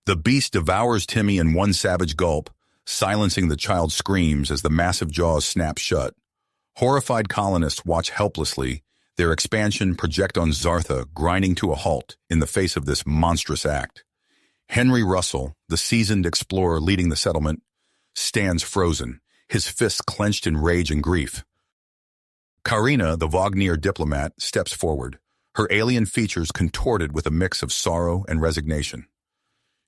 The beast devours Timmy in one savage gulp, silencing the child's screams as the massive jaws snap shut. Horrified colonists watch helplessly, their expansion project on Zartha grinding to a halt in the face of this monstrous act. Henry Russell, the seasoned explorer leading the settlement, stands frozen, his fists clenched in rage and grief. Karina, the Wagner diplomat, steps forward, her alien features contorted with a mix of sorrow and resignation.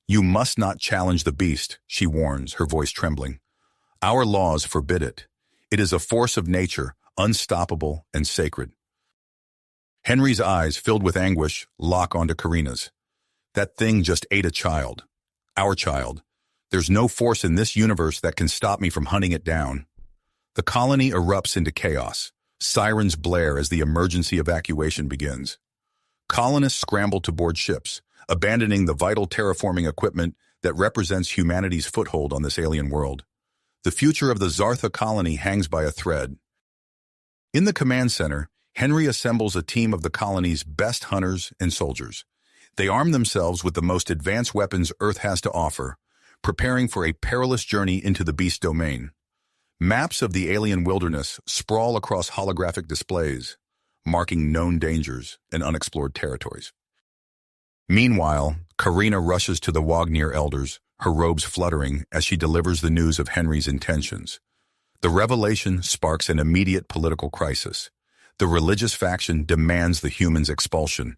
"You must not challenge the beast," she warns, her voice trembling. "Our laws forbid it. It is a force of nature, unstoppable and sacred." Henry's eyes, filled with anguish, lock onto Karina's. "That thing just ate a child. Our child. There's no force in this universe that can stop me from hunting it down." The colony erupts into chaos. Sirens blare as the emergency evacuation begins. Colonists scramble to board ships, abandoning the vital terraforming equipment that represents humanity's foothold on this alien world. The future of the Zartha colony hangs by a thread. In the command center, Henry assembles a team of the colony's best hunters and soldiers. They arm themselves with the most advanced weapons Earth has to offer, preparing for a perilous journey into the beast domain. Maps of the alien wilderness sprawl across holographic displays, marking known dangers and unexplored territories. Meanwhile, Karina rushes to the Wagner elders, her robes fluttering as she delivers the news of Henry's intentions. The revelation sparks an immediate political crisis. The religious faction demands the humans' expulsion,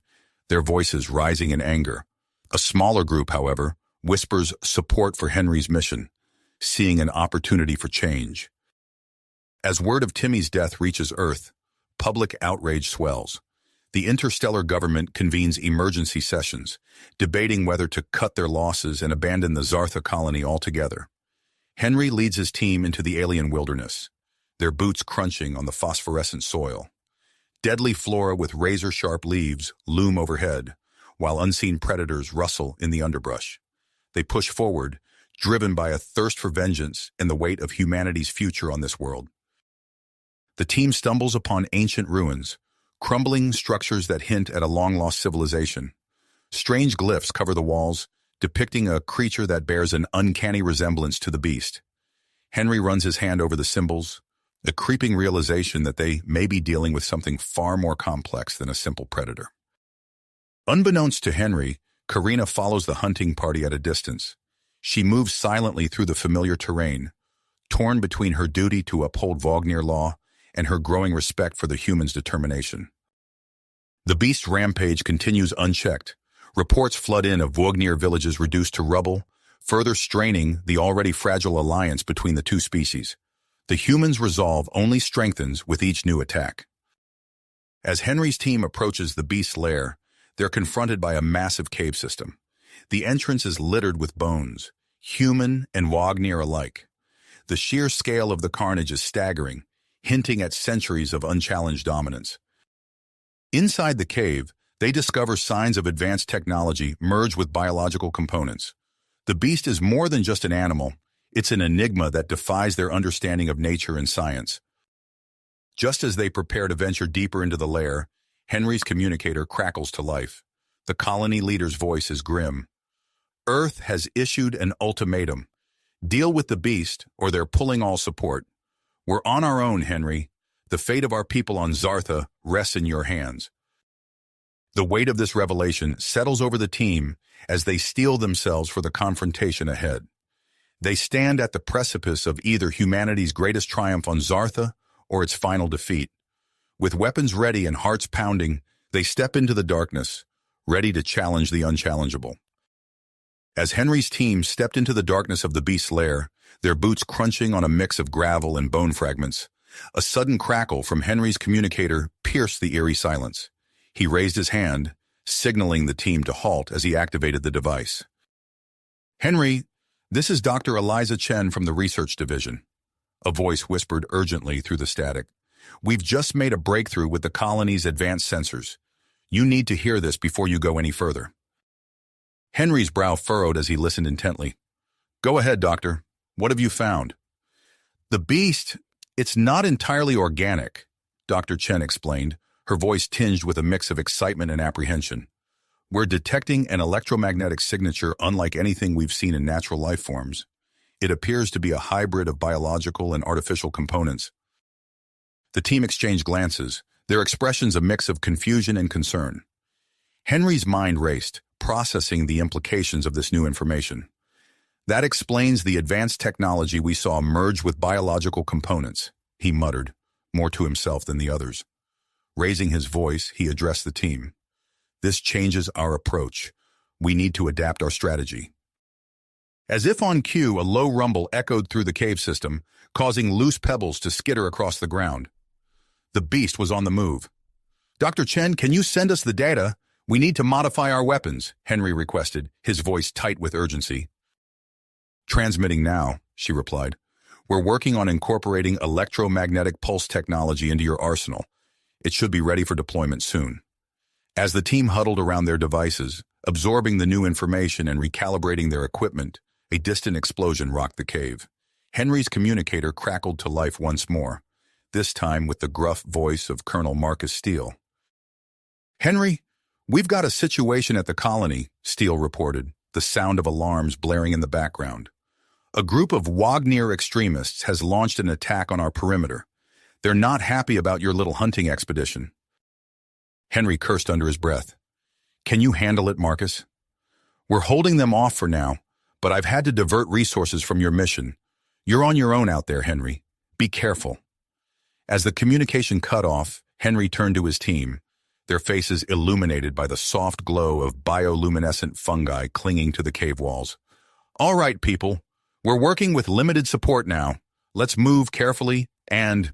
their voices rising in anger. A smaller group, however, whispers support for Henry's mission, seeing an opportunity for change. As word of Timmy's death reaches Earth, public outrage swells. The interstellar government convenes emergency sessions, debating whether to cut their losses and abandon the Zartha colony altogether. Henry leads his team into the alien wilderness, their boots crunching on the phosphorescent soil. Deadly flora with razor-sharp leaves loom overhead, while unseen predators rustle in the underbrush. They push forward, driven by a thirst for vengeance and the weight of humanity's future on this world. The team stumbles upon ancient ruins, crumbling structures that hint at a long-lost civilization. Strange glyphs cover the walls, depicting a creature that bears an uncanny resemblance to the beast. Henry runs his hand over the symbols, a creeping realization that they may be dealing with something far more complex than a simple predator. Unbeknownst to Henry, Karina follows the hunting party at a distance. She moves silently through the familiar terrain, torn between her duty to uphold Wagner law and her growing respect for the humans' determination. The beast's rampage continues unchecked. Reports flood in of Wagner villages reduced to rubble, further straining the already fragile alliance between the two species. The humans' resolve only strengthens with each new attack. As Henry's team approaches the beast's lair, they're confronted by a massive cave system. The entrance is littered with bones, human and Wagner alike. The sheer scale of the carnage is staggering, hinting at centuries of unchallenged dominance. Inside the cave, they discover signs of advanced technology merged with biological components. The beast is more than just an animal. It's an enigma that defies their understanding of nature and science. Just as they prepare to venture deeper into the lair, Henry's communicator crackles to life. The colony leader's voice is grim. "Earth has issued an ultimatum. Deal with the beast, or they're pulling all support. We're on our own, Henry. The fate of our people on Zartha rests in your hands." The weight of this revelation settles over the team as they steel themselves for the confrontation ahead. They stand at the precipice of either humanity's greatest triumph on Zartha or its final defeat. With weapons ready and hearts pounding, they step into the darkness, ready to challenge the unchallengeable. As Henry's team stepped into the darkness of the beast's lair, their boots crunching on a mix of gravel and bone fragments, a sudden crackle from Henry's communicator pierced the eerie silence. He raised his hand, signaling the team to halt as he activated the device. "Henry, this is Dr. Eliza Chen from the Research Division," a voice whispered urgently through the static. "We've just made a breakthrough with the colony's advanced sensors. You need to hear this before you go any further." Henry's brow furrowed as he listened intently. "Go ahead, Doctor. What have you found?" "The beast, it's not entirely organic," Dr. Chen explained, her voice tinged with a mix of excitement and apprehension. We're detecting an electromagnetic signature unlike anything we've seen in natural life forms. It appears to be a hybrid of biological and artificial components. The team exchanged glances, their expressions a mix of confusion and concern. Henry's mind raced, processing the implications of this new information. That explains the advanced technology we saw merge with biological components, he muttered, more to himself than the others. Raising his voice, he addressed the team. This changes our approach. We need to adapt our strategy. As if on cue, a low rumble echoed through the cave system, causing loose pebbles to skitter across the ground. The beast was on the move. "Dr. Chen, can you send us the data? We need to modify our weapons," Henry requested, his voice tight with urgency. "Transmitting now," she replied. "We're working on incorporating electromagnetic pulse technology into your arsenal. It should be ready for deployment soon." As the team huddled around their devices, absorbing the new information and recalibrating their equipment, a distant explosion rocked the cave. Henry's communicator crackled to life once more, this time with the gruff voice of Colonel Marcus Steele. "Henry, we've got a situation at the colony," Steele reported, the sound of alarms blaring in the background. "A group of Wagner extremists has launched an attack on our perimeter. They're not happy about your little hunting expedition." Henry cursed under his breath. "Can you handle it, Marcus?" "We're holding them off for now, but I've had to divert resources from your mission. You're on your own out there, Henry. Be careful." As the communication cut off, Henry turned to his team, their faces illuminated by the soft glow of bioluminescent fungi clinging to the cave walls. "All right, people. We're working with limited support now. Let's move carefully and—"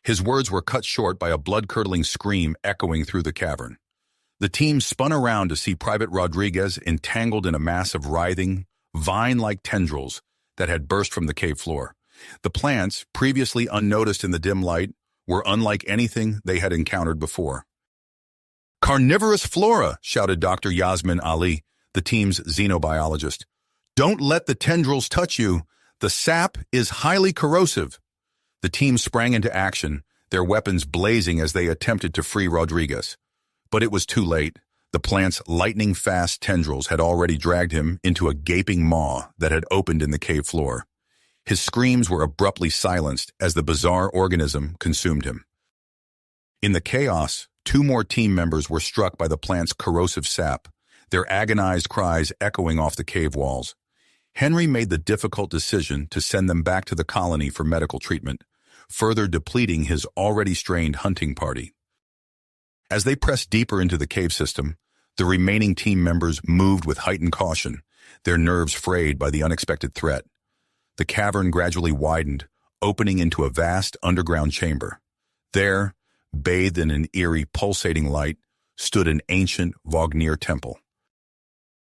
His words were cut short by a blood-curdling scream echoing through the cavern. The team spun around to see Private Rodriguez entangled in a mass of writhing, vine-like tendrils that had burst from the cave floor. The plants, previously unnoticed in the dim light, were unlike anything they had encountered before. "Carnivorous flora," shouted Dr. Yasmin Ali, the team's xenobiologist. "Don't let the tendrils touch you. The sap is highly corrosive." The team sprang into action, their weapons blazing as they attempted to free Rodriguez. But it was too late. The plant's lightning-fast tendrils had already dragged him into a gaping maw that had opened in the cave floor. His screams were abruptly silenced as the bizarre organism consumed him. In the chaos, 2 more team members were struck by the plant's corrosive sap, their agonized cries echoing off the cave walls. Henry made the difficult decision to send them back to the colony for medical treatment, further depleting his already strained hunting party. As they pressed deeper into the cave system, the remaining team members moved with heightened caution, their nerves frayed by the unexpected threat. The cavern gradually widened, opening into a vast underground chamber. There, bathed in an eerie, pulsating light, stood an ancient Wagner temple.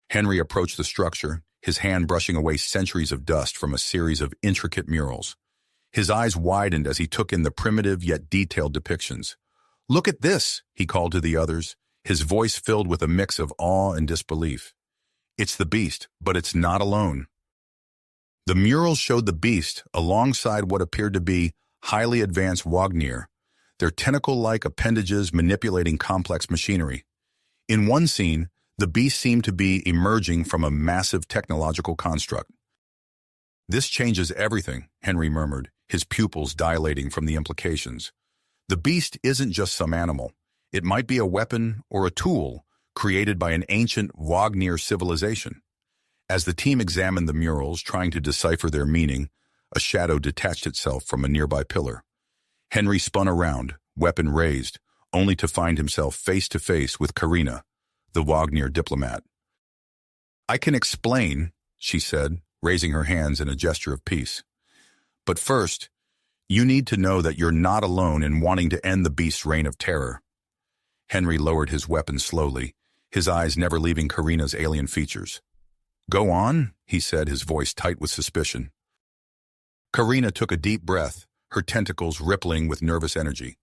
Henry approached the structure, his hand brushing away centuries of dust from a series of intricate murals. His eyes widened as he took in the primitive yet detailed depictions. "Look at this," he called to the others, his voice filled with a mix of awe and disbelief. "It's the beast, but it's not alone." The murals showed the beast alongside what appeared to be highly advanced Wagner, their tentacle-like appendages manipulating complex machinery. In one scene, the beast seemed to be emerging from a massive technological construct. "This changes everything," Henry murmured, his pupils dilating from the implications. "The beast isn't just some animal. It might be a weapon or a tool created by an ancient Wagner civilization." As the team examined the murals, trying to decipher their meaning, a shadow detached itself from a nearby pillar. Henry spun around, weapon raised, only to find himself face to face with Karina, the Wagner diplomat. "I can explain," she said, raising her hands in a gesture of peace. "But first, you need to know that you're not alone in wanting to end the beast's reign of terror." Henry lowered his weapon slowly, his eyes never leaving Karina's alien features. "Go on," he said, his voice tight with suspicion. Karina took a deep breath, her tentacles rippling with nervous energy.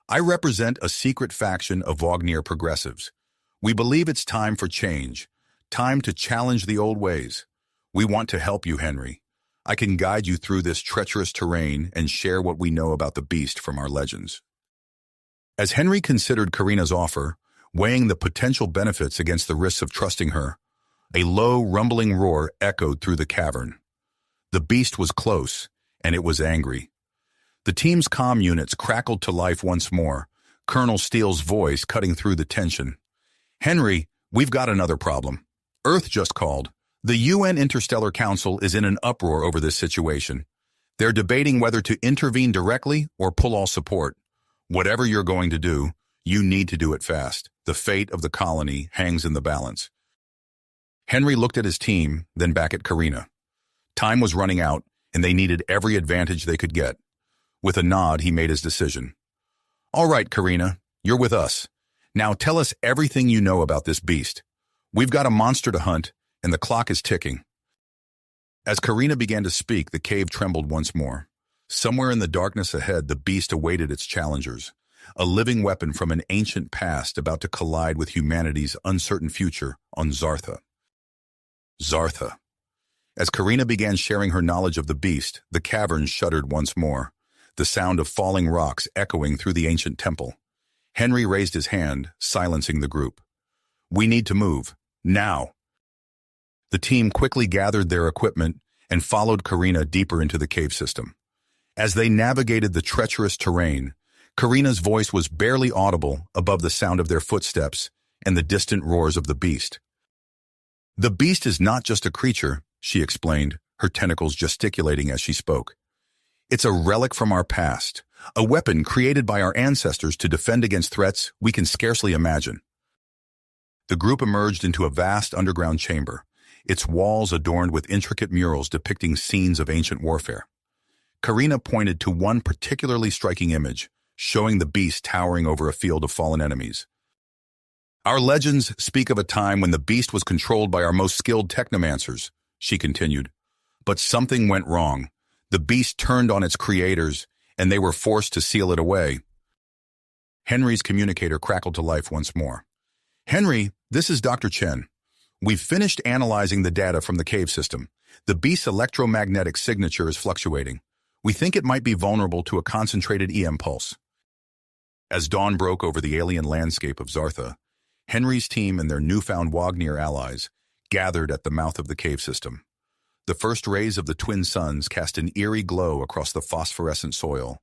"I represent a secret faction of Wagner progressives. We believe it's time for change, time to challenge the old ways. We want to help you, Henry. I can guide you through this treacherous terrain and share what we know about the beast from our legends." As Henry considered Karina's offer, weighing the potential benefits against the risks of trusting her. A low, rumbling roar echoed through the cavern. The beast was close, and it was angry. The team's comm units crackled to life once more, Colonel Steele's voice cutting through the tension. "Henry, we've got another problem. Earth just called. The UN Interstellar Council is in an uproar over this situation. They're debating whether to intervene directly or pull all support. Whatever you're going to do, you need to do it fast. The fate of the colony hangs in the balance." Henry looked at his team, then back at Karina. Time was running out, and they needed every advantage they could get. With a nod, he made his decision. "All right, Karina, you're with us. Now tell us everything you know about this beast. We've got a monster to hunt, and the clock is ticking." As Karina began to speak, the cave trembled once more. Somewhere in the darkness ahead, the beast awaited its challengers, a living weapon from an ancient past about to collide with humanity's uncertain future on Zartha. Zartha. As Karina began sharing her knowledge of the beast, the cavern shuddered once more, the sound of falling rocks echoing through the ancient temple. Henry raised his hand, silencing the group. "We need to move. Now." The team quickly gathered their equipment and followed Karina deeper into the cave system. As they navigated the treacherous terrain, Karina's voice was barely audible above the sound of their footsteps and the distant roars of the beast. "The beast is not just a creature," she explained, her tentacles gesticulating as she spoke. "It's a relic from our past, a weapon created by our ancestors to defend against threats we can scarcely imagine." The group emerged into a vast underground chamber, its walls adorned with intricate murals depicting scenes of ancient warfare. Karina pointed to one particularly striking image, showing the beast towering over a field of fallen enemies. "Our legends speak of a time when the beast was controlled by our most skilled technomancers," she continued. "But something went wrong. The beast turned on its creators, and they were forced to seal it away." Henry's communicator crackled to life once more. "Henry, this is Dr. Chen. We've finished analyzing the data from the cave system. The beast's electromagnetic signature is fluctuating. We think it might be vulnerable to a concentrated EM pulse." As dawn broke over the alien landscape of Zartha, Henry's team and their newfound Wagner allies gathered at the mouth of the cave system. The first rays of the twin suns cast an eerie glow across the phosphorescent soil,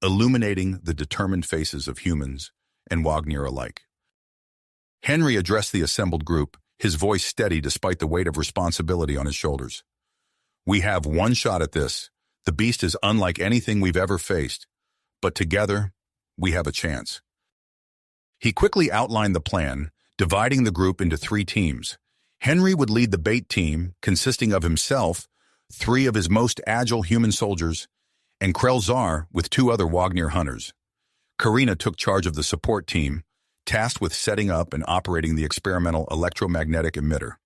illuminating the determined faces of humans and Wagner alike. Henry addressed the assembled group, his voice steady despite the weight of responsibility on his shoulders. "We have one shot at this. The beast is unlike anything we've ever faced, but together, we have a chance." He quickly outlined the plan, dividing the group into 3 teams. Henry would lead the bait team, consisting of himself, 3 of his most agile human soldiers, and Krelzar with 2 other Wagner hunters. Karina took charge of the support team, tasked with setting up and operating the experimental electromagnetic emitter.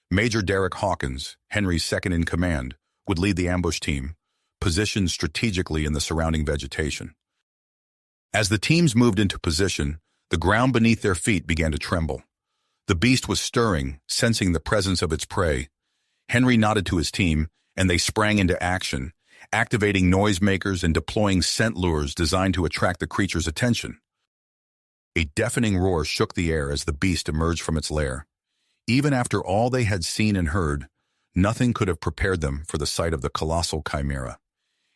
Major Derek Hawkins, Henry's second-in-command, would lead the ambush team, positioned strategically in the surrounding vegetation. As the teams moved into position, the ground beneath their feet began to tremble. The beast was stirring, sensing the presence of its prey. Henry nodded to his team, and they sprang into action, activating noisemakers and deploying scent lures designed to attract the creature's attention. A deafening roar shook the air as the beast emerged from its lair. Even after all they had seen and heard, nothing could have prepared them for the sight of the colossal chimera.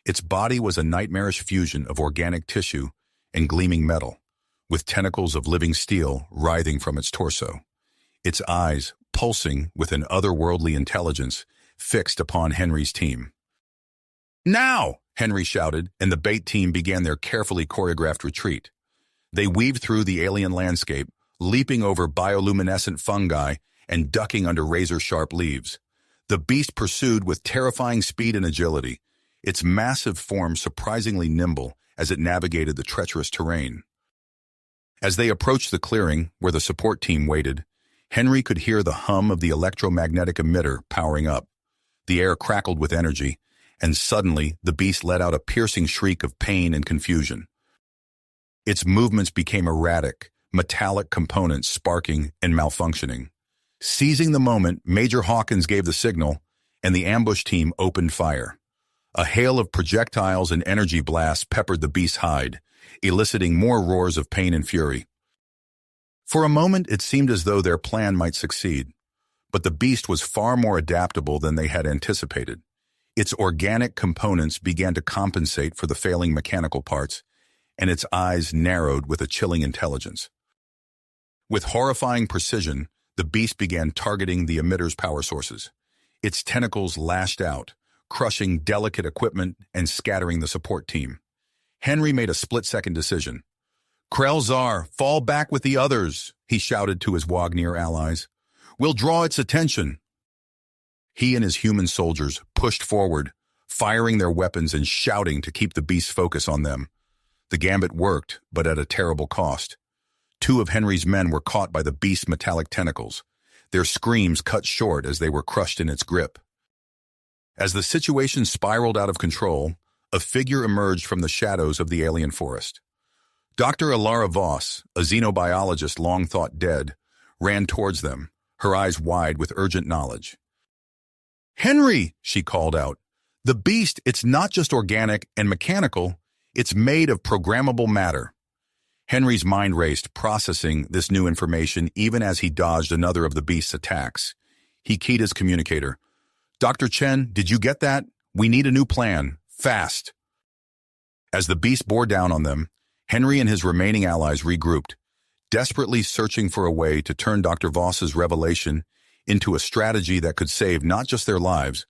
Its body was a nightmarish fusion of organic tissue and gleaming metal, with tentacles of living steel writhing from its torso. Its eyes, pulsing with an otherworldly intelligence, fixed upon Henry's team. "Now!" Henry shouted, and the bait team began their carefully choreographed retreat. They weaved through the alien landscape, leaping over bioluminescent fungi and ducking under razor-sharp leaves. The beast pursued with terrifying speed and agility, its massive form surprisingly nimble as it navigated the treacherous terrain. As they approached the clearing where the support team waited, Henry could hear the hum of the electromagnetic emitter powering up. The air crackled with energy, and suddenly the beast let out a piercing shriek of pain and confusion. Its movements became erratic, metallic components sparking and malfunctioning. Seizing the moment, Major Hawkins gave the signal, and the ambush team opened fire. A hail of projectiles and energy blasts peppered the beast's hide, eliciting more roars of pain and fury. For a moment, it seemed as though their plan might succeed, but the beast was far more adaptable than they had anticipated. Its organic components began to compensate for the failing mechanical parts, and its eyes narrowed with a chilling intelligence. With horrifying precision, the beast began targeting the emitter's power sources. Its tentacles lashed out, crushing delicate equipment and scattering the support team. Henry made a split-second decision. "Krelzar, fall back with the others," he shouted to his Wagner allies. "We'll draw its attention." He and his human soldiers pushed forward, firing their weapons and shouting to keep the beast's focus on them. The gambit worked, but at a terrible cost. 2 of Henry's men were caught by the beast's metallic tentacles. Their screams cut short as they were crushed in its grip. As the situation spiraled out of control, a figure emerged from the shadows of the alien forest. Dr. Alara Voss, a xenobiologist long thought dead, ran towards them, her eyes wide with urgent knowledge. "Henry," she called out, "the beast, it's not just organic and mechanical, it's made of programmable matter." Henry's mind raced, processing this new information even as he dodged another of the beast's attacks. He keyed his communicator. "Dr. Chen, did you get that? We need a new plan. Fast." As the beast bore down on them, Henry and his remaining allies regrouped, desperately searching for a way to turn Dr. Voss's revelation into a strategy that could save not just their lives,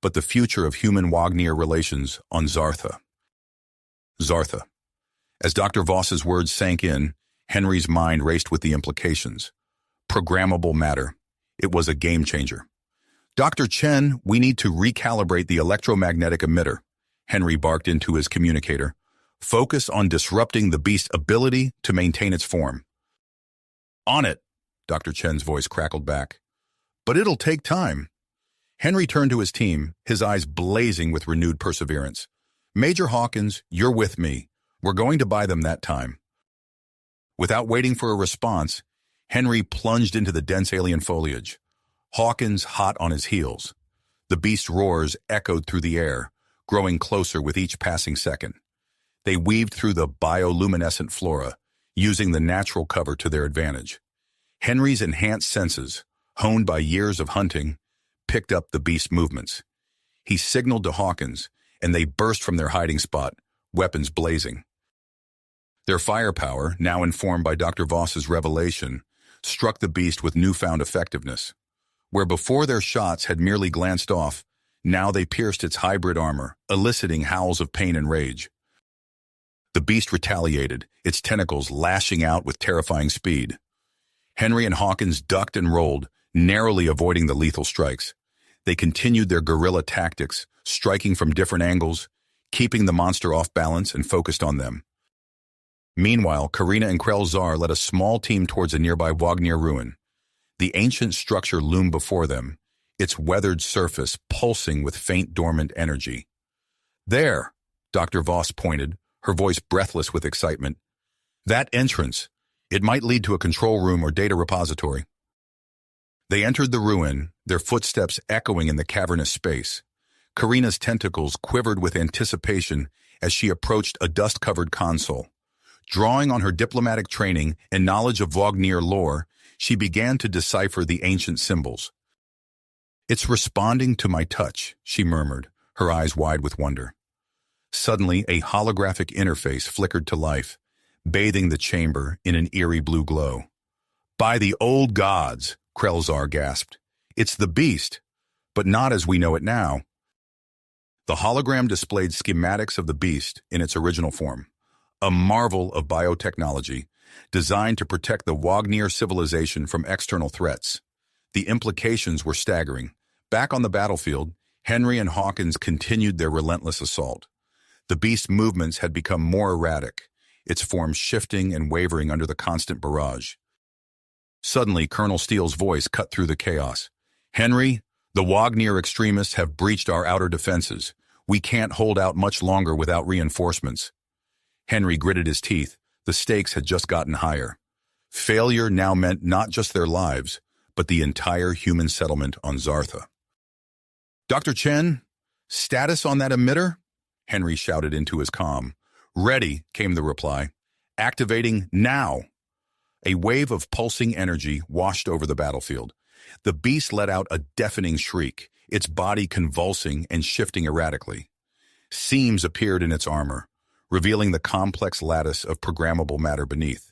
but the future of human-Wagner relations on Zartha. Zartha. As Dr. Voss's words sank in, Henry's mind raced with the implications. Programmable matter. It was a game-changer. "Dr. Chen, we need to recalibrate the electromagnetic emitter," Henry barked into his communicator. "Focus on disrupting the beast's ability to maintain its form." "On it," Dr. Chen's voice crackled back. "But it'll take time." Henry turned to his team, his eyes blazing with renewed perseverance. "Major Hawkins, you're with me. We're going to buy them that time." Without waiting for a response, Henry plunged into the dense alien foliage. Hawkins hot on his heels. The beast's roars echoed through the air, growing closer with each passing second. They weaved through the bioluminescent flora, using the natural cover to their advantage. Henry's enhanced senses, honed by years of hunting, picked up the beast's movements. He signaled to Hawkins, and they burst from their hiding spot, weapons blazing. Their firepower, now informed by Dr. Voss's revelation, struck the beast with newfound effectiveness. Where before their shots had merely glanced off, now they pierced its hybrid armor, eliciting howls of pain and rage. The beast retaliated, its tentacles lashing out with terrifying speed. Henry and Hawkins ducked and rolled, narrowly avoiding the lethal strikes. They continued their guerrilla tactics, striking from different angles, keeping the monster off balance and focused on them. Meanwhile, Karina and Krelzar led a small team towards a nearby Wagner ruin. The ancient structure loomed before them, its weathered surface pulsing with faint dormant energy. "There," Dr. Voss pointed, her voice breathless with excitement. "That entrance. It might lead to a control room or data repository." They entered the ruin, their footsteps echoing in the cavernous space. Karina's tentacles quivered with anticipation as she approached a dust-covered console. Drawing on her diplomatic training and knowledge of Wagner lore, she began to decipher the ancient symbols. "It's responding to my touch," she murmured, her eyes wide with wonder. Suddenly, a holographic interface flickered to life, bathing the chamber in an eerie blue glow. "By the old gods," Krelzar gasped. "It's the beast, but not as we know it now." The hologram displayed schematics of the beast in its original form, a marvel of biotechnology designed to protect the Wagner civilization from external threats. The implications were staggering. Back on the battlefield, Henry and Hawkins continued their relentless assault. The beast's movements had become more erratic, its form shifting and wavering under the constant barrage. Suddenly, Colonel Steele's voice cut through the chaos. "Henry, the Wagner extremists have breached our outer defenses. We can't hold out much longer without reinforcements." Henry gritted his teeth. The stakes had just gotten higher. Failure now meant not just their lives, but the entire human settlement on Zartha. "Dr. Chen, status on that emitter?" Henry shouted into his comm. "Ready," came the reply. "Activating now." A wave of pulsing energy washed over the battlefield. The beast let out a deafening shriek, its body convulsing and shifting erratically. Seams appeared in its armor, revealing the complex lattice of programmable matter beneath.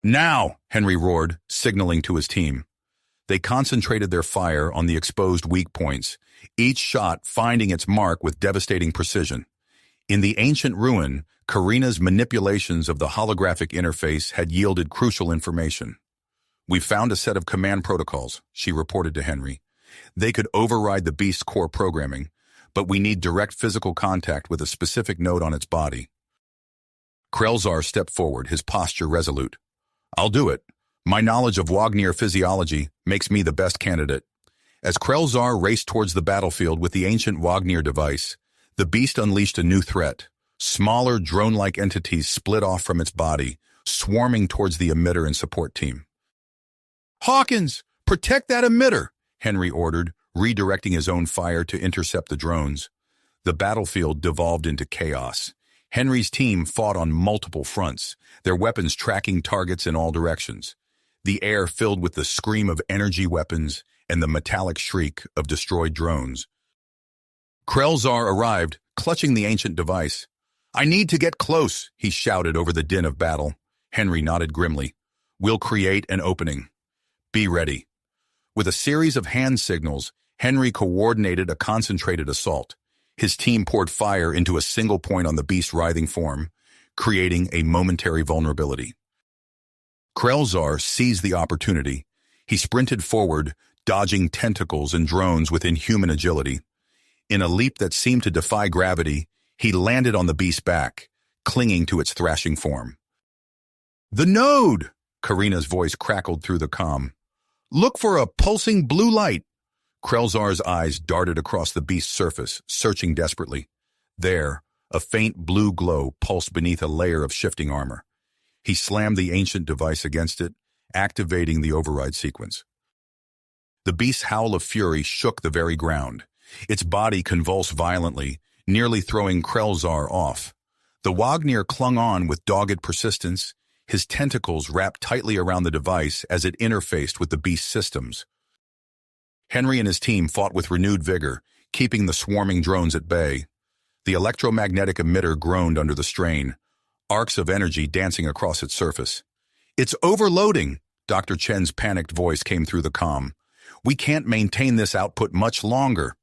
"Now!" Henry roared, signaling to his team. They concentrated their fire on the exposed weak points, each shot finding its mark with devastating precision. In the ancient ruin, Karina's manipulations of the holographic interface had yielded crucial information. "We found a set of command protocols," she reported to Henry. "They could override the beast's core programming, but we need direct physical contact with a specific node on its body." Krelzar stepped forward, his posture resolute. "I'll do it. My knowledge of Wagner physiology makes me the best candidate." As Krelzar raced towards the battlefield with the ancient Wagner device, the beast unleashed a new threat. Smaller, drone-like entities split off from its body, swarming towards the emitter and support team. "Hawkins, protect that emitter!" Henry ordered, redirecting his own fire to intercept the drones. The battlefield devolved into chaos. Henry's team fought on multiple fronts, their weapons tracking targets in all directions. The air filled with the scream of energy weapons and the metallic shriek of destroyed drones. Krelzar arrived, clutching the ancient device. "I need to get close," he shouted over the din of battle. Henry nodded grimly. "We'll create an opening. Be ready." With a series of hand signals, Henry coordinated a concentrated assault. His team poured fire into a single point on the beast's writhing form, creating a momentary vulnerability. Krelzar seized the opportunity. He sprinted forward, dodging tentacles and drones with inhuman agility. In a leap that seemed to defy gravity, he landed on the beast's back, clinging to its thrashing form. "The node!" Karina's voice crackled through the comm. "Look for a pulsing blue light." Krelzar's eyes darted across the beast's surface, searching desperately. There, a faint blue glow pulsed beneath a layer of shifting armor. He slammed the ancient device against it, activating the override sequence. The beast's howl of fury shook the very ground. Its body convulsed violently, nearly throwing Krelzar off. The Wagner clung on with dogged persistence, his tentacles wrapped tightly around the device as it interfaced with the beast's systems. Henry and his team fought with renewed vigor, keeping the swarming drones at bay. The electromagnetic emitter groaned under the strain, arcs of energy dancing across its surface. "It's overloading," Dr. Chen's panicked voice came through the comm. "We can't maintain this output much longer."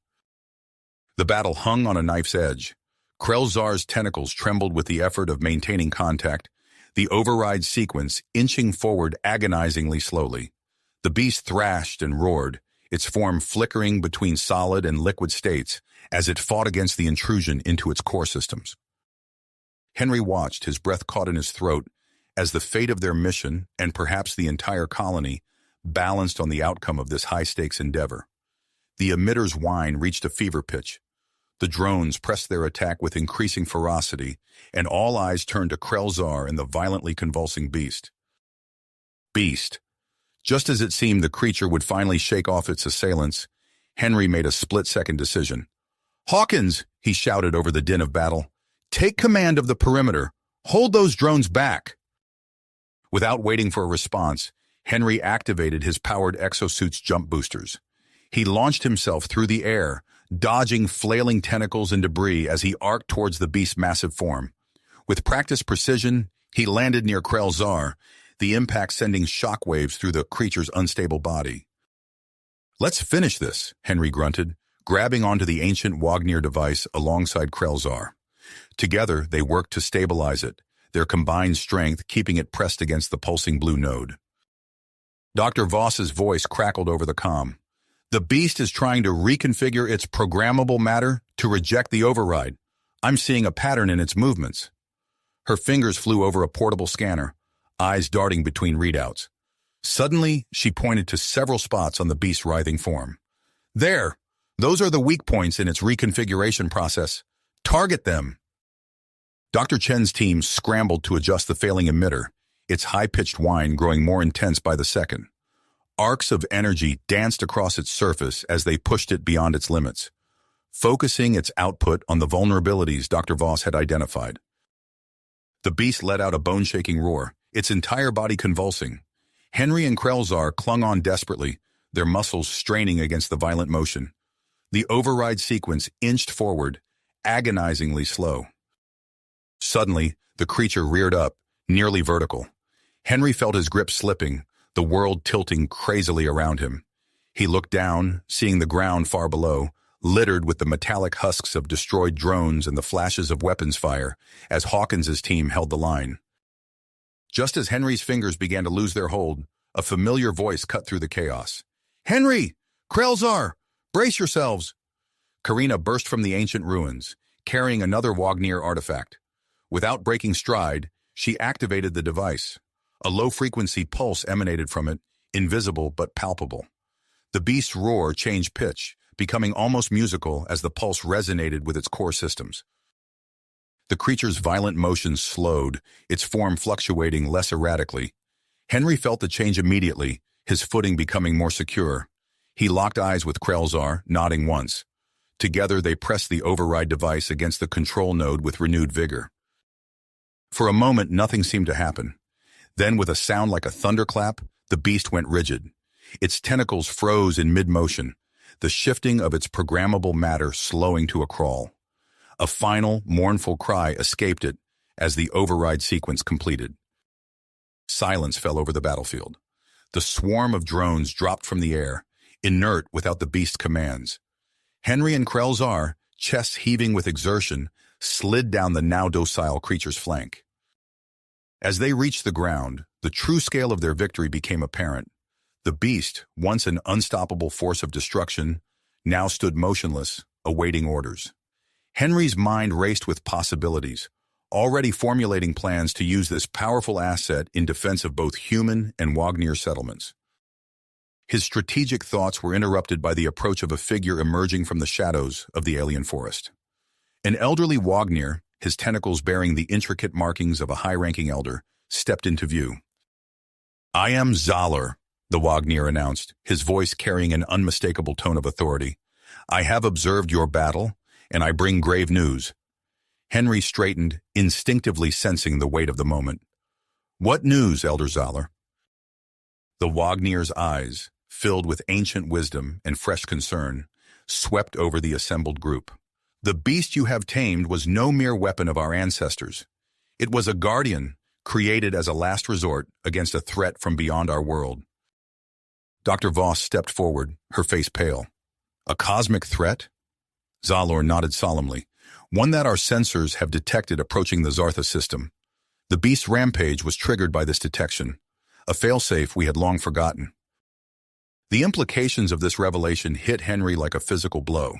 The battle hung on a knife's edge. Krelzar's tentacles trembled with the effort of maintaining contact, the override sequence inching forward agonizingly slowly. The beast thrashed and roared, its form flickering between solid and liquid states as it fought against the intrusion into its core systems. Henry watched, his breath caught in his throat, as the fate of their mission, and perhaps the entire colony, balanced on the outcome of this high-stakes endeavor. The emitter's whine reached a fever pitch. The drones pressed their attack with increasing ferocity, and all eyes turned to Krelzar and the violently convulsing beast. Just as it seemed the creature would finally shake off its assailants, Henry made a split-second decision. "Hawkins," he shouted over the din of battle, "take command of the perimeter. Hold those drones back." Without waiting for a response, Henry activated his powered exosuit's jump boosters. He launched himself through the air, dodging flailing tentacles and debris as he arced towards the beast's massive form. With practiced precision, he landed near Krelzar, the impact sending shockwaves through the creature's unstable body. "Let's finish this," Henry grunted, grabbing onto the ancient Wagner device alongside Krelzar. Together, they worked to stabilize it, their combined strength keeping it pressed against the pulsing blue node. Dr. Voss's voice crackled over the comm. "The beast is trying to reconfigure its programmable matter to reject the override. I'm seeing a pattern in its movements." Her fingers flew over a portable scanner, eyes darting between readouts. Suddenly, she pointed to several spots on the beast's writhing form. "There! Those are the weak points in its reconfiguration process. Target them!" Dr. Chen's team scrambled to adjust the failing emitter, its high-pitched whine growing more intense by the second. Arcs of energy danced across its surface as they pushed it beyond its limits, focusing its output on the vulnerabilities Dr. Voss had identified. The beast let out a bone-shaking roar, its entire body convulsing. Henry and Krelzar clung on desperately, their muscles straining against the violent motion. The override sequence inched forward, agonizingly slow. Suddenly, the creature reared up, nearly vertical. Henry felt his grip slipping, the world tilting crazily around him. He looked down, seeing the ground far below, littered with the metallic husks of destroyed drones and the flashes of weapons fire, as Hawkins's team held the line. Just as Henry's fingers began to lose their hold, a familiar voice cut through the chaos. "Henry! Krelzar! Brace yourselves!" Karina burst from the ancient ruins, carrying another Wagner artifact. Without breaking stride, she activated the device. A low-frequency pulse emanated from it, invisible but palpable. The beast's roar changed pitch, becoming almost musical as the pulse resonated with its core systems. The creature's violent motions slowed, its form fluctuating less erratically. Henry felt the change immediately, his footing becoming more secure. He locked eyes with Krelzar, nodding once. Together they pressed the override device against the control node with renewed vigor. For a moment, nothing seemed to happen. Then, with a sound like a thunderclap, the beast went rigid. Its tentacles froze in mid-motion, the shifting of its programmable matter slowing to a crawl. A final, mournful cry escaped it as the override sequence completed. Silence fell over the battlefield. The swarm of drones dropped from the air, inert without the beast's commands. Henry and Krelzar, chests heaving with exertion, slid down the now docile creature's flank. As they reached the ground, the true scale of their victory became apparent. The beast, once an unstoppable force of destruction, now stood motionless, awaiting orders. Henry's mind raced with possibilities, already formulating plans to use this powerful asset in defense of both human and Wagner settlements. His strategic thoughts were interrupted by the approach of a figure emerging from the shadows of the alien forest. An elderly Wagner, his tentacles bearing the intricate markings of a high-ranking elder, stepped into view. "I am Zahler," the Wagner announced, his voice carrying an unmistakable tone of authority. "I have observed your battle, and I bring grave news." Henry straightened, instinctively sensing the weight of the moment. "What news, Elder Zahler?" The Wagner's eyes, filled with ancient wisdom and fresh concern, swept over the assembled group. "The beast you have tamed was no mere weapon of our ancestors. It was a guardian, created as a last resort against a threat from beyond our world." Dr. Voss stepped forward, her face pale. "A cosmic threat?" Zalor nodded solemnly. "One that our sensors have detected approaching the Zartha system. The beast's rampage was triggered by this detection, a failsafe we had long forgotten." The implications of this revelation hit Henry like a physical blow.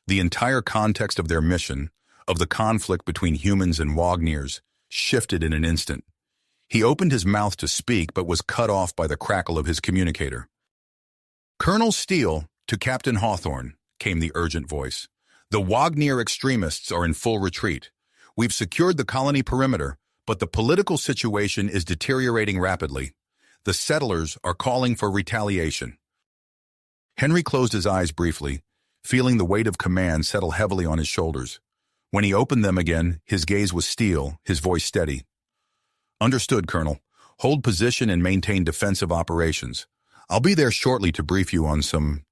The entire context of their mission, of the conflict between humans and Wagners, shifted in an instant. He opened his mouth to speak but was cut off by the crackle of his communicator. "Colonel Steele, to Captain Hawthorne," came the urgent voice. "The Wagner extremists are in full retreat. We've secured the colony perimeter, but the political situation is deteriorating rapidly. The settlers are calling for retaliation." Henry closed his eyes briefly, feeling the weight of command settle heavily on his shoulders. When he opened them again, his gaze was steel, his voice steady. "Understood, Colonel. Hold position and maintain defensive operations. I'll be there shortly to brief you on some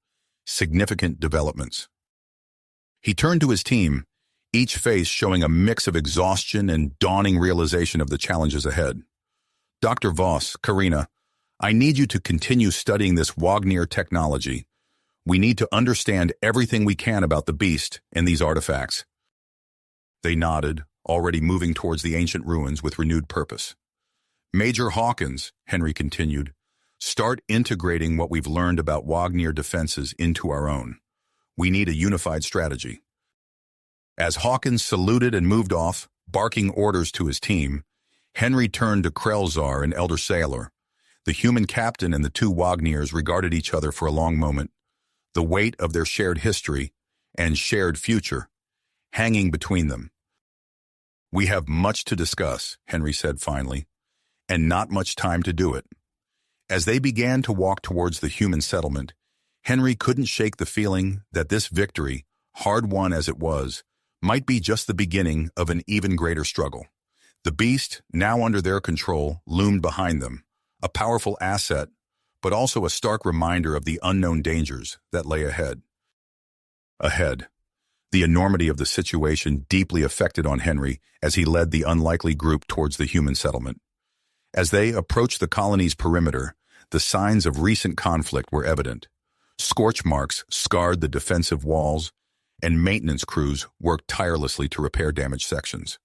significant developments." He turned to his team, each face showing a mix of exhaustion and dawning realization of the challenges ahead. "Dr. Voss, Karina, I need you to continue studying this Wagner technology. We need to understand everything we can about the beast and these artifacts." They nodded, already moving towards the ancient ruins with renewed purpose. "Major Hawkins," Henry continued, "start integrating what we've learned about Wagner defenses into our own. We need a unified strategy." As Hawkins saluted and moved off, barking orders to his team, Henry turned to Krelzar and Elder Sailor. The human captain and the two Wagners regarded each other for a long moment, the weight of their shared history and shared future hanging between them. "We have much to discuss," Henry said finally, "and not much time to do it." As they began to walk towards the human settlement, Henry couldn't shake the feeling that this victory, hard-won as it was, might be just the beginning of an even greater struggle. The beast, now under their control, loomed behind them, a powerful asset, but also a stark reminder of the unknown dangers that lay ahead. The enormity of the situation deeply affected on Henry as he led the unlikely group towards the human settlement. As they approached the colony's perimeter, the signs of recent conflict were evident. Scorch marks scarred the defensive walls, and maintenance crews worked tirelessly to repair damaged sections.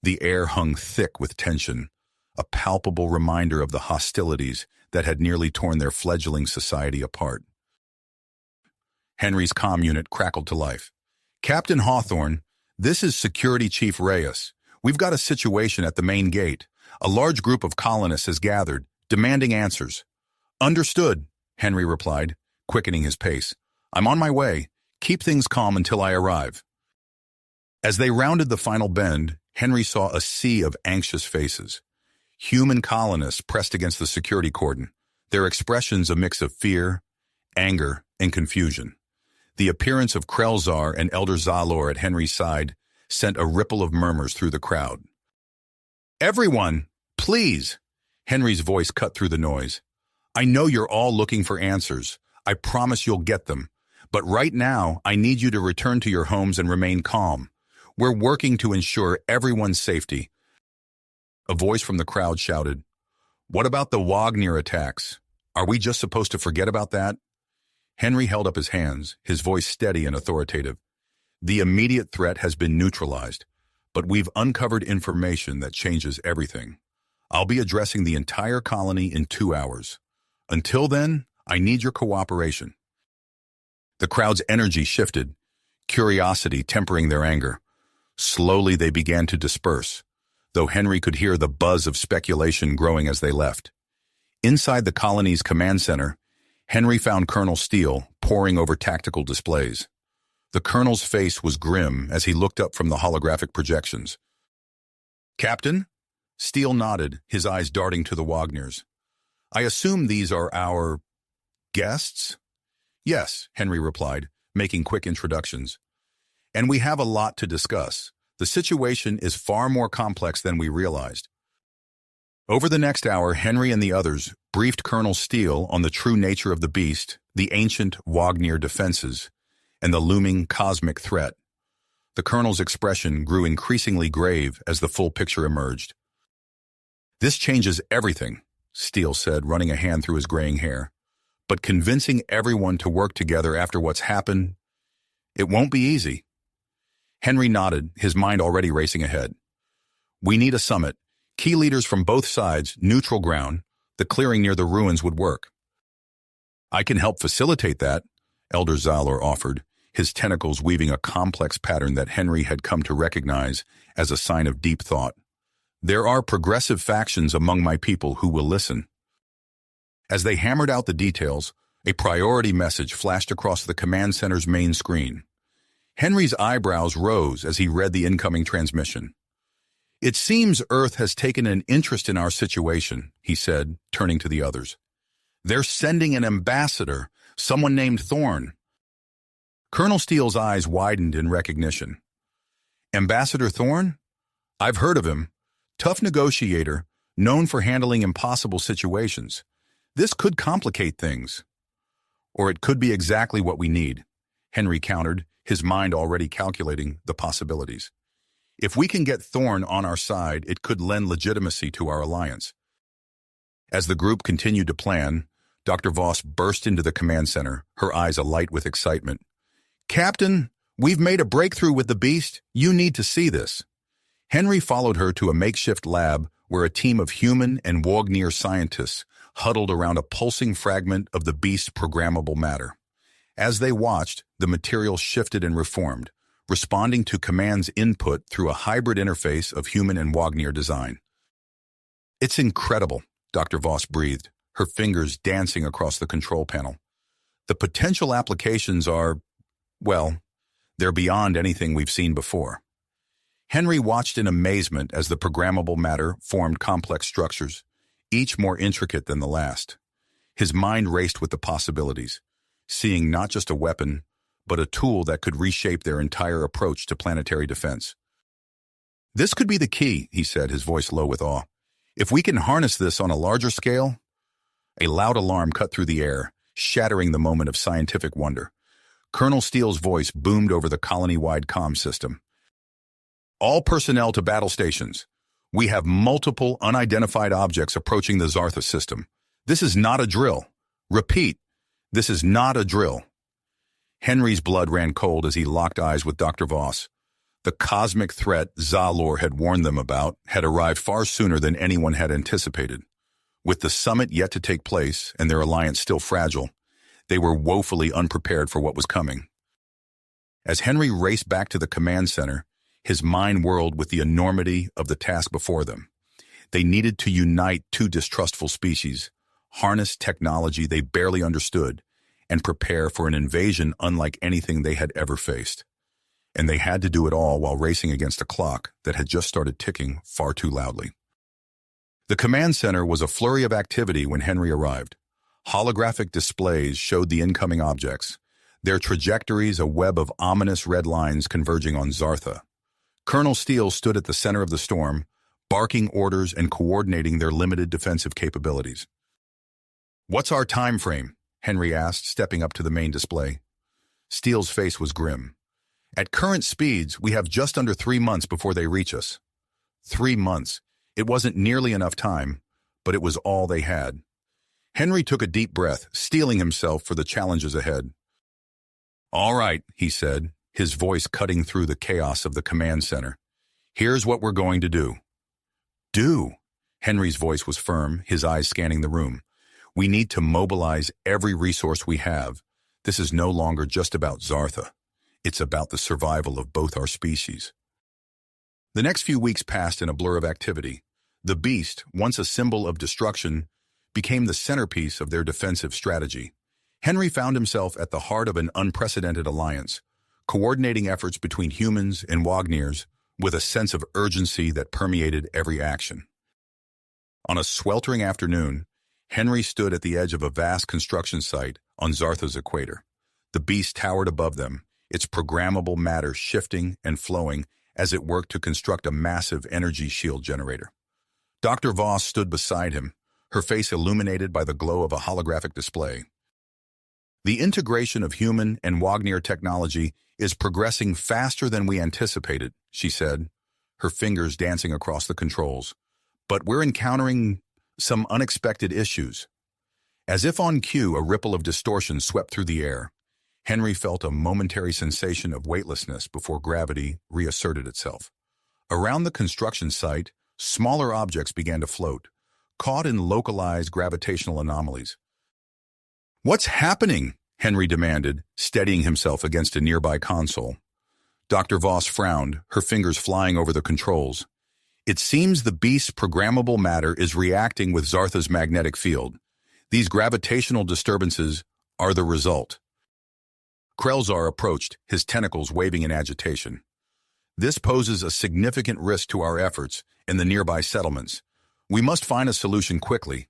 The air hung thick with tension, a palpable reminder of the hostilities that had nearly torn their fledgling society apart. Henry's comm unit crackled to life. "Captain Hawthorne, this is Security Chief Reyes. We've got a situation at the main gate. A large group of colonists has gathered, demanding answers." "Understood," Henry replied, quickening his pace. "I'm on my way. Keep things calm until I arrive." As they rounded the final bend, Henry saw a sea of anxious faces. Human colonists pressed against the security cordon, their expressions a mix of fear, anger, and confusion. The appearance of Krelzar and Elder Zalor at Henry's side sent a ripple of murmurs through the crowd. "Everyone, please!" Henry's voice cut through the noise. "I know you're all looking for answers. I promise you'll get them. But right now, I need you to return to your homes and remain calm. We're working to ensure everyone's safety." A voice from the crowd shouted, "What about the Wagner attacks? Are we just supposed to forget about that?" Henry held up his hands, his voice steady and authoritative. "The immediate threat has been neutralized, but we've uncovered information that changes everything. I'll be addressing the entire colony in 2 hours. Until then, I need your cooperation." The crowd's energy shifted, curiosity tempering their anger. Slowly they began to disperse, though Henry could hear the buzz of speculation growing as they left. Inside the colony's command center, Henry found Colonel Steele poring over tactical displays. The colonel's face was grim as he looked up from the holographic projections. "Captain?" Steele nodded, his eyes darting to the Wagners. "I assume these are our guests?" "Yes," Henry replied, making quick introductions. "And we have a lot to discuss. The situation is far more complex than we realized." Over the next hour, Henry and the others briefed Colonel Steele on the true nature of the beast, the ancient Wagner defenses, and the looming cosmic threat. The colonel's expression grew increasingly grave as the full picture emerged. "This changes everything," Steele said, running a hand through his graying hair. "But convincing everyone to work together after what's happened, it won't be easy." Henry nodded, his mind already racing ahead. "We need a summit. Key leaders from both sides, neutral ground. The clearing near the ruins would work." "I can help facilitate that," Elder Zalor offered, his tentacles weaving a complex pattern that Henry had come to recognize as a sign of deep thought. "There are progressive factions among my people who will listen." As they hammered out the details, a priority message flashed across the command center's main screen. Henry's eyebrows rose as he read the incoming transmission. "It seems Earth has taken an interest in our situation," he said, turning to the others. "They're sending an ambassador, someone named Thorne." Colonel Steele's eyes widened in recognition. "Ambassador Thorne? I've heard of him. Tough negotiator, known for handling impossible situations. This could complicate things." "Or it could be exactly what we need," Henry countered, his mind already calculating the possibilities. "If we can get Thorne on our side, it could lend legitimacy to our alliance." As the group continued to plan, Dr. Voss burst into the command center, her eyes alight with excitement. "Captain, we've made a breakthrough with the beast. You need to see this." Henry followed her to a makeshift lab where a team of human and Wagner scientists huddled around a pulsing fragment of the beast's programmable matter. As they watched, the material shifted and reformed, responding to command's input through a hybrid interface of human and Wagner design. "It's incredible," Dr. Voss breathed, her fingers dancing across the control panel. "The potential applications are, well, they're beyond anything we've seen before." Henry watched in amazement as the programmable matter formed complex structures, each more intricate than the last. His mind raced with the possibilities, seeing not just a weapon, but a tool that could reshape their entire approach to planetary defense. This could be the key, he said, his voice low with awe. If we can harness this on a larger scale. A loud alarm cut through the air, shattering the moment of scientific wonder. Colonel Steele's voice boomed over the colony-wide comm system. All personnel to battle stations. We have multiple unidentified objects approaching the Zartha system. This is not a drill. Repeat, this is not a drill. Henry's blood ran cold as he locked eyes with Dr. Voss. The cosmic threat Zalor had warned them about had arrived far sooner than anyone had anticipated. With the summit yet to take place and their alliance still fragile, they were woefully unprepared for what was coming. As Henry raced back to the command center, his mind whirled with the enormity of the task before them. They needed to unite two distrustful species, harness technology they barely understood, and prepare for an invasion unlike anything they had ever faced. And they had to do it all while racing against a clock that had just started ticking far too loudly. The command center was a flurry of activity when Henry arrived. Holographic displays showed the incoming objects, their trajectories a web of ominous red lines converging on Zartha. Colonel Steele stood at the center of the storm, barking orders and coordinating their limited defensive capabilities. "What's our time frame?" Henry asked, stepping up to the main display. Steele's face was grim. "At current speeds, we have just under 3 months before they reach us." 3 months. It wasn't nearly enough time, but it was all they had. Henry took a deep breath, steeling himself for the challenges ahead. "All right," he said, his voice cutting through the chaos of the command center. "Here's what we're going to do." "Do?" Henry's voice was firm, his eyes scanning the room. "We need to mobilize every resource we have. This is no longer just about Zartha. It's about the survival of both our species." The next few weeks passed in a blur of activity. The beast, once a symbol of destruction, became the centerpiece of their defensive strategy. Henry found himself at the heart of an unprecedented alliance, coordinating efforts between humans and Wagnirs with a sense of urgency that permeated every action. On a sweltering afternoon, Henry stood at the edge of a vast construction site on Zartha's equator. The beast towered above them, its programmable matter shifting and flowing as it worked to construct a massive energy shield generator. Dr. Voss stood beside him, her face illuminated by the glow of a holographic display. "The integration of human and Wagnir technology is progressing faster than we anticipated," she said, her fingers dancing across the controls. "But we're encountering some unexpected issues." As if on cue, a ripple of distortion swept through the air. Henry felt a momentary sensation of weightlessness before gravity reasserted itself. Around the construction site, smaller objects began to float, caught in localized gravitational anomalies. "What's happening?" Henry demanded, steadying himself against a nearby console. Dr. Voss frowned, her fingers flying over the controls. "It seems the beast's programmable matter is reacting with Zartha's magnetic field. These gravitational disturbances are the result." Krelzar approached, his tentacles waving in agitation. "This poses a significant risk to our efforts in the nearby settlements. We must find a solution quickly."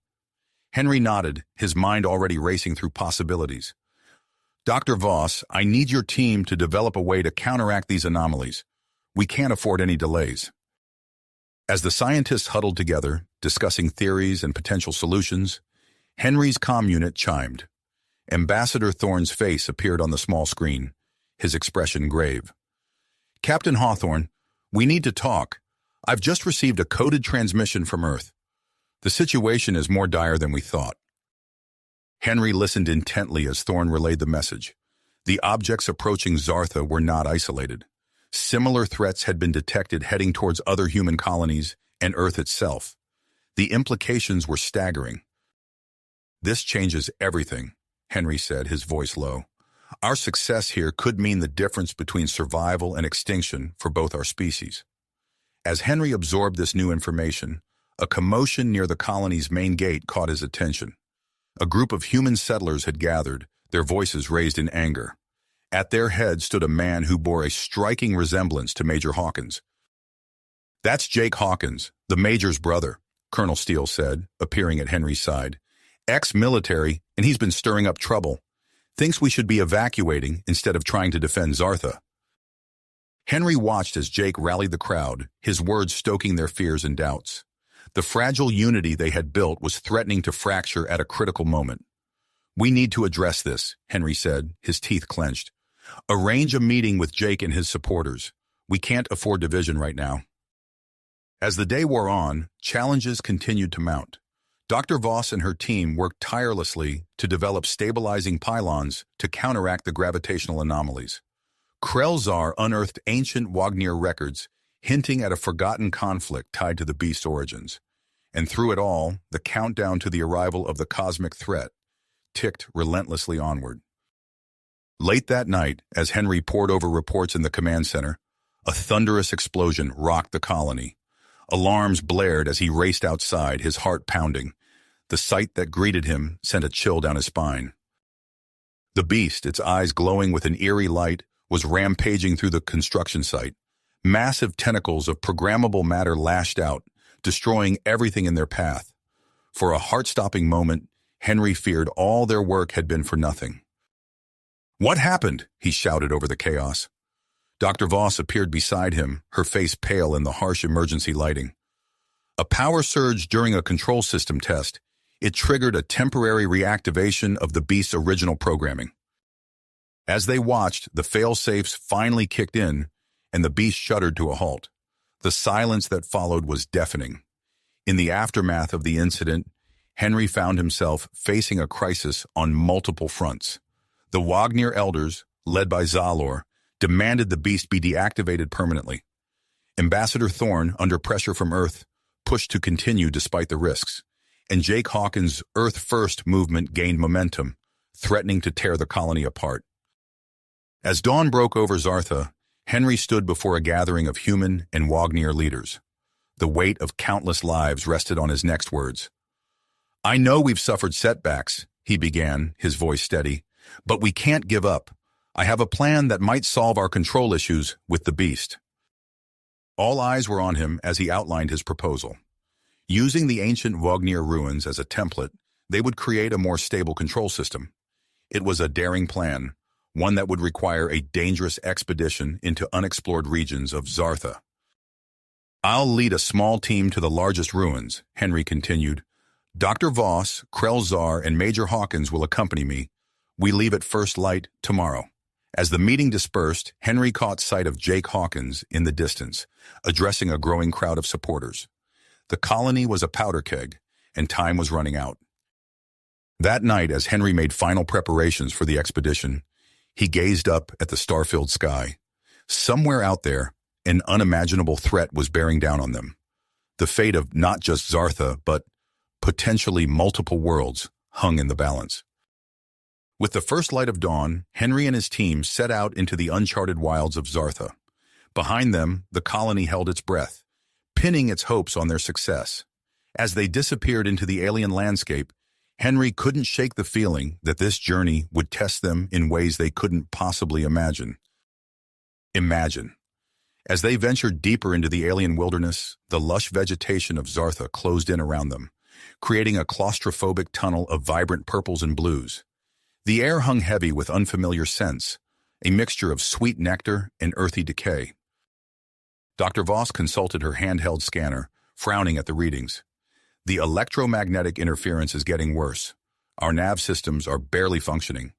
Henry nodded, his mind already racing through possibilities. "Dr. Voss, I need your team to develop a way to counteract these anomalies. We can't afford any delays." As the scientists huddled together, discussing theories and potential solutions, Henry's comm unit chimed. Ambassador Thorne's face appeared on the small screen, his expression grave. "Captain Hawthorne, we need to talk. I've just received a coded transmission from Earth. The situation is more dire than we thought." Henry listened intently as Thorne relayed the message. The objects approaching Zartha were not isolated. Similar threats had been detected heading towards other human colonies and Earth itself. The implications were staggering. "This changes everything," Henry said, his voice low. "Our success here could mean the difference between survival and extinction for both our species." As Henry absorbed this new information, a commotion near the colony's main gate caught his attention. A group of human settlers had gathered, their voices raised in anger. At their head stood a man who bore a striking resemblance to Major Hawkins. "That's Jake Hawkins, the Major's brother," Colonel Steele said, appearing at Henry's side. "Ex-military, and he's been stirring up trouble. Thinks we should be evacuating instead of trying to defend Zartha." Henry watched as Jake rallied the crowd, his words stoking their fears and doubts. The fragile unity they had built was threatening to fracture at a critical moment. "We need to address this," Henry said, his teeth clenched. "Arrange a meeting with Jake and his supporters. We can't afford division right now." As the day wore on, challenges continued to mount. Dr. Voss and her team worked tirelessly to develop stabilizing pylons to counteract the gravitational anomalies. Krelzar unearthed ancient Wagner records hinting at a forgotten conflict tied to the beast's origins. And through it all, the countdown to the arrival of the cosmic threat ticked relentlessly onward. Late that night, as Henry pored over reports in the command center, a thunderous explosion rocked the colony. Alarms blared as he raced outside, his heart pounding. The sight that greeted him sent a chill down his spine. The beast, its eyes glowing with an eerie light, was rampaging through the construction site. Massive tentacles of programmable matter lashed out, destroying everything in their path. For a heart-stopping moment, Henry feared all their work had been for nothing. "What happened?" he shouted over the chaos. Dr. Voss appeared beside him, her face pale in the harsh emergency lighting. "A power surge during a control system test. It triggered a temporary reactivation of the beast's original programming." As they watched, the fail-safes finally kicked in, and the beast shuddered to a halt. The silence that followed was deafening. In the aftermath of the incident, Henry found himself facing a crisis on multiple fronts. The Wagner elders, led by Zalor, demanded the beast be deactivated permanently. Ambassador Thorne, under pressure from Earth, pushed to continue despite the risks, and Jake Hawkins' Earth First movement gained momentum, threatening to tear the colony apart. As dawn broke over Zartha, Henry stood before a gathering of human and Wagner leaders. The weight of countless lives rested on his next words. "I know we've suffered setbacks," he began, his voice steady, "but we can't give up. I have a plan that might solve our control issues with the beast." All eyes were on him as he outlined his proposal. Using the ancient Wagner ruins as a template, they would create a more stable control system. It was a daring plan, one that would require a dangerous expedition into unexplored regions of Zartha. "I'll lead a small team to the largest ruins," Henry continued. "Dr. Voss, Krelzar, and Major Hawkins will accompany me. We leave at first light tomorrow." As the meeting dispersed, Henry caught sight of Jake Hawkins in the distance, addressing a growing crowd of supporters. The colony was a powder keg, and time was running out. That night, as Henry made final preparations for the expedition, he gazed up at the star-filled sky. Somewhere out there, an unimaginable threat was bearing down on them. The fate of not just Zartha, but potentially multiple worlds hung in the balance. With the first light of dawn, Henry and his team set out into the uncharted wilds of Zartha. Behind them, the colony held its breath, pinning its hopes on their success. As they disappeared into the alien landscape, Henry couldn't shake the feeling that this journey would test them in ways they couldn't possibly imagine. As they ventured deeper into the alien wilderness, the lush vegetation of Zartha closed in around them, creating a claustrophobic tunnel of vibrant purples and blues. The air hung heavy with unfamiliar scents, a mixture of sweet nectar and earthy decay. Dr. Voss consulted her handheld scanner, frowning at the readings. "The electromagnetic interference is getting worse. Our nav systems are barely functioning."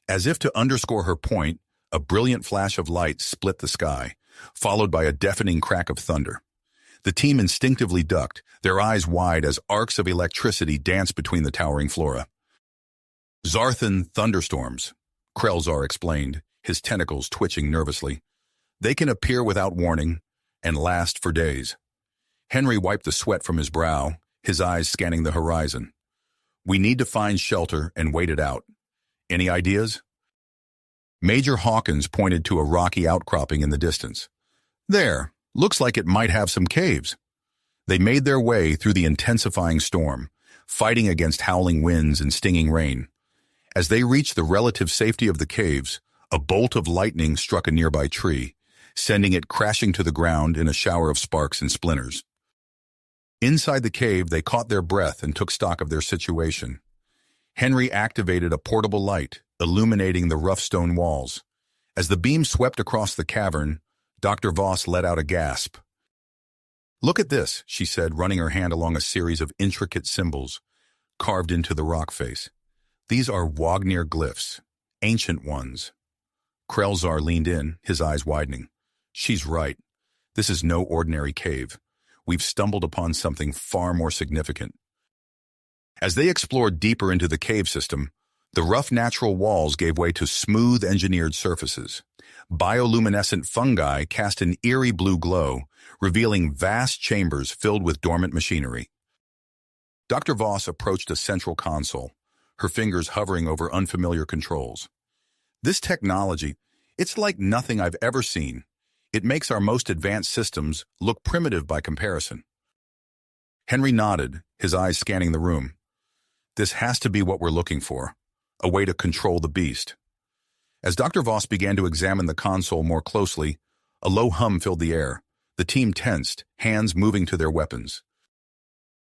As if to underscore her point, a brilliant flash of light split the sky, followed by a deafening crack of thunder. The team instinctively ducked, their eyes wide as arcs of electricity danced between the towering flora. "Zarthan thunderstorms," Krelzar explained, his tentacles twitching nervously. "They can appear without warning and last for days." Henry wiped the sweat from his brow, his eyes scanning the horizon. "We need to find shelter and wait it out. Any ideas?" Major Hawkins pointed to a rocky outcropping in the distance. "There, looks like it might have some caves." They made their way through the intensifying storm, fighting against howling winds and stinging rain. As they reached the relative safety of the caves, a bolt of lightning struck a nearby tree, sending it crashing to the ground in a shower of sparks and splinters. Inside the cave, they caught their breath and took stock of their situation. Henry activated a portable light, illuminating the rough stone walls. As the beam swept across the cavern, Dr. Voss let out a gasp. "Look at this," she said, running her hand along a series of intricate symbols carved into the rock face. "These are Wagner glyphs, ancient ones." Krelzar leaned in, his eyes widening. "She's right. This is no ordinary cave. We've stumbled upon something far more significant." As they explored deeper into the cave system, the rough natural walls gave way to smooth engineered surfaces. Bioluminescent fungi cast an eerie blue glow, revealing vast chambers filled with dormant machinery. Dr. Voss approached a central console, her fingers hovering over unfamiliar controls. "This technology, it's like nothing I've ever seen. It makes our most advanced systems look primitive by comparison." Henry nodded, his eyes scanning the room. "This has to be what we're looking for, a way to control the beast." As Dr. Voss began to examine the console more closely, a low hum filled the air. The team tensed, hands moving to their weapons.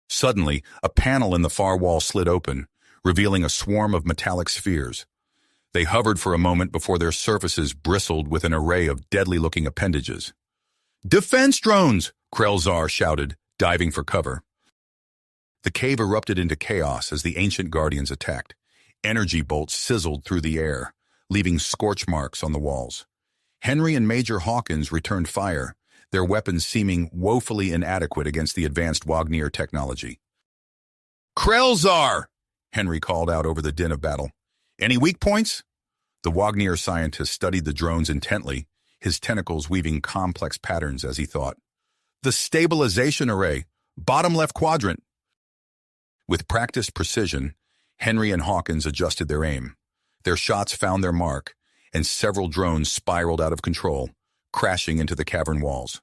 Suddenly, a panel in the far wall slid open, revealing a swarm of metallic spheres. They hovered for a moment before their surfaces bristled with an array of deadly-looking appendages. "Defense drones!" Krelzar shouted, diving for cover. The cave erupted into chaos as the ancient guardians attacked. Energy bolts sizzled through the air, leaving scorch marks on the walls. Henry and Major Hawkins returned fire, their weapons seeming woefully inadequate against the advanced Wagner technology. "Krelzar!" Henry called out over the din of battle. "Any weak points?" The Wagner scientist studied the drones intently, his tentacles weaving complex patterns as he thought. "The stabilization array, bottom left quadrant." With practiced precision, Henry and Hawkins adjusted their aim. Their shots found their mark, and several drones spiraled out of control, crashing into the cavern walls.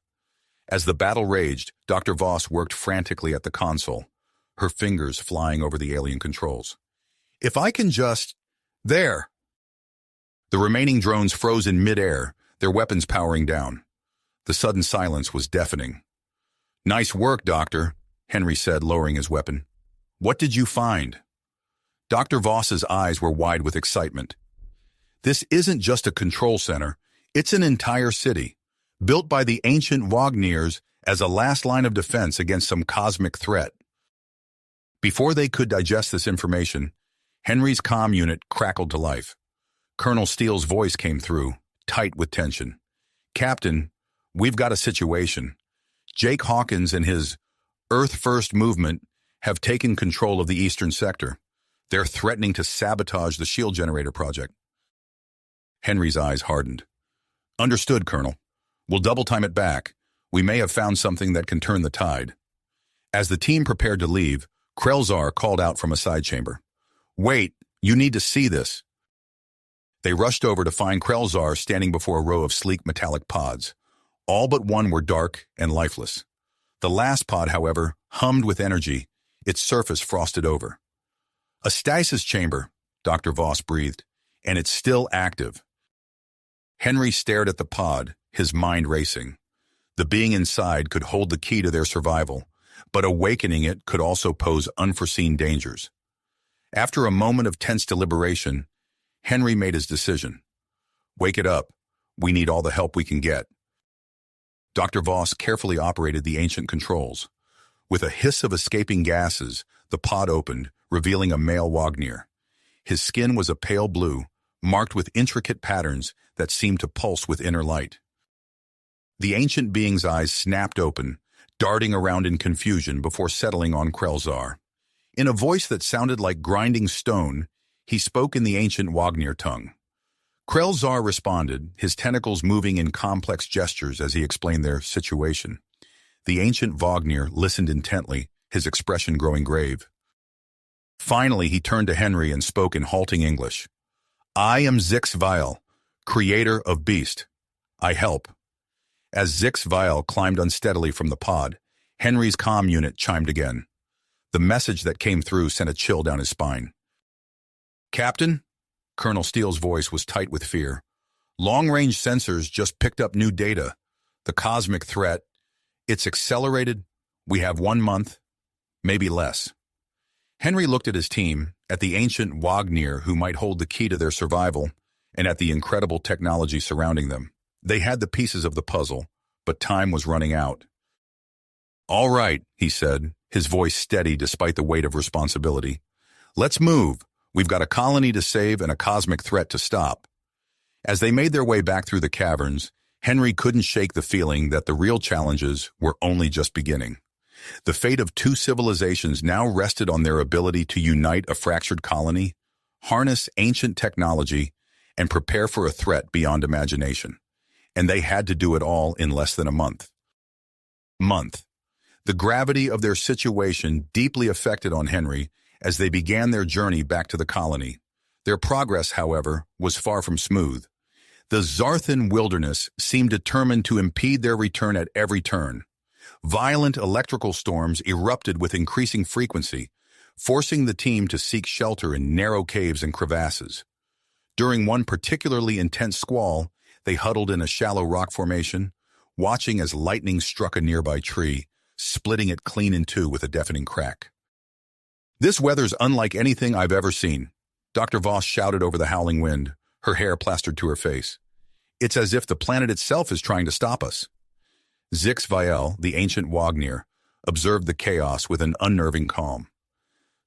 As the battle raged, Dr. Voss worked frantically at the console, her fingers flying over the alien controls. "If I can just... There!" The remaining drones froze in midair, their weapons powering down. The sudden silence was deafening. "Nice work, Doctor," Henry said, lowering his weapon. "What did you find?" Dr. Voss's eyes were wide with excitement. "This isn't just a control center, it's an entire city, built by the ancient Wagners as a last line of defense against some cosmic threat." Before they could digest this information, Henry's comm unit crackled to life. Colonel Steele's voice came through, tight with tension. "Captain, we've got a situation. Jake Hawkins and his Earth First movement have taken control of the eastern sector. They're threatening to sabotage the shield generator project." Henry's eyes hardened. "Understood, Colonel. We'll double-time it back. We may have found something that can turn the tide." As the team prepared to leave, Krelzar called out from a side chamber. "Wait, you need to see this." They rushed over to find Krelzar standing before a row of sleek metallic pods. All but one were dark and lifeless. The last pod, however, hummed with energy, its surface frosted over. "A stasis chamber," Dr. Voss breathed, "and it's still active." Henry stared at the pod, his mind racing. The being inside could hold the key to their survival, but awakening it could also pose unforeseen dangers. After a moment of tense deliberation, Henry made his decision. "Wake it up. We need all the help we can get." Dr. Voss carefully operated the ancient controls. With a hiss of escaping gases, the pod opened, revealing a male Wagner. His skin was a pale blue, marked with intricate patterns that seemed to pulse with inner light. The ancient being's eyes snapped open, darting around in confusion before settling on Krelzar. In a voice that sounded like grinding stone, he spoke in the ancient Wagner tongue. Krelzar responded, his tentacles moving in complex gestures as he explained their situation. The ancient Wagner listened intently, his expression growing grave. Finally, he turned to Henry and spoke in halting English. "I am Zix Vile, creator of Beast. I help." As Zix Vile climbed unsteadily from the pod, Henry's comm unit chimed again. The message that came through sent a chill down his spine. "Captain?" Colonel Steele's voice was tight with fear. "Long-range sensors just picked up new data. The cosmic threat, it's accelerated. We have 1 month, maybe less." Henry looked at his team, at the ancient Wagner who might hold the key to their survival, and at the incredible technology surrounding them. They had the pieces of the puzzle, but time was running out. "All right," he said, his voice steady despite the weight of responsibility. "Let's move. We've got a colony to save and a cosmic threat to stop." As they made their way back through the caverns, Henry couldn't shake the feeling that the real challenges were only just beginning. The fate of two civilizations now rested on their ability to unite a fractured colony, harness ancient technology, and prepare for a threat beyond imagination. And they had to do it all in less than a month. The gravity of their situation deeply affected on Henry as they began their journey back to the colony. Their progress, however, was far from smooth. The Zarthan wilderness seemed determined to impede their return at every turn. Violent electrical storms erupted with increasing frequency, forcing the team to seek shelter in narrow caves and crevasses. During one particularly intense squall, they huddled in a shallow rock formation, watching as lightning struck a nearby tree, splitting it clean in two with a deafening crack. "This weather's unlike anything I've ever seen," Dr. Voss shouted over the howling wind, her hair plastered to her face. "It's as if the planet itself is trying to stop us." Zix-Viel, the ancient Wagnir, observed the chaos with an unnerving calm.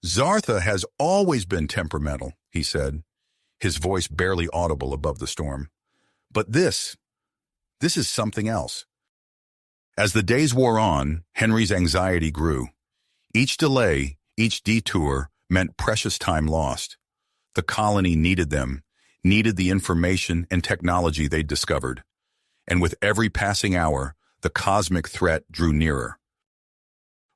"Zartha has always been temperamental," he said, his voice barely audible above the storm. "But this is something else." As the days wore on, Henry's anxiety grew. Each delay, each detour, meant precious time lost. The colony needed them, needed the information and technology they'd discovered. And with every passing hour, the cosmic threat drew nearer.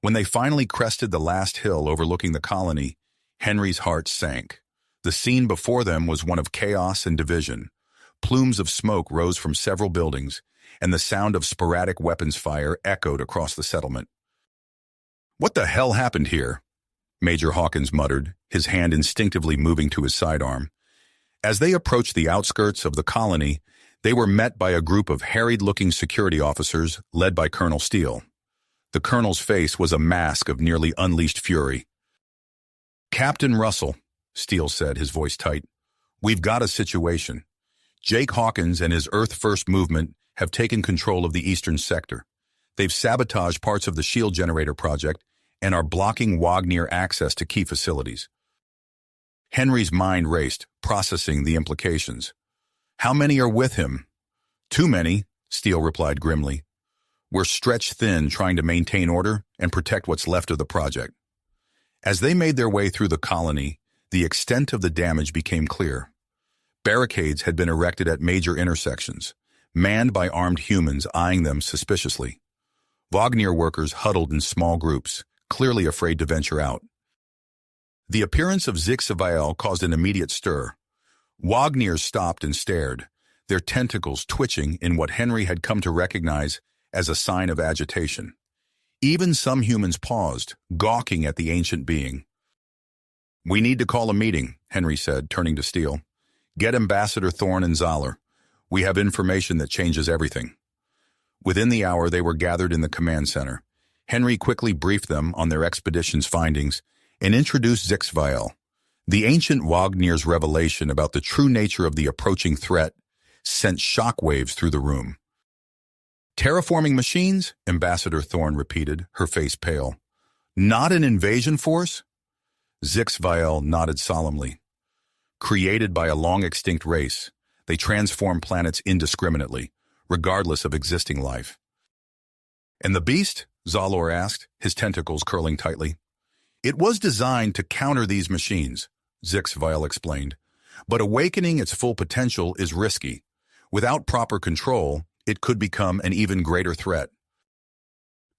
When they finally crested the last hill overlooking the colony, Henry's heart sank. The scene before them was one of chaos and division. Plumes of smoke rose from several buildings, and the sound of sporadic weapons fire echoed across the settlement. "What the hell happened here?" Major Hawkins muttered, his hand instinctively moving to his sidearm. As they approached the outskirts of the colony, they were met by a group of harried-looking security officers led by Colonel Steele. The colonel's face was a mask of nearly unleashed fury. "Captain Russell," Steele said, his voice tight, "we've got a situation. Jake Hawkins and his Earth First movement have taken control of the eastern sector. They've sabotaged parts of the shield generator project and are blocking Wagnir access to key facilities." Henry's mind raced, processing the implications. "How many are with him?" "Too many," Steele replied grimly. "We're stretched thin trying to maintain order and protect what's left of the project." As they made their way through the colony, the extent of the damage became clear. Barricades had been erected at major intersections, manned by armed humans eyeing them suspiciously. Wagnir workers huddled in small groups, clearly afraid to venture out. The appearance of Zix-Viel caused an immediate stir. Wagnir stopped and stared, their tentacles twitching in what Henry had come to recognize as a sign of agitation. Even some humans paused, gawking at the ancient being. "We need to call a meeting," Henry said, turning to Steele. "Get Ambassador Thorne and Zoller. We have information that changes everything." Within the hour, they were gathered in the command center. Henry quickly briefed them on their expedition's findings and introduced Zix-Viel. The ancient Wagnir's revelation about the true nature of the approaching threat sent shockwaves through the room. "Terraforming machines?" Ambassador Thorne repeated, her face pale. "Not an invasion force?" Zix-Viel nodded solemnly. "Created by a long-extinct race, they transform planets indiscriminately, regardless of existing life." "And the beast?" Zoller asked, his tentacles curling tightly. "It was designed to counter these machines," Zix-Viel explained. "But awakening its full potential is risky. Without proper control, it could become an even greater threat."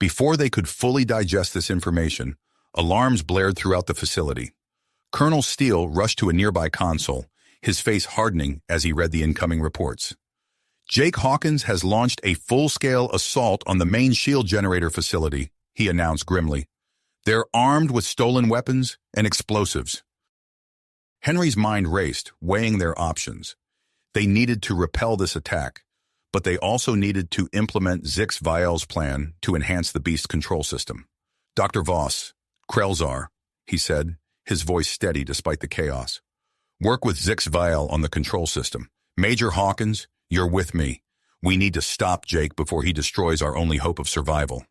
Before they could fully digest this information, alarms blared throughout the facility. Colonel Steele rushed to a nearby console, his face hardening as he read the incoming reports. "Jake Hawkins has launched a full-scale assault on the main shield generator facility," he announced grimly. "They're armed with stolen weapons and explosives." Henry's mind raced, weighing their options. They needed to repel this attack, but they also needed to implement Zix-Viel's plan to enhance the beast's control system. "Dr. Voss, Krelzar," he said, his voice steady despite the chaos. "Work with Zix-Viel on the control system. Major Hawkins, you're with me. We need to stop Jake before he destroys our only hope of survival.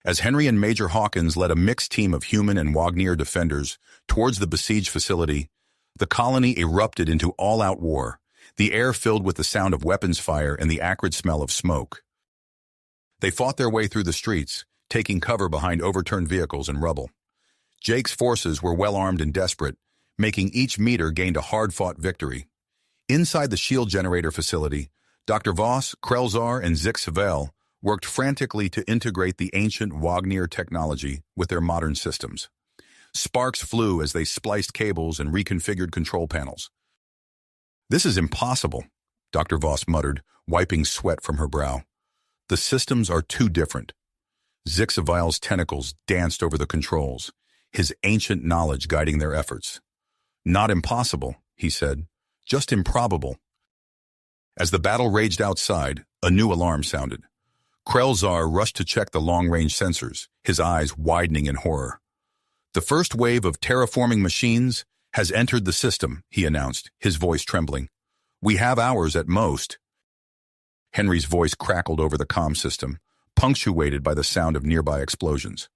As Henry and Major Hawkins led a mixed team of human and Wagner defenders towards the besieged facility, the colony erupted into all-out war, the air filled with the sound of weapons fire and the acrid smell of smoke. They fought their way through the streets, taking cover behind overturned vehicles and rubble. Jake's forces were well-armed and desperate, making each meter gained a hard-fought victory. Inside the shield generator facility, Dr. Voss, Krelzar, and Zix worked frantically to integrate the ancient Wagner technology with their modern systems. Sparks flew as they spliced cables and reconfigured control panels. "This is impossible," Dr. Voss muttered, wiping sweat from her brow. "The systems are too different." Zixavil's tentacles danced over the controls, his ancient knowledge guiding their efforts. "Not impossible," he said, "just improbable." As the battle raged outside, a new alarm sounded. Krelzar rushed to check the long-range sensors, his eyes widening in horror. "The first wave of terraforming machines has entered the system," he announced, his voice trembling. "We have hours at most." Henry's voice crackled over the comm system, punctuated by the sound of nearby explosions.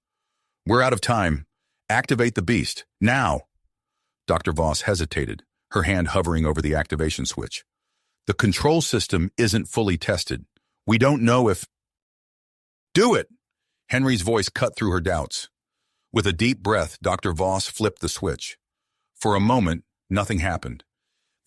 "We're out of time. Activate the beast, now!" Dr. Voss hesitated, her hand hovering over the activation switch. "The control system isn't fully tested. We don't know if—" "Do it!" Henry's voice cut through her doubts. With a deep breath, Dr. Voss flipped the switch. For a moment, nothing happened.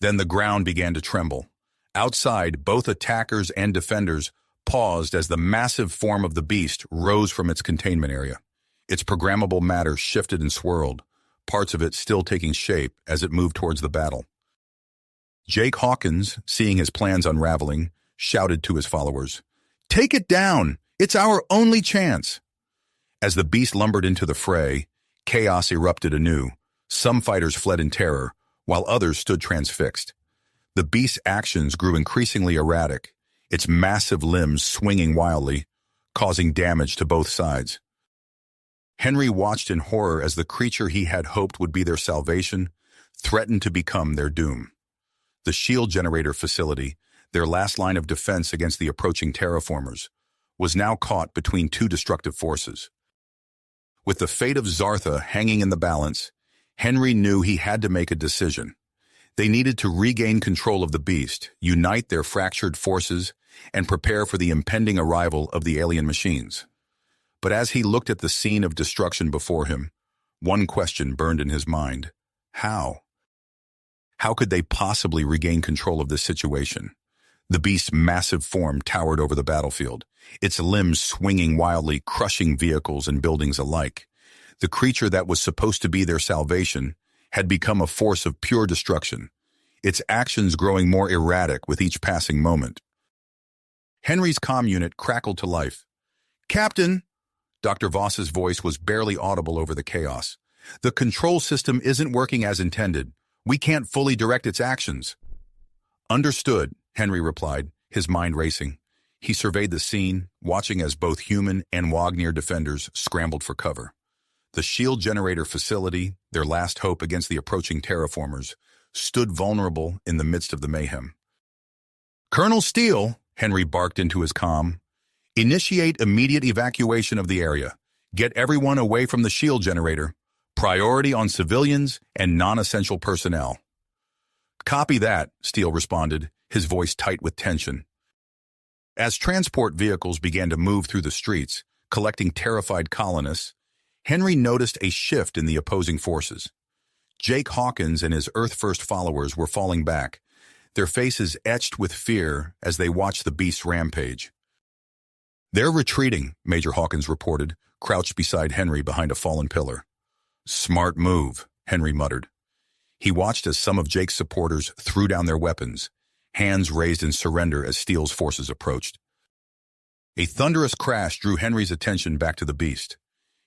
Then the ground began to tremble. Outside, both attackers and defenders paused as the massive form of the beast rose from its containment area. Its programmable matter shifted and swirled, parts of it still taking shape as it moved towards the battle. Jake Hawkins, seeing his plans unraveling, shouted to his followers, "Take it down! It's our only chance!" As the beast lumbered into the fray, chaos erupted anew. Some fighters fled in terror, while others stood transfixed. The beast's actions grew increasingly erratic, its massive limbs swinging wildly, causing damage to both sides. Henry watched in horror as the creature he had hoped would be their salvation threatened to become their doom. The shield generator facility, their last line of defense against the approaching terraformers, was now caught between two destructive forces. With the fate of Zartha hanging in the balance, Henry knew he had to make a decision. They needed to regain control of the beast, unite their fractured forces, and prepare for the impending arrival of the alien machines. But as he looked at the scene of destruction before him, one question burned in his mind. How? How could they possibly regain control of this situation? The beast's massive form towered over the battlefield, its limbs swinging wildly, crushing vehicles and buildings alike. The creature that was supposed to be their salvation had become a force of pure destruction, its actions growing more erratic with each passing moment. Henry's comm unit crackled to life. "Captain!" Dr. Voss's voice was barely audible over the chaos. "The control system isn't working as intended. We can't fully direct its actions." "Understood," Henry replied, his mind racing. He surveyed the scene, watching as both human and Wagner defenders scrambled for cover. The shield generator facility, their last hope against the approaching terraformers, stood vulnerable in the midst of the mayhem. "Colonel Steele," Henry barked into his comm, "initiate immediate evacuation of the area. Get everyone away from the shield generator. Priority on civilians and non-essential personnel." "Copy that," Steele responded, his voice tight with tension. As transport vehicles began to move through the streets, collecting terrified colonists, Henry noticed a shift in the opposing forces. Jake Hawkins and his Earth-First followers were falling back, their faces etched with fear as they watched the beast's rampage. "They're retreating," Major Hawkins reported, crouched beside Henry behind a fallen pillar. "Smart move," Henry muttered. He watched as some of Jake's supporters threw down their weapons, hands raised in surrender as Steele's forces approached. A thunderous crash drew Henry's attention back to the beast.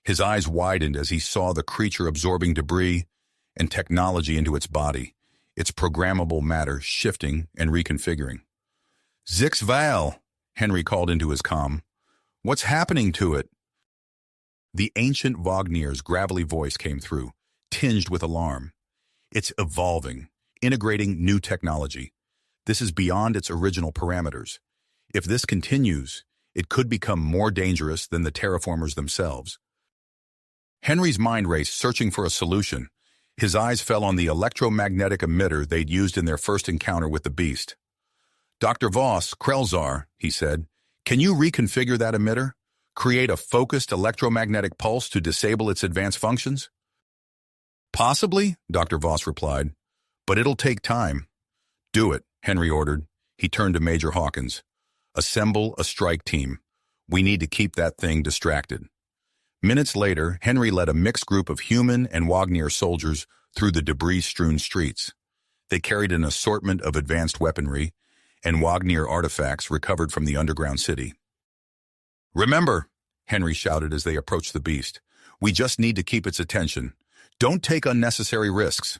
His eyes widened as he saw the creature absorbing debris and technology into its body, its programmable matter shifting and reconfiguring. "Zix, Henry called into his comm. "What's happening to it?" The ancient Wagner's gravelly voice came through, tinged with alarm. "It's evolving, integrating new technology. This is beyond its original parameters. If this continues, it could become more dangerous than the terraformers themselves. Henry's mind raced, searching for a solution. His eyes fell on the electromagnetic emitter they'd used in their first encounter with the beast. "Dr. Voss, Krelzar," he said, "can you reconfigure that emitter? Create a focused electromagnetic pulse to disable its advanced functions?" "Possibly," Dr. Voss replied, "but it'll take time." "Do it," Henry ordered. He turned to Major Hawkins. "Assemble a strike team. We need to keep that thing distracted." Minutes later, Henry led a mixed group of human and Wagner soldiers through the debris-strewn streets. They carried an assortment of advanced weaponry and Wagner artifacts recovered from the underground city. "Remember," Henry shouted as they approached the beast, "we just need to keep its attention. Don't take unnecessary risks."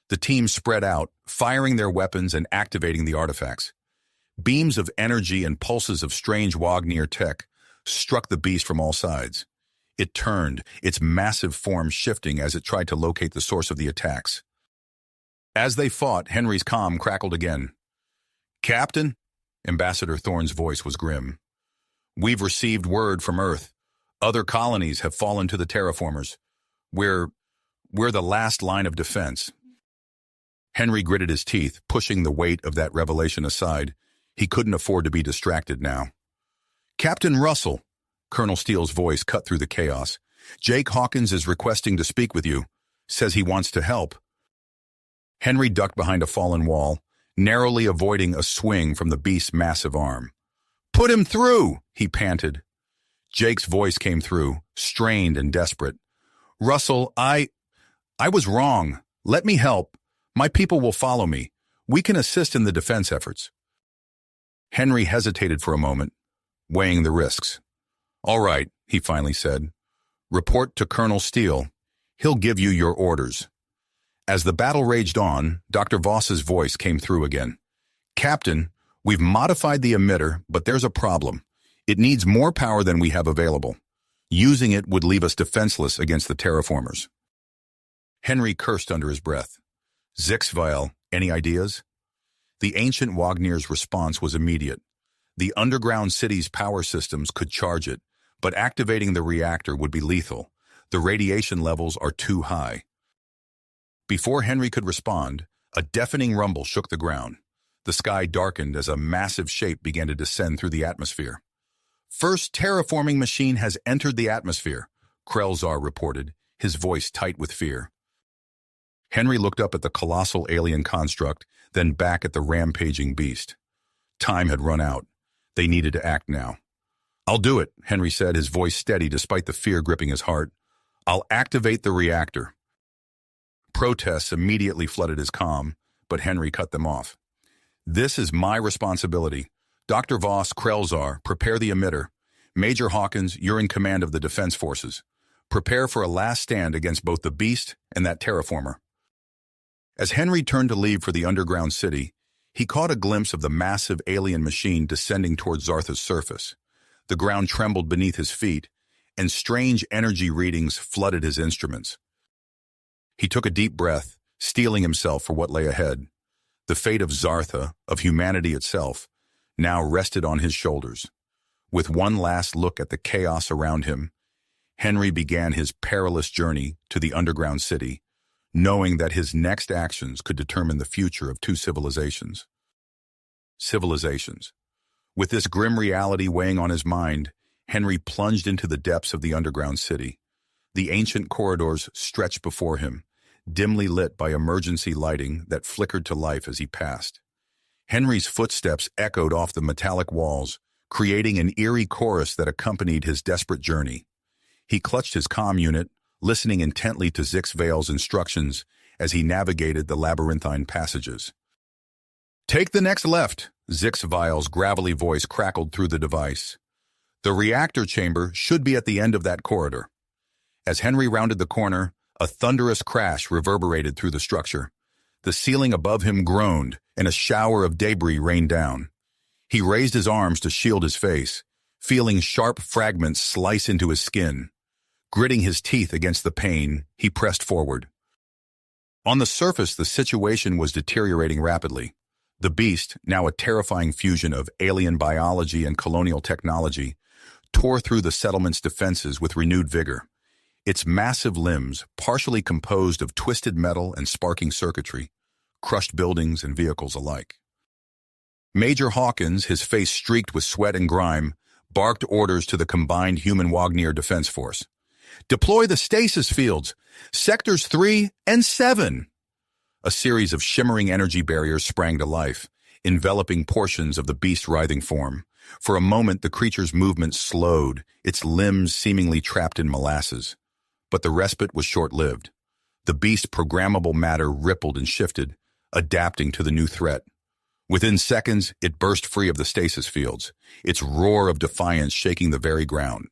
The team spread out, firing their weapons and activating the artifacts. Beams of energy and pulses of strange Wagner tech struck the beast from all sides. It turned, its massive form shifting as it tried to locate the source of the attacks. As they fought, Henry's comm crackled again. "Captain," Ambassador Thorne's voice was grim, "we've received word from Earth. Other colonies have fallen to the terraformers. We're the last line of defense." Henry gritted his teeth, pushing the weight of that revelation aside. He couldn't afford to be distracted now. "Captain Russell," Colonel Steele's voice cut through the chaos, "Jake Hawkins is requesting to speak with you. Says he wants to help." Henry ducked behind a fallen wall, narrowly avoiding a swing from the beast's massive arm. "Put him through," he panted. Jake's voice came through, strained and desperate. "Russell, I was wrong. Let me help. My people will follow me. We can assist in the defense efforts." Henry hesitated for a moment, weighing the risks. "All right," he finally said. "Report to Colonel Steele. He'll give you your orders." As the battle raged on, Dr. Voss's voice came through again. "Captain, we've modified the emitter, but there's a problem. It needs more power than we have available. Using it would leave us defenseless against the terraformers." Henry cursed under his breath. "Zixvile, any ideas?" The ancient Wagner's response was immediate. The underground city's power systems could charge it, but activating the reactor would be lethal. The radiation levels are too high. Before Henry could respond, a deafening rumble shook the ground. The sky darkened as a massive shape began to descend through the atmosphere. "First terraforming machine has entered the atmosphere," Krelzar reported, his voice tight with fear. Henry looked up at the colossal alien construct, then back at the rampaging beast. Time had run out. They needed to act now. "I'll do it," Henry said, his voice steady despite the fear gripping his heart. "I'll activate the reactor." Protests immediately flooded his comm, but Henry cut them off. "This is my responsibility. Dr. Voss, Krelzar, prepare the emitter. Major Hawkins, you're in command of the defense forces. Prepare for a last stand against both the beast and that terraformer." As Henry turned to leave for the underground city, he caught a glimpse of the massive alien machine descending toward Zartha's surface. The ground trembled beneath his feet, and strange energy readings flooded his instruments. He took a deep breath, steeling himself for what lay ahead. The fate of Zartha, of humanity itself, now rested on his shoulders. With one last look at the chaos around him, Henry began his perilous journey to the underground city, knowing that his next actions could determine the future of two civilizations. With this grim reality weighing on his mind, Henry plunged into the depths of the underground city. The ancient corridors stretched before him, dimly lit by emergency lighting that flickered to life as he passed. Henry's footsteps echoed off the metallic walls, creating an eerie chorus that accompanied his desperate journey. He clutched his comm unit, listening intently to Zixvale's instructions as he navigated the labyrinthine passages. "Take the next left," Zixvale's gravelly voice crackled through the device. "The reactor chamber should be at the end of that corridor." As Henry rounded the corner, a thunderous crash reverberated through the structure. The ceiling above him groaned, and a shower of debris rained down. He raised his arms to shield his face, feeling sharp fragments slice into his skin. Gritting his teeth against the pain, he pressed forward. On the surface, the situation was deteriorating rapidly. The beast, now a terrifying fusion of alien biology and colonial technology, tore through the settlement's defenses with renewed vigor. Its massive limbs, partially composed of twisted metal and sparking circuitry, crushed buildings and vehicles alike. Major Hawkins, his face streaked with sweat and grime, barked orders to the combined human-Wagner defense force. "Deploy the stasis fields, sectors 3 and 7. A series of shimmering energy barriers sprang to life, enveloping portions of the beast's writhing form. For a moment, the creature's movement slowed, its limbs seemingly trapped in molasses. But the respite was short-lived. The beast's programmable matter rippled and shifted, adapting to the new threat. Within seconds, it burst free of the stasis fields, its roar of defiance shaking the very ground.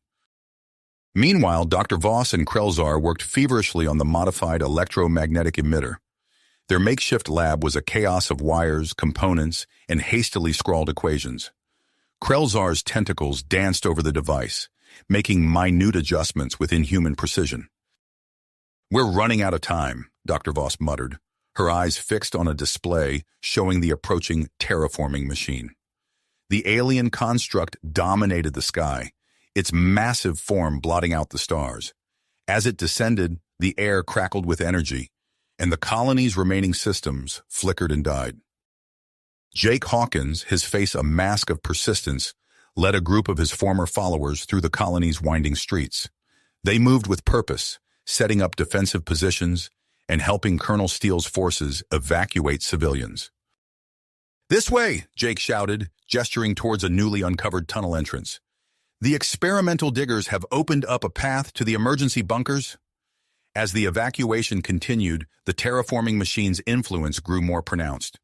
Meanwhile, Dr. Voss and Krelzar worked feverishly on the modified electromagnetic emitter. Their makeshift lab was a chaos of wires, components, and hastily scrawled equations. Krelzar's tentacles danced over the device, making minute adjustments with inhuman precision. "We're running out of time," Dr. Voss muttered, her eyes fixed on a display showing the approaching terraforming machine. The alien construct dominated the sky, its massive form blotting out the stars. As it descended, the air crackled with energy, and the colony's remaining systems flickered and died. Jake Hawkins, his face a mask of persistence, led a group of his former followers through the colony's winding streets. They moved with purpose, setting up defensive positions and helping Colonel Steele's forces evacuate civilians. "This way," Jake shouted, gesturing towards a newly uncovered tunnel entrance. "The experimental diggers have opened up a path to the emergency bunkers." As the evacuation continued, the terraforming machine's influence grew more pronounced.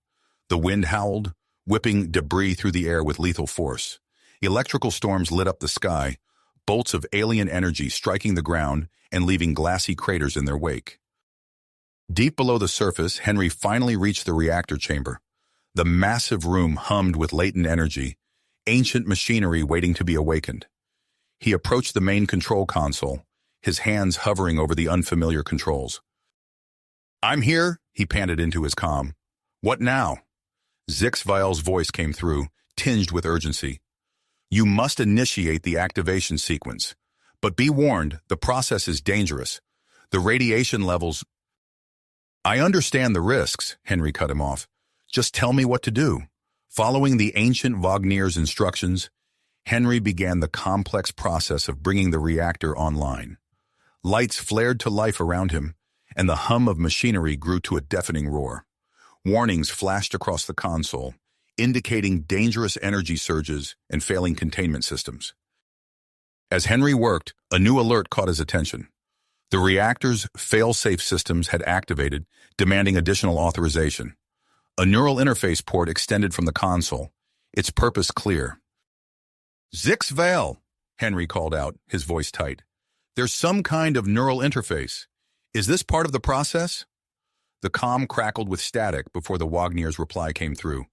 The wind howled, whipping debris through the air with lethal force. Electrical storms lit up the sky, bolts of alien energy striking the ground and leaving glassy craters in their wake. Deep below the surface, Henry finally reached the reactor chamber. The massive room hummed with latent energy, ancient machinery waiting to be awakened. He approached the main control console, his hands hovering over the unfamiliar controls. "I'm here," he panted into his comm. "What now?" Zixvile's voice came through, tinged with urgency. "You must initiate the activation sequence. But be warned, the process is dangerous. The radiation levels—" "I understand the risks," Henry cut him off. "Just tell me what to do." Following the ancient Wagner's instructions, Henry began the complex process of bringing the reactor online. Lights flared to life around him, and the hum of machinery grew to a deafening roar. Warnings flashed across the console, indicating dangerous energy surges and failing containment systems. As Henry worked, a new alert caught his attention. The reactor's fail-safe systems had activated, demanding additional authorization. A neural interface port extended from the console, its purpose clear. "Zixvale," Henry called out, his voice tight. "There's some kind of neural interface. Is this part of the process?" The comm crackled with static before the Wagner's reply came through.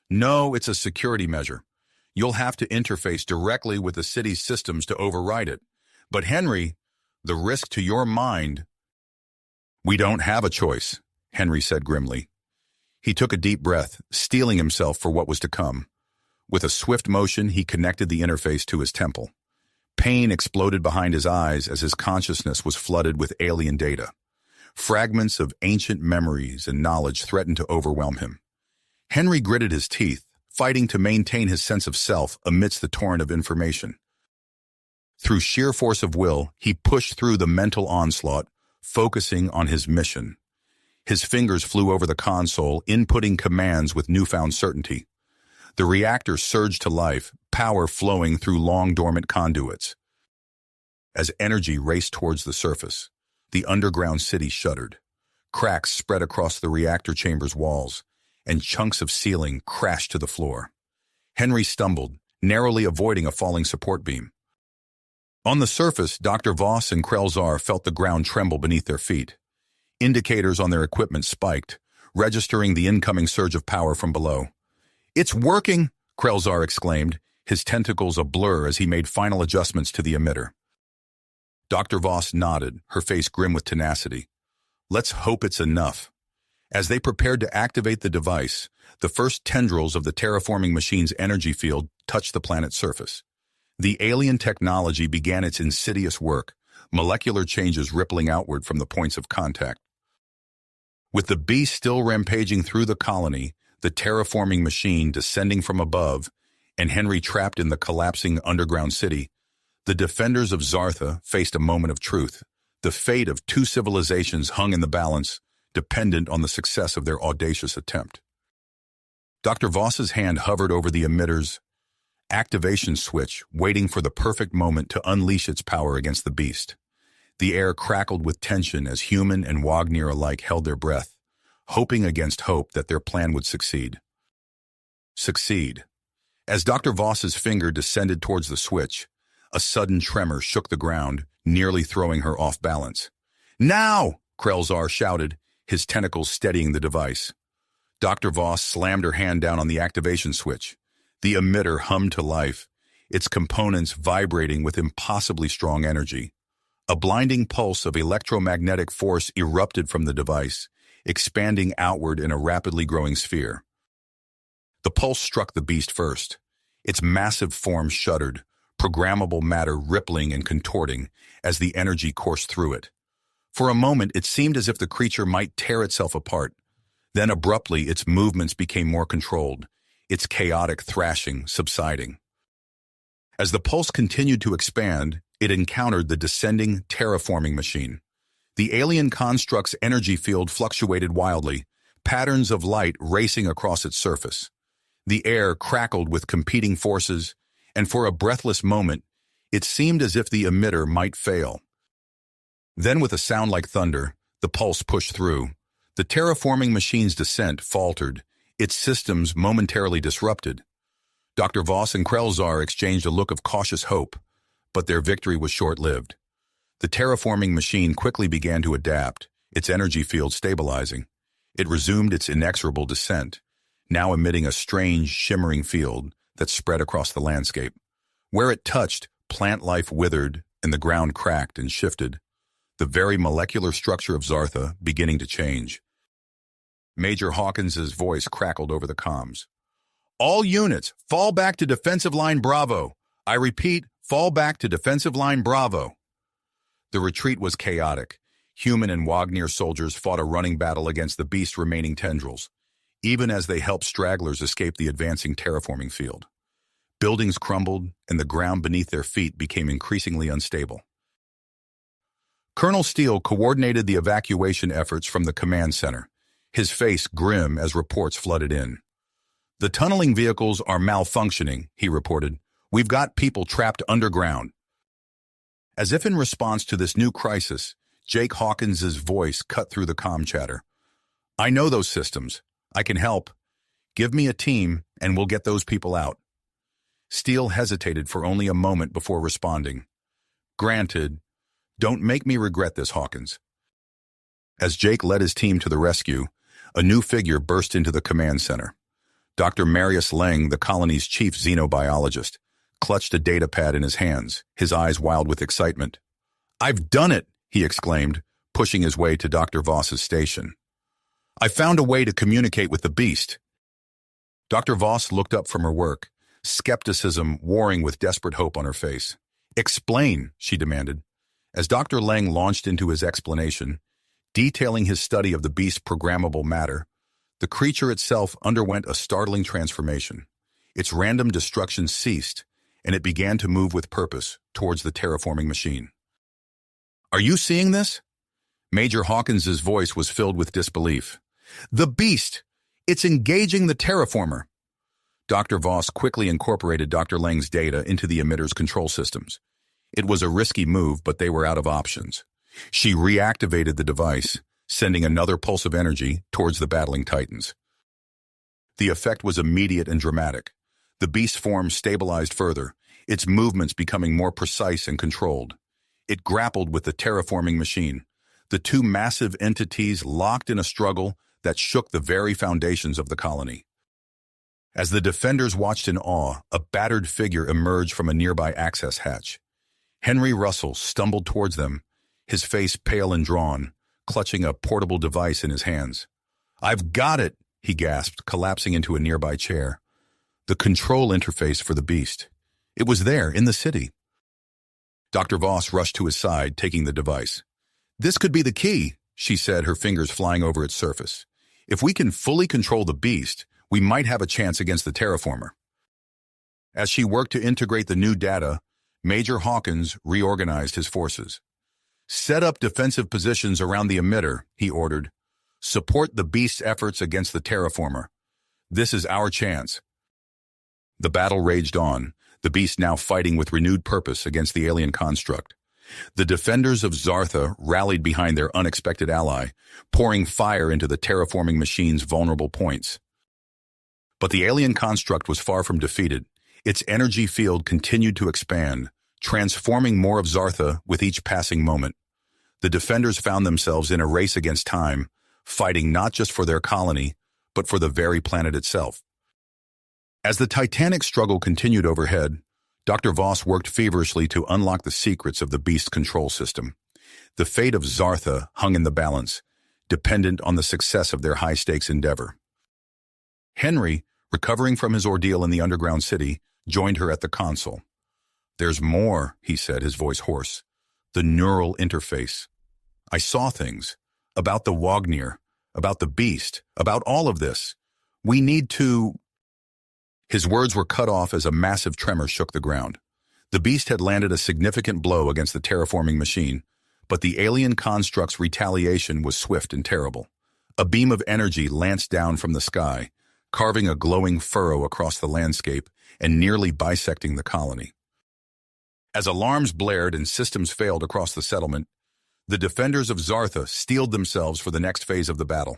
"No, it's a security measure. You'll have to interface directly with the city's systems to override it. But Henry, the risk to your mind—" "We don't have a choice," Henry said grimly. He took a deep breath, steeling himself for what was to come. With a swift motion, he connected the interface to his temple. Pain exploded behind his eyes as his consciousness was flooded with alien data. Fragments of ancient memories and knowledge threatened to overwhelm him. Henry gritted his teeth, fighting to maintain his sense of self amidst the torrent of information. Through sheer force of will, he pushed through the mental onslaught, focusing on his mission. His fingers flew over the console, inputting commands with newfound certainty. The reactor surged to life, power flowing through long-dormant conduits. As energy raced towards the surface, the underground city shuddered. Cracks spread across the reactor chamber's walls, and chunks of ceiling crashed to the floor. Henry stumbled, narrowly avoiding a falling support beam. On the surface, Dr. Voss and Krelzar felt the ground tremble beneath their feet. Indicators on their equipment spiked, registering the incoming surge of power from below. "It's working!" Krelzar exclaimed, his tentacles a blur as he made final adjustments to the emitter. Dr. Voss nodded, her face grim with tenacity. "Let's hope it's enough." As they prepared to activate the device, the first tendrils of the terraforming machine's energy field touched the planet's surface. The alien technology began its insidious work, molecular changes rippling outward from the points of contact. With the beast still rampaging through the colony, the terraforming machine descending from above, and Henry trapped in the collapsing underground city, the defenders of Zartha faced a moment of truth. The fate of two civilizations hung in the balance, dependent on the success of their audacious attempt. Dr. Voss's hand hovered over the emitter's activation switch, waiting for the perfect moment to unleash its power against the beast. The air crackled with tension as human and Wagner alike held their breath, hoping against hope that their plan would succeed. As Dr. Voss's finger descended towards the switch, a sudden tremor shook the ground, nearly throwing her off balance. "Now!" Krelzar shouted, his tentacles steadying the device. Dr. Voss slammed her hand down on the activation switch. The emitter hummed to life, its components vibrating with impossibly strong energy. A blinding pulse of electromagnetic force erupted from the device, expanding outward in a rapidly growing sphere. The pulse struck the beast first. Its massive form shuddered, programmable matter rippling and contorting as the energy coursed through it. For a moment, it seemed as if the creature might tear itself apart. Then abruptly, its movements became more controlled, its chaotic thrashing subsiding. As the pulse continued to expand, it encountered the descending, terraforming machine. The alien construct's energy field fluctuated wildly, patterns of light racing across its surface. The air crackled with competing forces, and for a breathless moment, it seemed as if the emitter might fail. Then, with a sound like thunder, the pulse pushed through. The terraforming machine's descent faltered, its systems momentarily disrupted. Dr. Voss and Krelzar exchanged a look of cautious hope, but their victory was short-lived. The terraforming machine quickly began to adapt, its energy field stabilizing. It resumed its inexorable descent, now emitting a strange, shimmering field that spread across the landscape. Where it touched, plant life withered and the ground cracked and shifted, the very molecular structure of Zartha beginning to change. Major Hawkins's voice crackled over the comms. "All units, fall back to defensive line Bravo. I repeat, fall back to defensive line Bravo." The retreat was chaotic. Human and Wagner soldiers fought a running battle against the beast's remaining tendrils, even as they helped stragglers escape the advancing terraforming field. Buildings crumbled, and the ground beneath their feet became increasingly unstable. Colonel Steele coordinated the evacuation efforts from the command center, his face grim as reports flooded in. "The tunneling vehicles are malfunctioning," he reported. "We've got people trapped underground." As if in response to this new crisis, Jake Hawkins's voice cut through the comm chatter. "I know those systems. I can help. Give me a team, and we'll get those people out." Steele hesitated for only a moment before responding. "Granted. Don't make me regret this, Hawkins." As Jake led his team to the rescue, a new figure burst into the command center. Dr. Marius Lang, the colony's chief xenobiologist, clutched a data pad in his hands, his eyes wild with excitement. "I've done it!" he exclaimed, pushing his way to Dr. Voss's station. "I found a way to communicate with the beast." Dr. Voss looked up from her work, skepticism warring with desperate hope on her face. "Explain," she demanded. As Dr. Lang launched into his explanation, detailing his study of the beast's programmable matter, the creature itself underwent a startling transformation. Its random destruction ceased, and it began to move with purpose towards the terraforming machine. "Are you seeing this?" Major Hawkins's voice was filled with disbelief. "The beast! It's engaging the terraformer!" Dr. Voss quickly incorporated Dr. Lang's data into the emitter's control systems. It was a risky move, but they were out of options. She reactivated the device, sending another pulse of energy towards the battling titans. The effect was immediate and dramatic. The beast's form stabilized further, its movements becoming more precise and controlled. It grappled with the terraforming machine, the two massive entities locked in a struggle that shook the very foundations of the colony. As the defenders watched in awe, a battered figure emerged from a nearby access hatch. Henry Russell stumbled towards them, his face pale and drawn, clutching a portable device in his hands. "I've got it," he gasped, collapsing into a nearby chair. The control interface for the beast. It was there, in the city. Dr. Voss rushed to his side, taking the device. "This could be the key," she said, her fingers flying over its surface. "If we can fully control the beast, we might have a chance against the terraformer." As she worked to integrate the new data, Major Hawkins reorganized his forces. "Set up defensive positions around the emitter," he ordered. "Support the beast's efforts against the terraformer. This is our chance." The battle raged on, the beast now fighting with renewed purpose against the alien construct. The defenders of Zartha rallied behind their unexpected ally, pouring fire into the terraforming machine's vulnerable points. But the alien construct was far from defeated. Its energy field continued to expand, transforming more of Zartha with each passing moment. The defenders found themselves in a race against time, fighting not just for their colony, but for the very planet itself. As the titanic struggle continued overhead, Dr. Voss worked feverishly to unlock the secrets of the beast control system. The fate of Zartha hung in the balance, dependent on the success of their high-stakes endeavor. Henry, recovering from his ordeal in the underground city, joined her at the console. "There's more," he said, his voice hoarse. "The neural interface. I saw things. About the Wagnir, about the beast, about all of this. We need to—" His words were cut off as a massive tremor shook the ground. The beast had landed a significant blow against the terraforming machine, but the alien construct's retaliation was swift and terrible. A beam of energy lanced down from the sky, carving a glowing furrow across the landscape and nearly bisecting the colony. As alarms blared and systems failed across the settlement, the defenders of Zartha steeled themselves for the next phase of the battle.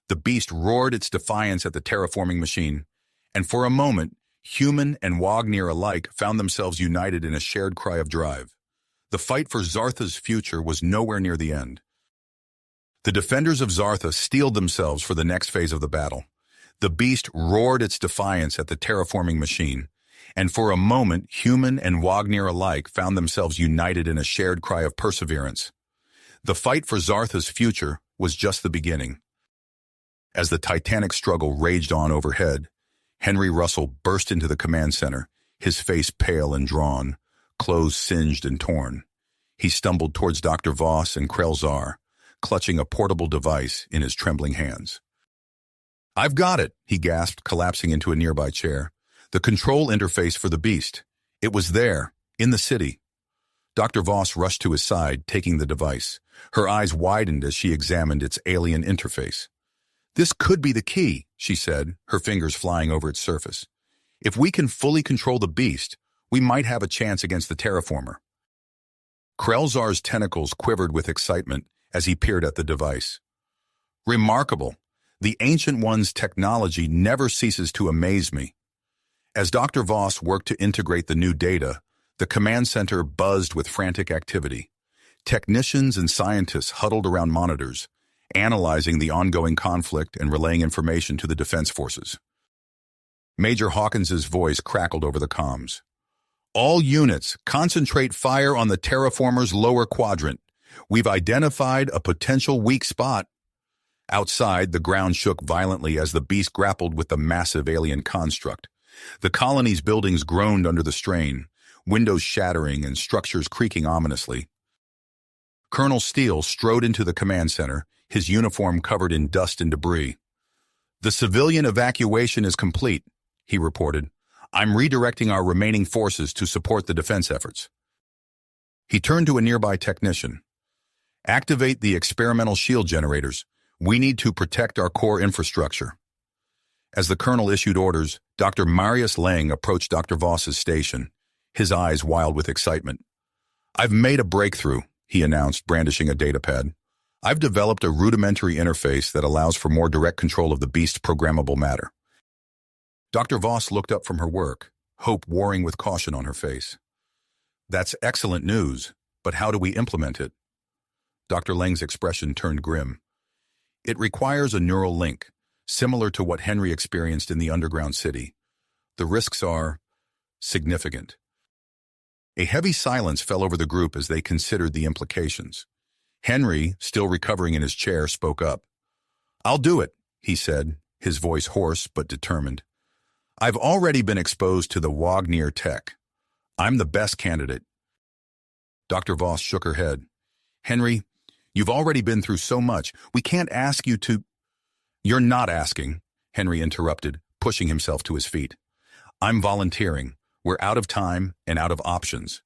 The beast roared its defiance at the terraforming machine, and for a moment, human and Wagnir alike found themselves united in a shared cry of drive. The fight for Zartha's future was nowhere near the end. The defenders of Zartha steeled themselves for the next phase of the battle. The beast roared its defiance at the terraforming machine, and for a moment, human and Wagnir alike found themselves united in a shared cry of perseverance. The fight for Zartha's future was just the beginning. As the titanic struggle raged on overhead, Henry Russell burst into the command center, his face pale and drawn, clothes singed and torn. He stumbled towards Dr. Voss and Krelzar, clutching a portable device in his trembling hands. "I've got it," he gasped, collapsing into a nearby chair. "The control interface for the beast. It was there, in the city." Dr. Voss rushed to his side, taking the device. Her eyes widened as she examined its alien interface. "This could be the key," she said, her fingers flying over its surface. "If we can fully control the beast, we might have a chance against the terraformer." Krelzar's tentacles quivered with excitement as he peered at the device. "Remarkable. The Ancient One's technology never ceases to amaze me." As Dr. Voss worked to integrate the new data, the command center buzzed with frantic activity. Technicians and scientists huddled around monitors, analyzing the ongoing conflict and relaying information to the defense forces. Major Hawkins's voice crackled over the comms. "All units, concentrate fire on the terraformer's lower quadrant. We've identified a potential weak spot." Outside, the ground shook violently as the beast grappled with the massive alien construct. The colony's buildings groaned under the strain, windows shattering and structures creaking ominously. Colonel Steele strode into the command center, his uniform covered in dust and debris. "The civilian evacuation is complete," he reported. "I'm redirecting our remaining forces to support the defense efforts." He turned to a nearby technician. "Activate the experimental shield generators. We need to protect our core infrastructure." As the colonel issued orders, Dr. Marius Lang approached Dr. Voss's station, his eyes wild with excitement. "I've made a breakthrough," he announced, brandishing a datapad. "I've developed a rudimentary interface that allows for more direct control of the beast's programmable matter." Dr. Voss looked up from her work, hope warring with caution on her face. "That's excellent news, but how do we implement it?" Dr. Lang's expression turned grim. "It requires a neural link, similar to what Henry experienced in the underground city. The risks are significant." A heavy silence fell over the group as they considered the implications. Henry, still recovering in his chair, spoke up. "I'll do it," he said, his voice hoarse but determined. I've already been exposed to the Wagner tech. I'm the best candidate. Dr. Voss shook her head. Henry, you've already been through so much. We can't ask you to... You're not asking, Henry interrupted, pushing himself to his feet. I'm volunteering. We're out of time and out of options.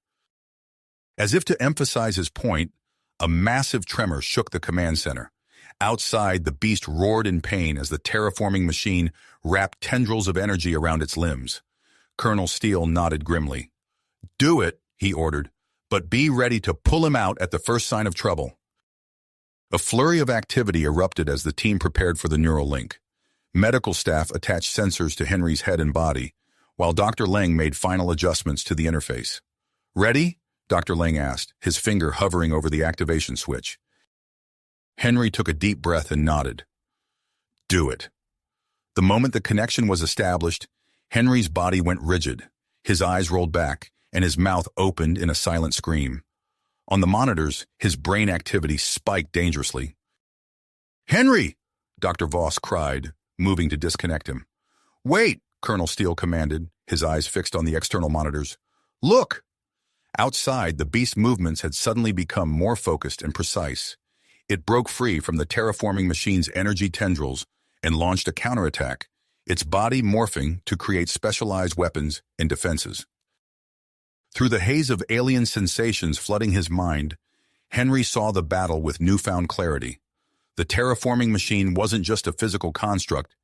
As if to emphasize his point, a massive tremor shook the command center. Outside, the beast roared in pain as the terraforming machine wrapped tendrils of energy around its limbs. Colonel Steele nodded grimly. Do it, he ordered, but be ready to pull him out at the first sign of trouble. A flurry of activity erupted as the team prepared for the neural link. Medical staff attached sensors to Henry's head and body, while Dr. Leng made final adjustments to the interface. Ready? Dr. Leng asked, his finger hovering over the activation switch. Henry took a deep breath and nodded. Do it. The moment the connection was established, Henry's body went rigid. His eyes rolled back, and his mouth opened in a silent scream. On the monitors, his brain activity spiked dangerously. Henry! Dr. Voss cried, moving to disconnect him. Wait, Colonel Steele commanded, his eyes fixed on the external monitors. Look! Outside, the beast's movements had suddenly become more focused and precise. It broke free from the terraforming machine's energy tendrils and launched a counterattack, its body morphing to create specialized weapons and defenses. Through the haze of alien sensations flooding his mind, Henry saw the battle with newfound clarity. The terraforming machine wasn't just a physical construct,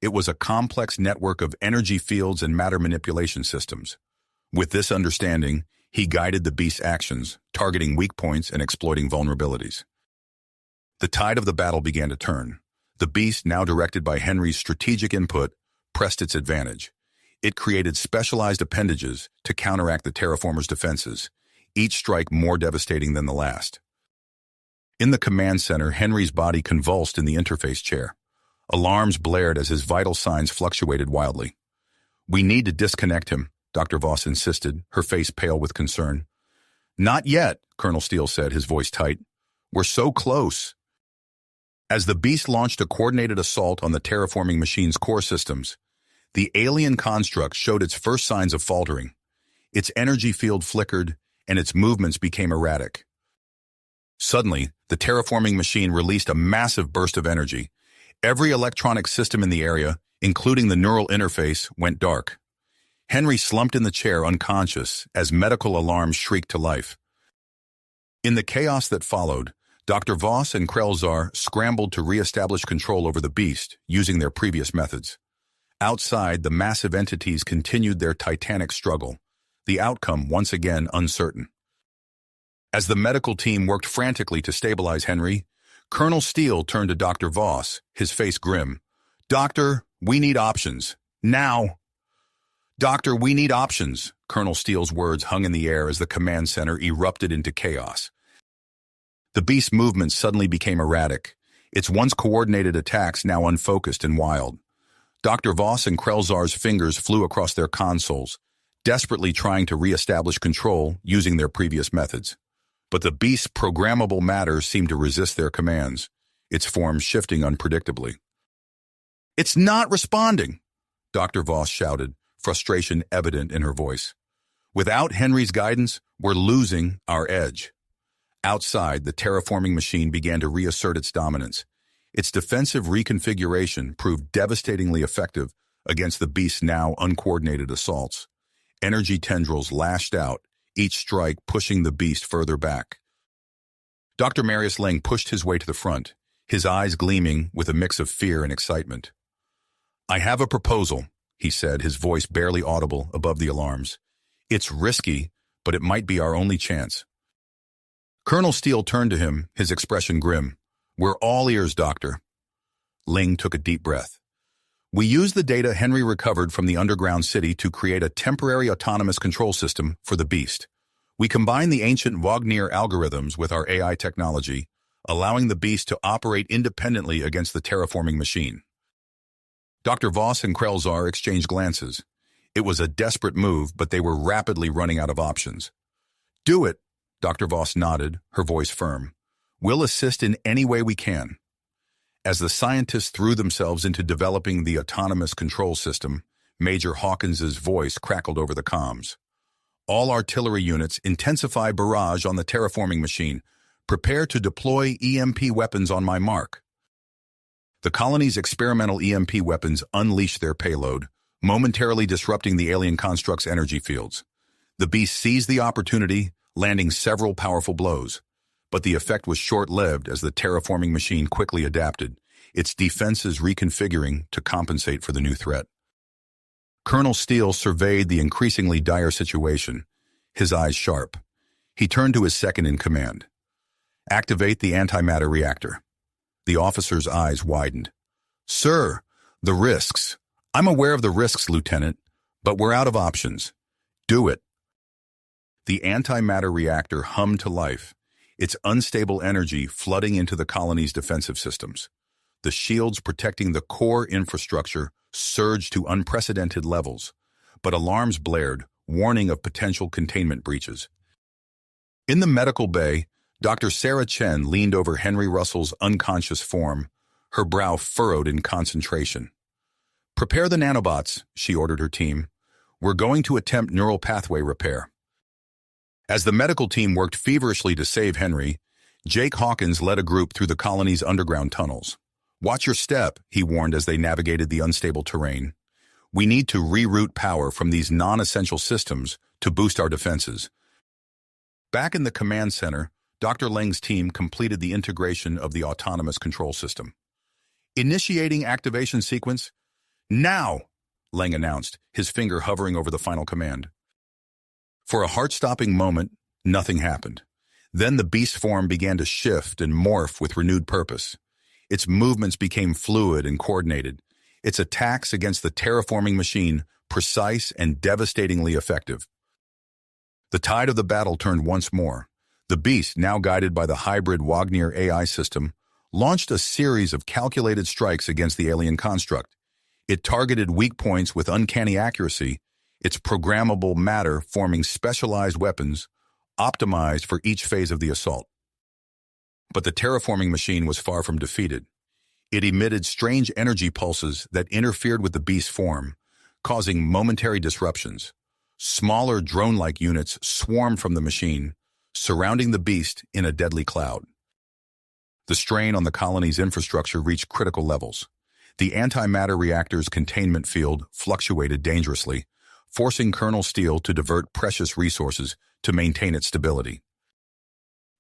it was a complex network of energy fields and matter manipulation systems. With this understanding, he guided the beast's actions, targeting weak points and exploiting vulnerabilities. The tide of the battle began to turn. The beast, now directed by Henry's strategic input, pressed its advantage. It created specialized appendages to counteract the terraformers' defenses, each strike more devastating than the last. In the command center, Henry's body convulsed in the interface chair. Alarms blared as his vital signs fluctuated wildly. We need to disconnect him, Dr. Voss insisted, her face pale with concern. Not yet, Colonel Steele said, his voice tight. We're so close. As the beast launched a coordinated assault on the terraforming machine's core systems, the alien construct showed its first signs of faltering. Its energy field flickered, and its movements became erratic. Suddenly, the terraforming machine released a massive burst of energy. Every electronic system in the area, including the neural interface, went dark. Henry slumped in the chair unconscious as medical alarms shrieked to life. In the chaos that followed, Dr. Voss and Krelzar scrambled to re-establish control over the beast using their previous methods. Outside, the massive entities continued their titanic struggle, the outcome once again uncertain. As the medical team worked frantically to stabilize Henry, Colonel Steele turned to Dr. Voss, his face grim. Doctor, we need options. Now! Doctor, we need options. Colonel Steele's words hung in the air as the command center erupted into chaos. The beast's movements suddenly became erratic, its once coordinated attacks now unfocused and wild. Dr. Voss and Krelzar's fingers flew across their consoles, desperately trying to re-establish control using their previous methods. But the beast's programmable matter seemed to resist their commands, its form shifting unpredictably. It's not responding, Dr. Voss shouted, frustration evident in her voice. Without Henry's guidance, we're losing our edge. Outside, the terraforming machine began to reassert its dominance. Its defensive reconfiguration proved devastatingly effective against the beast's now uncoordinated assaults. Energy tendrils lashed out, each strike pushing the beast further back. Dr. Marius Leng pushed his way to the front, his eyes gleaming with a mix of fear and excitement. I have a proposal, he said, his voice barely audible above the alarms. It's risky, but it might be our only chance. Colonel Steele turned to him, his expression grim. We're all ears, Doctor. Ling took a deep breath. We used the data Henry recovered from the underground city to create a temporary autonomous control system for the beast. We combined the ancient Wagner algorithms with our AI technology, allowing the beast to operate independently against the terraforming machine. Dr. Voss and Krelzar exchanged glances. It was a desperate move, but they were rapidly running out of options. Do it, Dr. Voss nodded, her voice firm. We'll assist in any way we can. As the scientists threw themselves into developing the autonomous control system, Major Hawkins's voice crackled over the comms. All artillery units intensify barrage on the terraforming machine. Prepare to deploy EMP weapons on my mark. The colony's experimental EMP weapons unleash their payload, momentarily disrupting the alien construct's energy fields. The beast seized the opportunity, landing several powerful blows. But the effect was short-lived as the terraforming machine quickly adapted, its defenses reconfiguring to compensate for the new threat. Colonel Steele surveyed the increasingly dire situation, his eyes sharp. He turned to his second-in-command. Activate the antimatter reactor. The officer's eyes widened. Sir, the risks. I'm aware of the risks, Lieutenant, but we're out of options. Do it. The antimatter reactor hummed to life, its unstable energy flooding into the colony's defensive systems. The shields protecting the core infrastructure surged to unprecedented levels, but alarms blared, warning of potential containment breaches. In the medical bay, Dr. Sarah Chen leaned over Henry Russell's unconscious form, her brow furrowed in concentration. Prepare the nanobots, she ordered her team. We're going to attempt neural pathway repair. As the medical team worked feverishly to save Henry, Jake Hawkins led a group through the colony's underground tunnels. Watch your step, he warned as they navigated the unstable terrain. We need to reroute power from these non-essential systems to boost our defenses. Back in the command center, Dr. Leng's team completed the integration of the autonomous control system. Initiating activation sequence. Now, Leng announced, his finger hovering over the final command. For a heart-stopping moment, nothing happened. Then the beast form began to shift and morph with renewed purpose. Its movements became fluid and coordinated, its attacks against the terraforming machine precise and devastatingly effective. The tide of the battle turned once more. The beast, now guided by the hybrid Wagner AI system, launched a series of calculated strikes against the alien construct. It targeted weak points with uncanny accuracy, its programmable matter forming specialized weapons, optimized for each phase of the assault. But the terraforming machine was far from defeated. It emitted strange energy pulses that interfered with the beast's form, causing momentary disruptions. Smaller drone-like units swarmed from the machine, surrounding the beast in a deadly cloud. The strain on the colony's infrastructure reached critical levels. The antimatter reactor's containment field fluctuated dangerously, forcing Colonel Steele to divert precious resources to maintain its stability.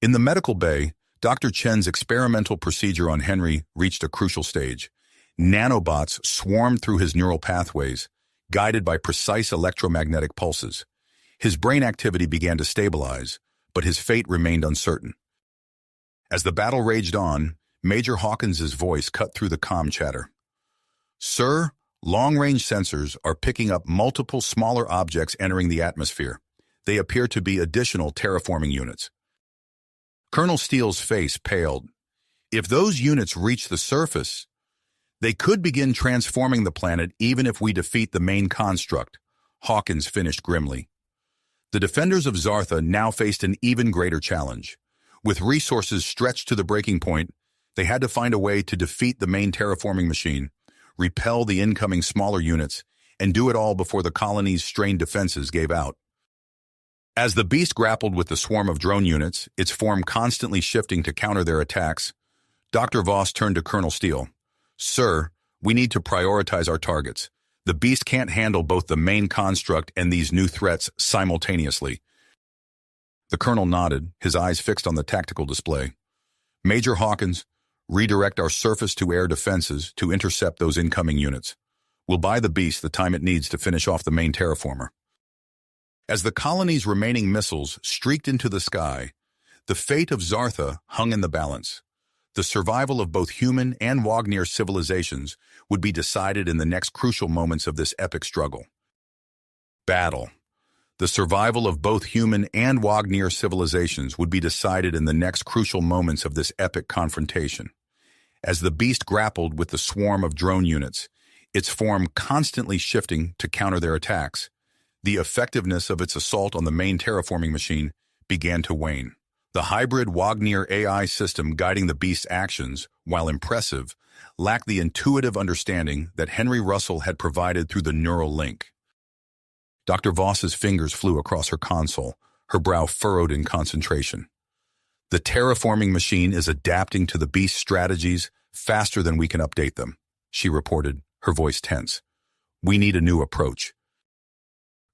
In the medical bay, Dr. Chen's experimental procedure on Henry reached a crucial stage. Nanobots swarmed through his neural pathways, guided by precise electromagnetic pulses. His brain activity began to stabilize, but his fate remained uncertain. As the battle raged on, Major Hawkins's voice cut through the comm chatter. Sir, long-range sensors are picking up multiple smaller objects entering the atmosphere. They appear to be additional terraforming units. Colonel Steele's face paled. If those units reach the surface, they could begin transforming the planet even if we defeat the main construct, Hawkins finished grimly. The defenders of Zartha now faced an even greater challenge. With resources stretched to the breaking point, they had to find a way to defeat the main terraforming machine, repel the incoming smaller units, and do it all before the colony's strained defenses gave out. As the beast grappled with the swarm of drone units, its form constantly shifting to counter their attacks, Dr. Voss turned to Colonel Steele. Sir, we need to prioritize our targets. The beast can't handle both the main construct and these new threats simultaneously. The colonel nodded, his eyes fixed on the tactical display. Major Hawkins, redirect our surface-to-air defenses to intercept those incoming units. We'll buy the beast the time it needs to finish off the main terraformer. As the colony's remaining missiles streaked into the sky, the fate of Zartha hung in the balance. The survival of both human and Wagner civilizations would be decided in the next crucial moments of this epic struggle. Battle. The survival of both human and Wagner civilizations would be decided in the next crucial moments of this epic confrontation. As the beast grappled with the swarm of drone units, its form constantly shifting to counter their attacks, the effectiveness of its assault on the main terraforming machine began to wane. The hybrid Wagner AI system guiding the beast's actions, while impressive, lacked the intuitive understanding that Henry Russell had provided through the neural link. Dr. Voss's fingers flew across her console, her brow furrowed in concentration. The terraforming machine is adapting to the beast's strategies faster than we can update them, she reported, her voice tense. We need a new approach.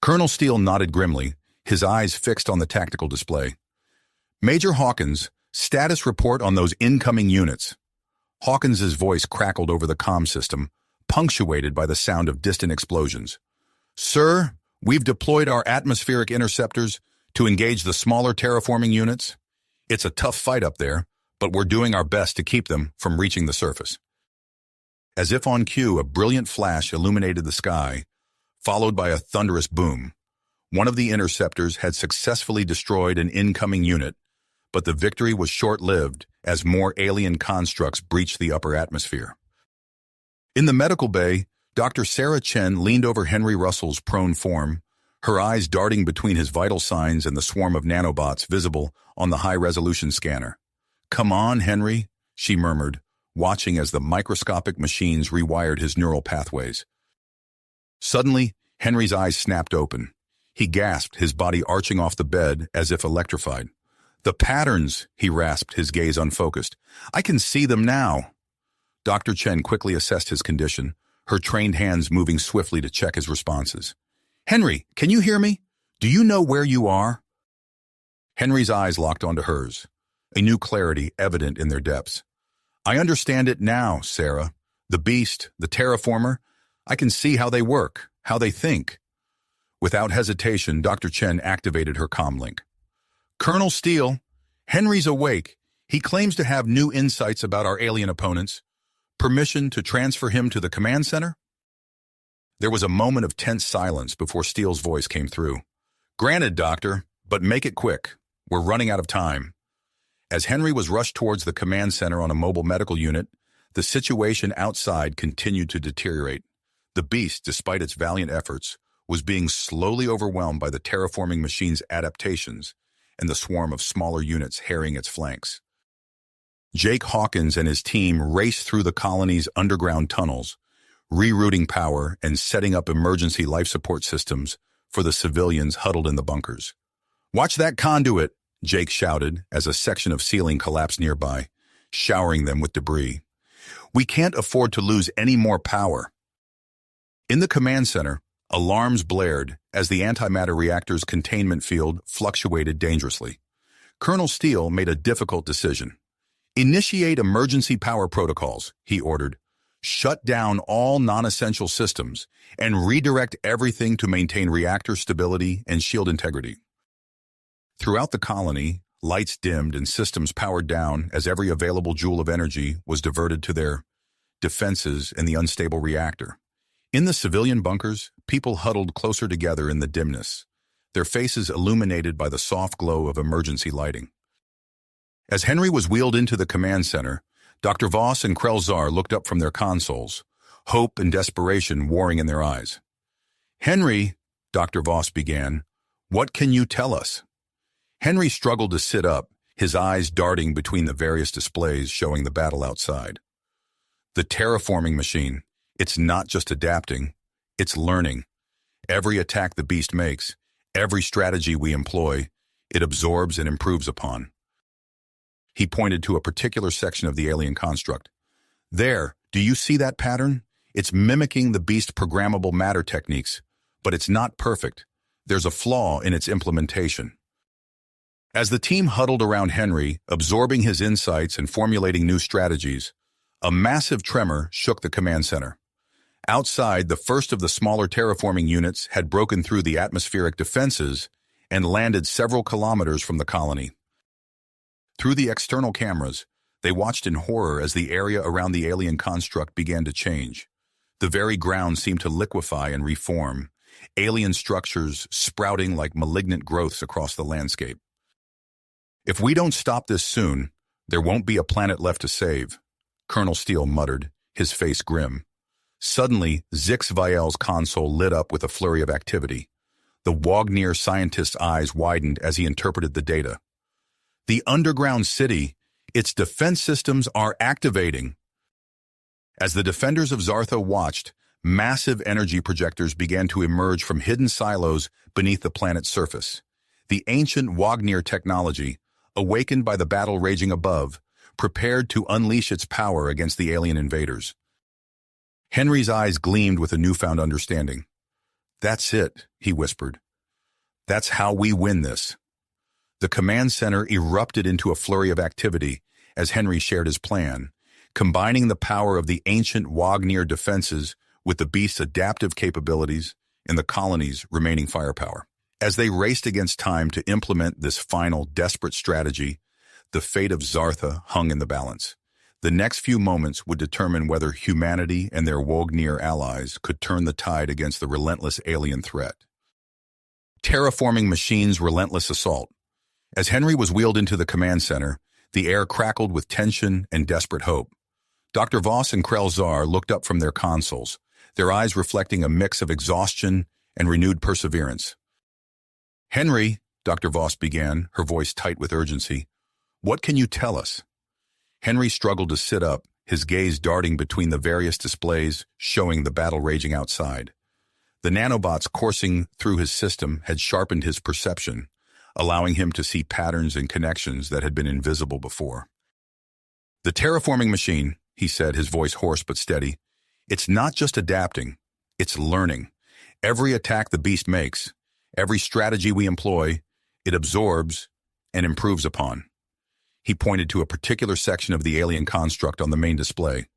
Colonel Steele nodded grimly, his eyes fixed on the tactical display. Major Hawkins, status report on those incoming units. Hawkins's voice crackled over the comm system, punctuated by the sound of distant explosions. Sir, we've deployed our atmospheric interceptors to engage the smaller terraforming units. It's a tough fight up there, but we're doing our best to keep them from reaching the surface. As if on cue, a brilliant flash illuminated the sky, followed by a thunderous boom. One of the interceptors had successfully destroyed an incoming unit, but the victory was short-lived as more alien constructs breached the upper atmosphere. In the medical bay, Dr. Sarah Chen leaned over Henry Russell's prone form, her eyes darting between his vital signs and the swarm of nanobots visible on the high-resolution scanner. Come on, Henry, she murmured, watching as the microscopic machines rewired his neural pathways. Suddenly, Henry's eyes snapped open. He gasped, his body arching off the bed as if electrified. The patterns, he rasped, his gaze unfocused. I can see them now. Dr. Chen quickly assessed his condition, her trained hands moving swiftly to check his responses. Henry, can you hear me? Do you know where you are? Henry's eyes locked onto hers, a new clarity evident in their depths. I understand it now, Sarah. The beast, the terraformer, I can see how they work, how they think. Without hesitation, Dr. Chen activated her comlink. Colonel Steele, Henry's awake. He claims to have new insights about our alien opponents. Permission to transfer him to the command center? There was a moment of tense silence before Steele's voice came through. Granted, Doctor, but make it quick. We're running out of time. As Henry was rushed towards the command center on a mobile medical unit, the situation outside continued to deteriorate. The beast, despite its valiant efforts, was being slowly overwhelmed by the terraforming machine's adaptations and the swarm of smaller units harrying its flanks. Jake Hawkins and his team raced through the colony's underground tunnels, rerouting power and setting up emergency life support systems for the civilians huddled in the bunkers. Watch that conduit, Jake shouted as a section of ceiling collapsed nearby, showering them with debris. We can't afford to lose any more power. In the command center, alarms blared as the antimatter reactor's containment field fluctuated dangerously. Colonel Steele made a difficult decision. Initiate emergency power protocols, he ordered. Shut down all non-essential systems and redirect everything to maintain reactor stability and shield integrity. Throughout the colony, lights dimmed and systems powered down as every available joule of energy was diverted to their defenses in the unstable reactor. In the civilian bunkers, people huddled closer together in the dimness, their faces illuminated by the soft glow of emergency lighting. As Henry was wheeled into the command center, Dr. Voss and Krelzar looked up from their consoles, hope and desperation warring in their eyes. Henry, Dr. Voss began, what can you tell us? Henry struggled to sit up, his eyes darting between the various displays showing the battle outside. The terraforming machine, it's not just adapting, it's learning. Every attack the beast makes, every strategy we employ, it absorbs and improves upon. He pointed to a particular section of the alien construct. There, do you see that pattern? It's mimicking the beast's programmable matter techniques, but it's not perfect. There's a flaw in its implementation. As the team huddled around Henry, absorbing his insights and formulating new strategies, a massive tremor shook the command center. Outside, the first of the smaller terraforming units had broken through the atmospheric defenses and landed several kilometers from the colony. Through the external cameras, they watched in horror as the area around the alien construct began to change. The very ground seemed to liquefy and reform, alien structures sprouting like malignant growths across the landscape. If we don't stop this soon, there won't be a planet left to save, Colonel Steele muttered, his face grim. Suddenly, Zix Viel's console lit up with a flurry of activity. The Wagner scientist's eyes widened as he interpreted the data. The underground city, its defense systems are activating. As the defenders of Zartha watched, massive energy projectors began to emerge from hidden silos beneath the planet's surface. The ancient Wagnir technology, awakened by the battle raging above, prepared to unleash its power against the alien invaders. Henry's eyes gleamed with a newfound understanding. "That's it," he whispered. "That's how we win this." The command center erupted into a flurry of activity as Henry shared his plan, combining the power of the ancient Wagnir defenses with the beast's adaptive capabilities and the colony's remaining firepower. As they raced against time to implement this final, desperate strategy, the fate of Zartha hung in the balance. The next few moments would determine whether humanity and their Wagnir allies could turn the tide against the relentless alien threat. Terraforming machines' relentless assault. As Henry was wheeled into the command center, the air crackled with tension and desperate hope. Dr. Voss and Krelzar looked up from their consoles, their eyes reflecting a mix of exhaustion and renewed perseverance. "Henry," Dr. Voss began, her voice tight with urgency, "what can you tell us?" Henry struggled to sit up, his gaze darting between the various displays showing the battle raging outside. The nanobots coursing through his system had sharpened his perception, allowing him to see patterns and connections that had been invisible before. "The terraforming machine," he said, his voice hoarse but steady, "it's not just adapting, it's learning. Every attack the beast makes, every strategy we employ, it absorbs and improves upon." He pointed to a particular section of the alien construct on the main display.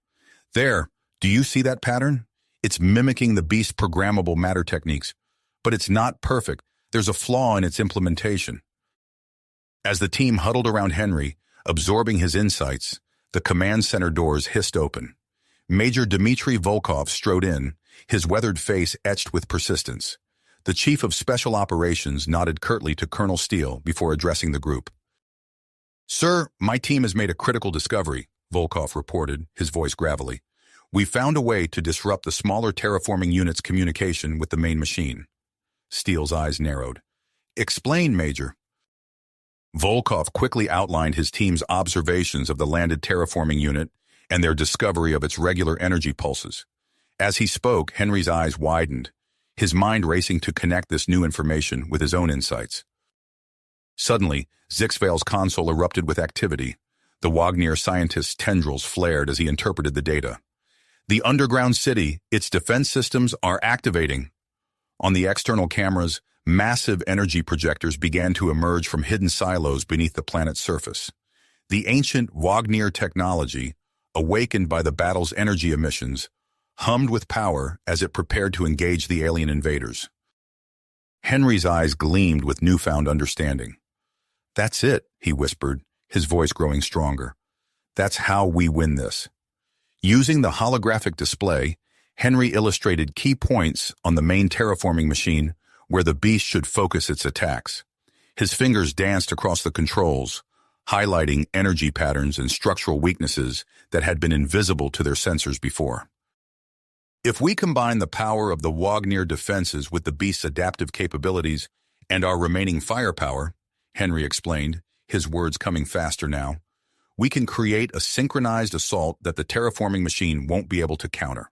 "There, do you see that pattern? It's mimicking the beast's programmable matter techniques, but it's not perfect. There's a flaw in its implementation." As the team huddled around Henry, absorbing his insights, the command center doors hissed open. Major Dmitry Volkov strode in, his weathered face etched with persistence. The chief of special operations nodded curtly to Colonel Steele before addressing the group. "Sir, my team has made a critical discovery," Volkov reported, his voice gravelly. "We found a way to disrupt the smaller terraforming unit's communication with the main machine." Steele's eyes narrowed. "Explain, Major." Volkov quickly outlined his team's observations of the landed terraforming unit and their discovery of its regular energy pulses. As he spoke, Henry's eyes widened, his mind racing to connect this new information with his own insights. Suddenly, Zixvale's console erupted with activity. The Wagnir scientist's tendrils flared as he interpreted the data. "The underground city, its defense systems are activating." On the external cameras, massive energy projectors began to emerge from hidden silos beneath the planet's surface. The ancient Wagnir technology, awakened by the battle's energy emissions, hummed with power as it prepared to engage the alien invaders. Henry's eyes gleamed with newfound understanding. "That's it," he whispered, his voice growing stronger. "That's how we win this." Using the holographic display, Henry illustrated key points on the main terraforming machine where the beast should focus its attacks. His fingers danced across the controls, highlighting energy patterns and structural weaknesses that had been invisible to their sensors before. "If we combine the power of the Wagnir defenses with the beast's adaptive capabilities and our remaining firepower," Henry explained, his words coming faster now, "we can create a synchronized assault that the terraforming machine won't be able to counter."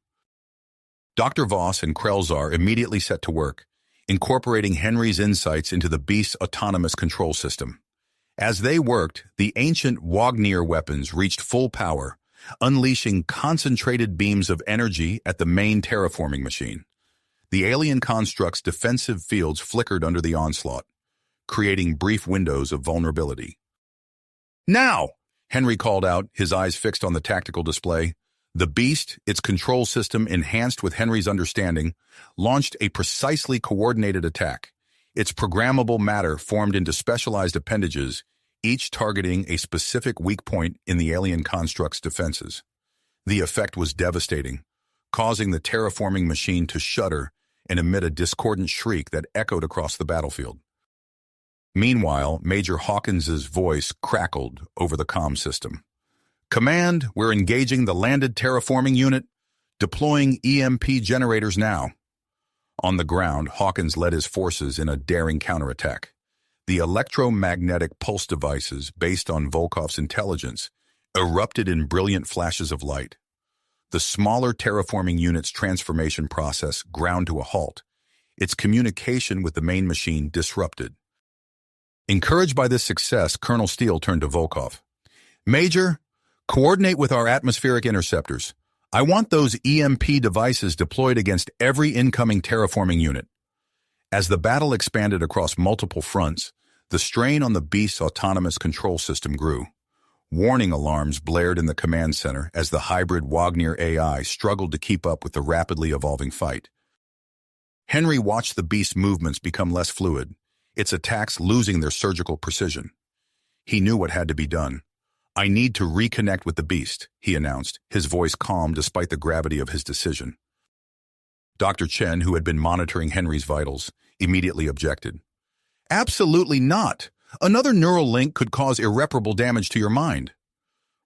Dr. Voss and Krelzar immediately set to work, incorporating Henry's insights into the beast's autonomous control system. As they worked, the ancient Wagnir weapons reached full power, unleashing concentrated beams of energy at the main terraforming machine. The alien construct's defensive fields flickered under the onslaught, creating brief windows of vulnerability. "Now!" Henry called out, his eyes fixed on the tactical display. The beast, its control system enhanced with Henry's understanding, launched a precisely coordinated attack. Its programmable matter formed into specialized appendages, each targeting a specific weak point in the alien construct's defenses. The effect was devastating, causing the terraforming machine to shudder and emit a discordant shriek that echoed across the battlefield. Meanwhile, Major Hawkins's voice crackled over the comm system. "Command, we're engaging the landed terraforming unit, deploying EMP generators now." On the ground, Hawkins led his forces in a daring counterattack. The electromagnetic pulse devices, based on Volkov's intelligence, erupted in brilliant flashes of light. The smaller terraforming unit's transformation process ground to a halt, its communication with the main machine disrupted. Encouraged by this success, Colonel Steele turned to Volkov. "Major, coordinate with our atmospheric interceptors. I want those EMP devices deployed against every incoming terraforming unit." As the battle expanded across multiple fronts, the strain on the beast's autonomous control system grew. Warning alarms blared in the command center as the hybrid Wagner AI struggled to keep up with the rapidly evolving fight. Henry watched the beast's movements become less fluid, its attacks losing their surgical precision. He knew what had to be done. "I need to reconnect with the beast," he announced, his voice calm despite the gravity of his decision. Dr. Chen, who had been monitoring Henry's vitals, immediately objected. "Absolutely not. Another neural link could cause irreparable damage to your mind."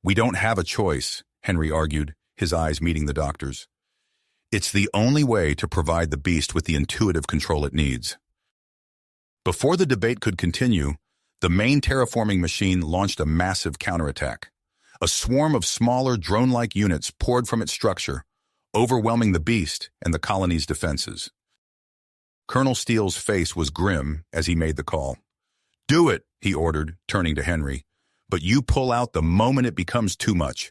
"We don't have a choice," Henry argued, his eyes meeting the doctor's. "It's the only way to provide the beast with the intuitive control it needs." Before the debate could continue, the main terraforming machine launched a massive counterattack. A swarm of smaller drone-like units poured from its structure, overwhelming the beast and the colony's defenses. Colonel Steele's face was grim as he made the call. "Do it," he ordered, turning to Henry, "but you pull out the moment it becomes too much."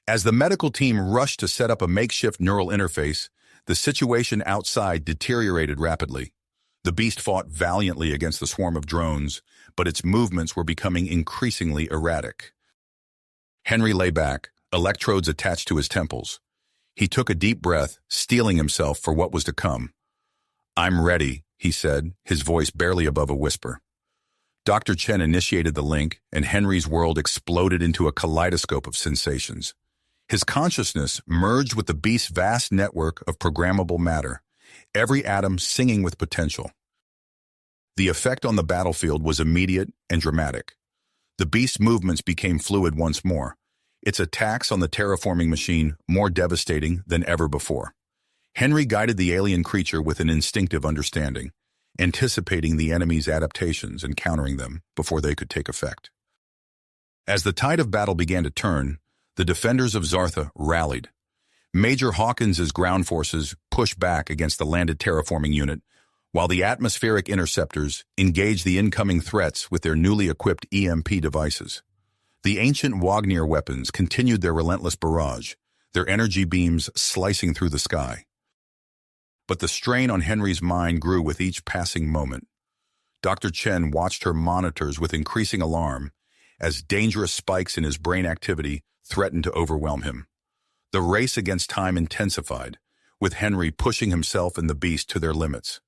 As the medical team rushed to set up a makeshift neural interface, the situation outside deteriorated rapidly. The beast fought valiantly against the swarm of drones, but its movements were becoming increasingly erratic. Henry lay back, electrodes attached to his temples. He took a deep breath, steeling himself for what was to come. "I'm ready," he said, his voice barely above a whisper. Dr. Chen initiated the link, and Henry's world exploded into a kaleidoscope of sensations. His consciousness merged with the beast's vast network of programmable matter, every atom singing with potential. The effect on the battlefield was immediate and dramatic. The beast's movements became fluid once more, its attacks on the terraforming machine more devastating than ever before. Henry guided the alien creature with an instinctive understanding, anticipating the enemy's adaptations and countering them before they could take effect. As the tide of battle began to turn, the defenders of Zartha rallied. Major Hawkins's ground forces pushed back against the landed terraforming unit, while the atmospheric interceptors engaged the incoming threats with their newly equipped EMP devices. The ancient Wagner weapons continued their relentless barrage, their energy beams slicing through the sky. But the strain on Henry's mind grew with each passing moment. Dr. Chen watched her monitors with increasing alarm as dangerous spikes in his brain activity threatened to overwhelm him. The race against time intensified, with Henry pushing himself and the beast to their limits.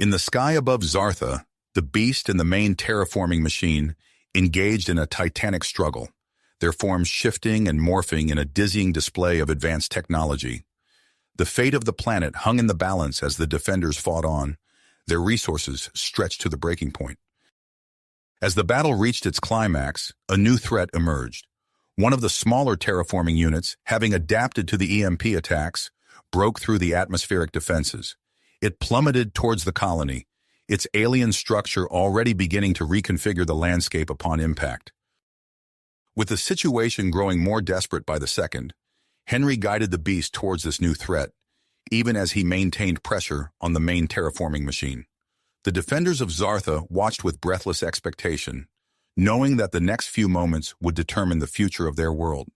In the sky above Zartha, the beast and the main terraforming machine engaged in a titanic struggle, their forms shifting and morphing in a dizzying display of advanced technology. The fate of the planet hung in the balance as the defenders fought on, their resources stretched to the breaking point. As the battle reached its climax, a new threat emerged. One of the smaller terraforming units, having adapted to the EMP attacks, broke through the atmospheric defenses. It plummeted towards the colony, its alien structure already beginning to reconfigure the landscape upon impact. With the situation growing more desperate by the second, Henry guided the beast towards this new threat, even as he maintained pressure on the main terraforming machine. The defenders of Zartha watched with breathless expectation, knowing that the next few moments would determine the future of their world.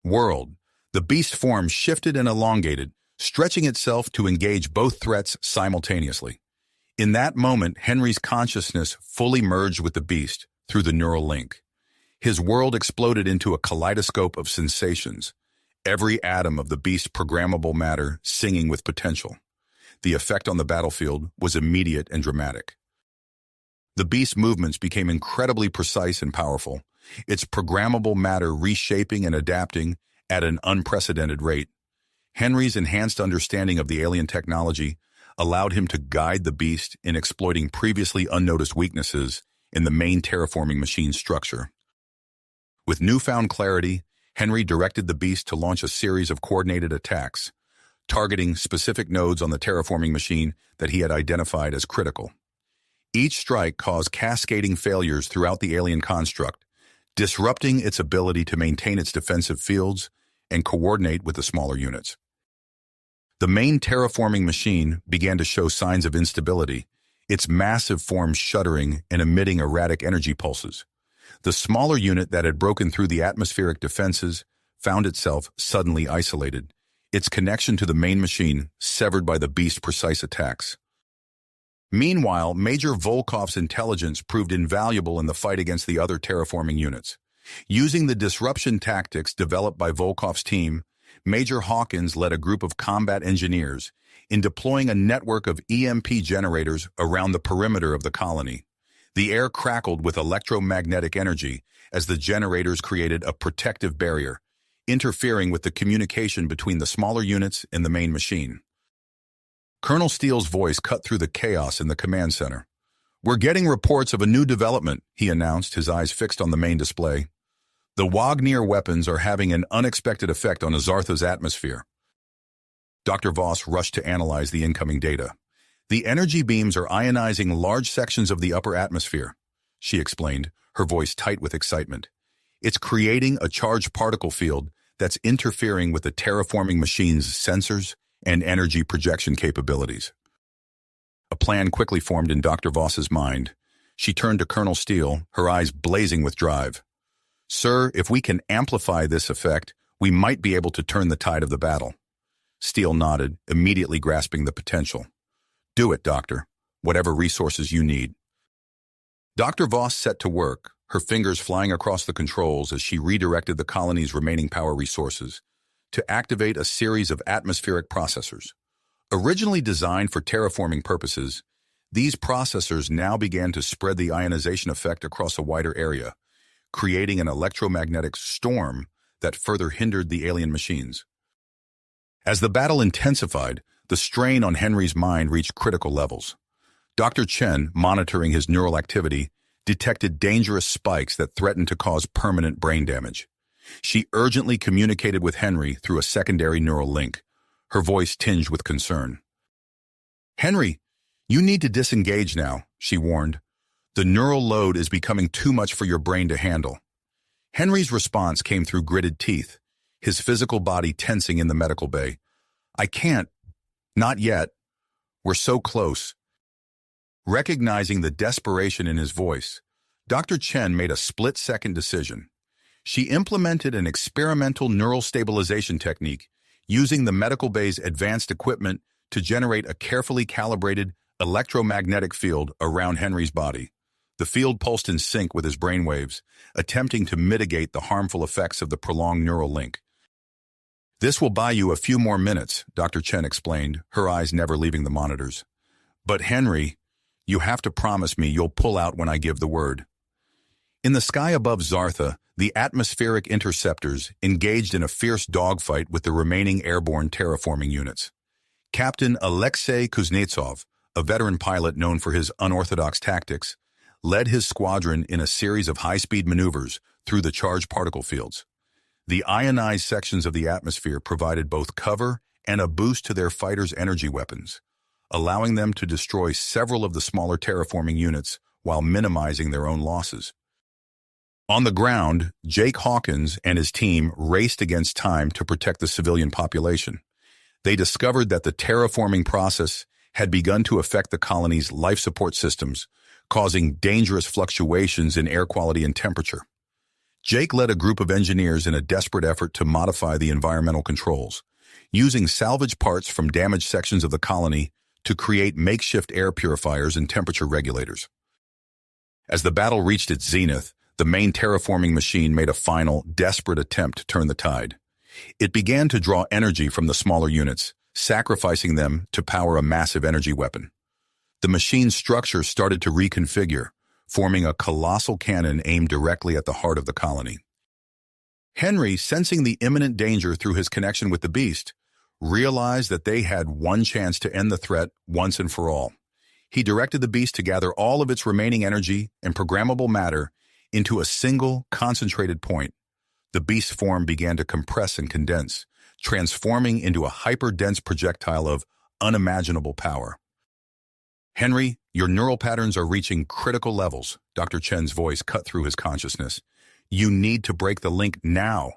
The beast form shifted and elongated, stretching itself to engage both threats simultaneously. In that moment, Henry's consciousness fully merged with the beast through the neural link. His world exploded into a kaleidoscope of sensations, every atom of the beast's programmable matter singing with potential. The effect on the battlefield was immediate and dramatic. The beast's movements became incredibly precise and powerful, its programmable matter reshaping and adapting at an unprecedented rate. Henry's enhanced understanding of the alien technology allowed him to guide the beast in exploiting previously unnoticed weaknesses in the main terraforming machine's structure. With newfound clarity, Henry directed the beast to launch a series of coordinated attacks, targeting specific nodes on the terraforming machine that he had identified as critical. Each strike caused cascading failures throughout the alien construct, disrupting its ability to maintain its defensive fields and coordinate with the smaller units. The main terraforming machine began to show signs of instability, its massive forms shuddering and emitting erratic energy pulses. The smaller unit that had broken through the atmospheric defenses found itself suddenly isolated, its connection to the main machine severed by the beast's precise attacks. Meanwhile, Major Volkov's intelligence proved invaluable in the fight against the other terraforming units. Using the disruption tactics developed by Volkov's team, Major Hawkins led a group of combat engineers in deploying a network of EMP generators around the perimeter of the colony. The air crackled with electromagnetic energy as the generators created a protective barrier, interfering with the communication between the smaller units and the main machine. Colonel Steele's voice cut through the chaos in the command center. "We're getting reports of a new development," he announced, his eyes fixed on the main display. "The Wagner weapons are having an unexpected effect on Azartha's atmosphere." Dr. Voss rushed to analyze the incoming data. "The energy beams are ionizing large sections of the upper atmosphere," she explained, her voice tight with excitement. "It's creating a charged particle field that's interfering with the terraforming machine's sensors and energy projection capabilities." A plan quickly formed in Dr. Voss's mind. She turned to Colonel Steele, her eyes blazing with drive. "Sir, if we can amplify this effect, we might be able to turn the tide of the battle." Steele nodded, immediately grasping the potential. "Do it, Doctor. Whatever resources you need." Dr. Voss set to work, her fingers flying across the controls as she redirected the colony's remaining power resources to activate a series of atmospheric processors. Originally designed for terraforming purposes, these processors now began to spread the ionization effect across a wider area, creating an electromagnetic storm that further hindered the alien machines. As the battle intensified, the strain on Henry's mind reached critical levels. Dr. Chen, monitoring his neural activity, detected dangerous spikes that threatened to cause permanent brain damage. She urgently communicated with Henry through a secondary neural link, her voice tinged with concern. "Henry, you need to disengage now," she warned. "The neural load is becoming too much for your brain to handle." Henry's response came through gritted teeth, his physical body tensing in the medical bay. "I can't. Not yet. We're so close." Recognizing the desperation in his voice, Dr. Chen made a split-second decision. She implemented an experimental neural stabilization technique using the medical bay's advanced equipment to generate a carefully calibrated electromagnetic field around Henry's body. The field pulsed in sync with his brainwaves, attempting to mitigate the harmful effects of the prolonged neural link. "This will buy you a few more minutes," Dr. Chen explained, her eyes never leaving the monitors. "But Henry, you have to promise me you'll pull out when I give the word." In the sky above Zartha, the atmospheric interceptors engaged in a fierce dogfight with the remaining airborne terraforming units. Captain Alexei Kuznetsov, a veteran pilot known for his unorthodox tactics, led his squadron in a series of high-speed maneuvers through the charged particle fields. The ionized sections of the atmosphere provided both cover and a boost to their fighters' energy weapons, allowing them to destroy several of the smaller terraforming units while minimizing their own losses. On the ground, Jake Hawkins and his team raced against time to protect the civilian population. They discovered that the terraforming process had begun to affect the colony's life support systems, causing dangerous fluctuations in air quality and temperature. Jake led a group of engineers in a desperate effort to modify the environmental controls, using salvage parts from damaged sections of the colony to create makeshift air purifiers and temperature regulators. As the battle reached its zenith, the main terraforming machine made a final, desperate attempt to turn the tide. It began to draw energy from the smaller units, sacrificing them to power a massive energy weapon. The machine's structure started to reconfigure, forming a colossal cannon aimed directly at the heart of the colony. Henry, sensing the imminent danger through his connection with the beast, realized that they had one chance to end the threat once and for all. He directed the beast to gather all of its remaining energy and programmable matter into a single, concentrated point. The beast's form began to compress and condense, transforming into a hyper-dense projectile of unimaginable power. "Henry, Your neural patterns are reaching critical levels. Dr. Chen's voice cut through his consciousness. You need to break the link now.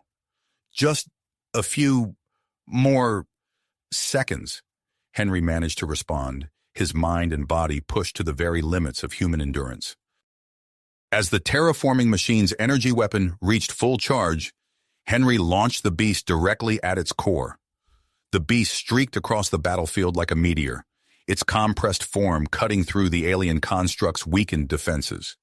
Just a few more seconds. Henry managed to respond, his mind and body pushed to the very limits of human endurance. As the terraforming machine's energy weapon reached full charge, Henry launched the beast directly at its core. The beast streaked across the battlefield like a meteor, its compressed form cutting through the alien construct's weakened defenses.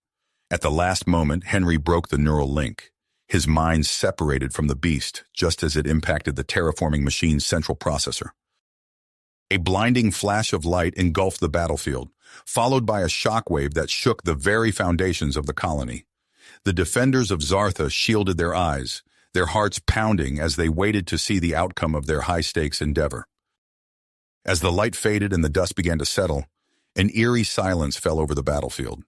At the last moment, Henry broke the neural link. His mind separated from the beast just as it impacted the terraforming machine's central processor. A blinding flash of light engulfed the battlefield, followed by a shockwave that shook the very foundations of the colony. The defenders of Zartha shielded their eyes, their hearts pounding as they waited to see the outcome of their high-stakes endeavor. As the light faded and the dust began to settle, an eerie silence fell over the battlefield.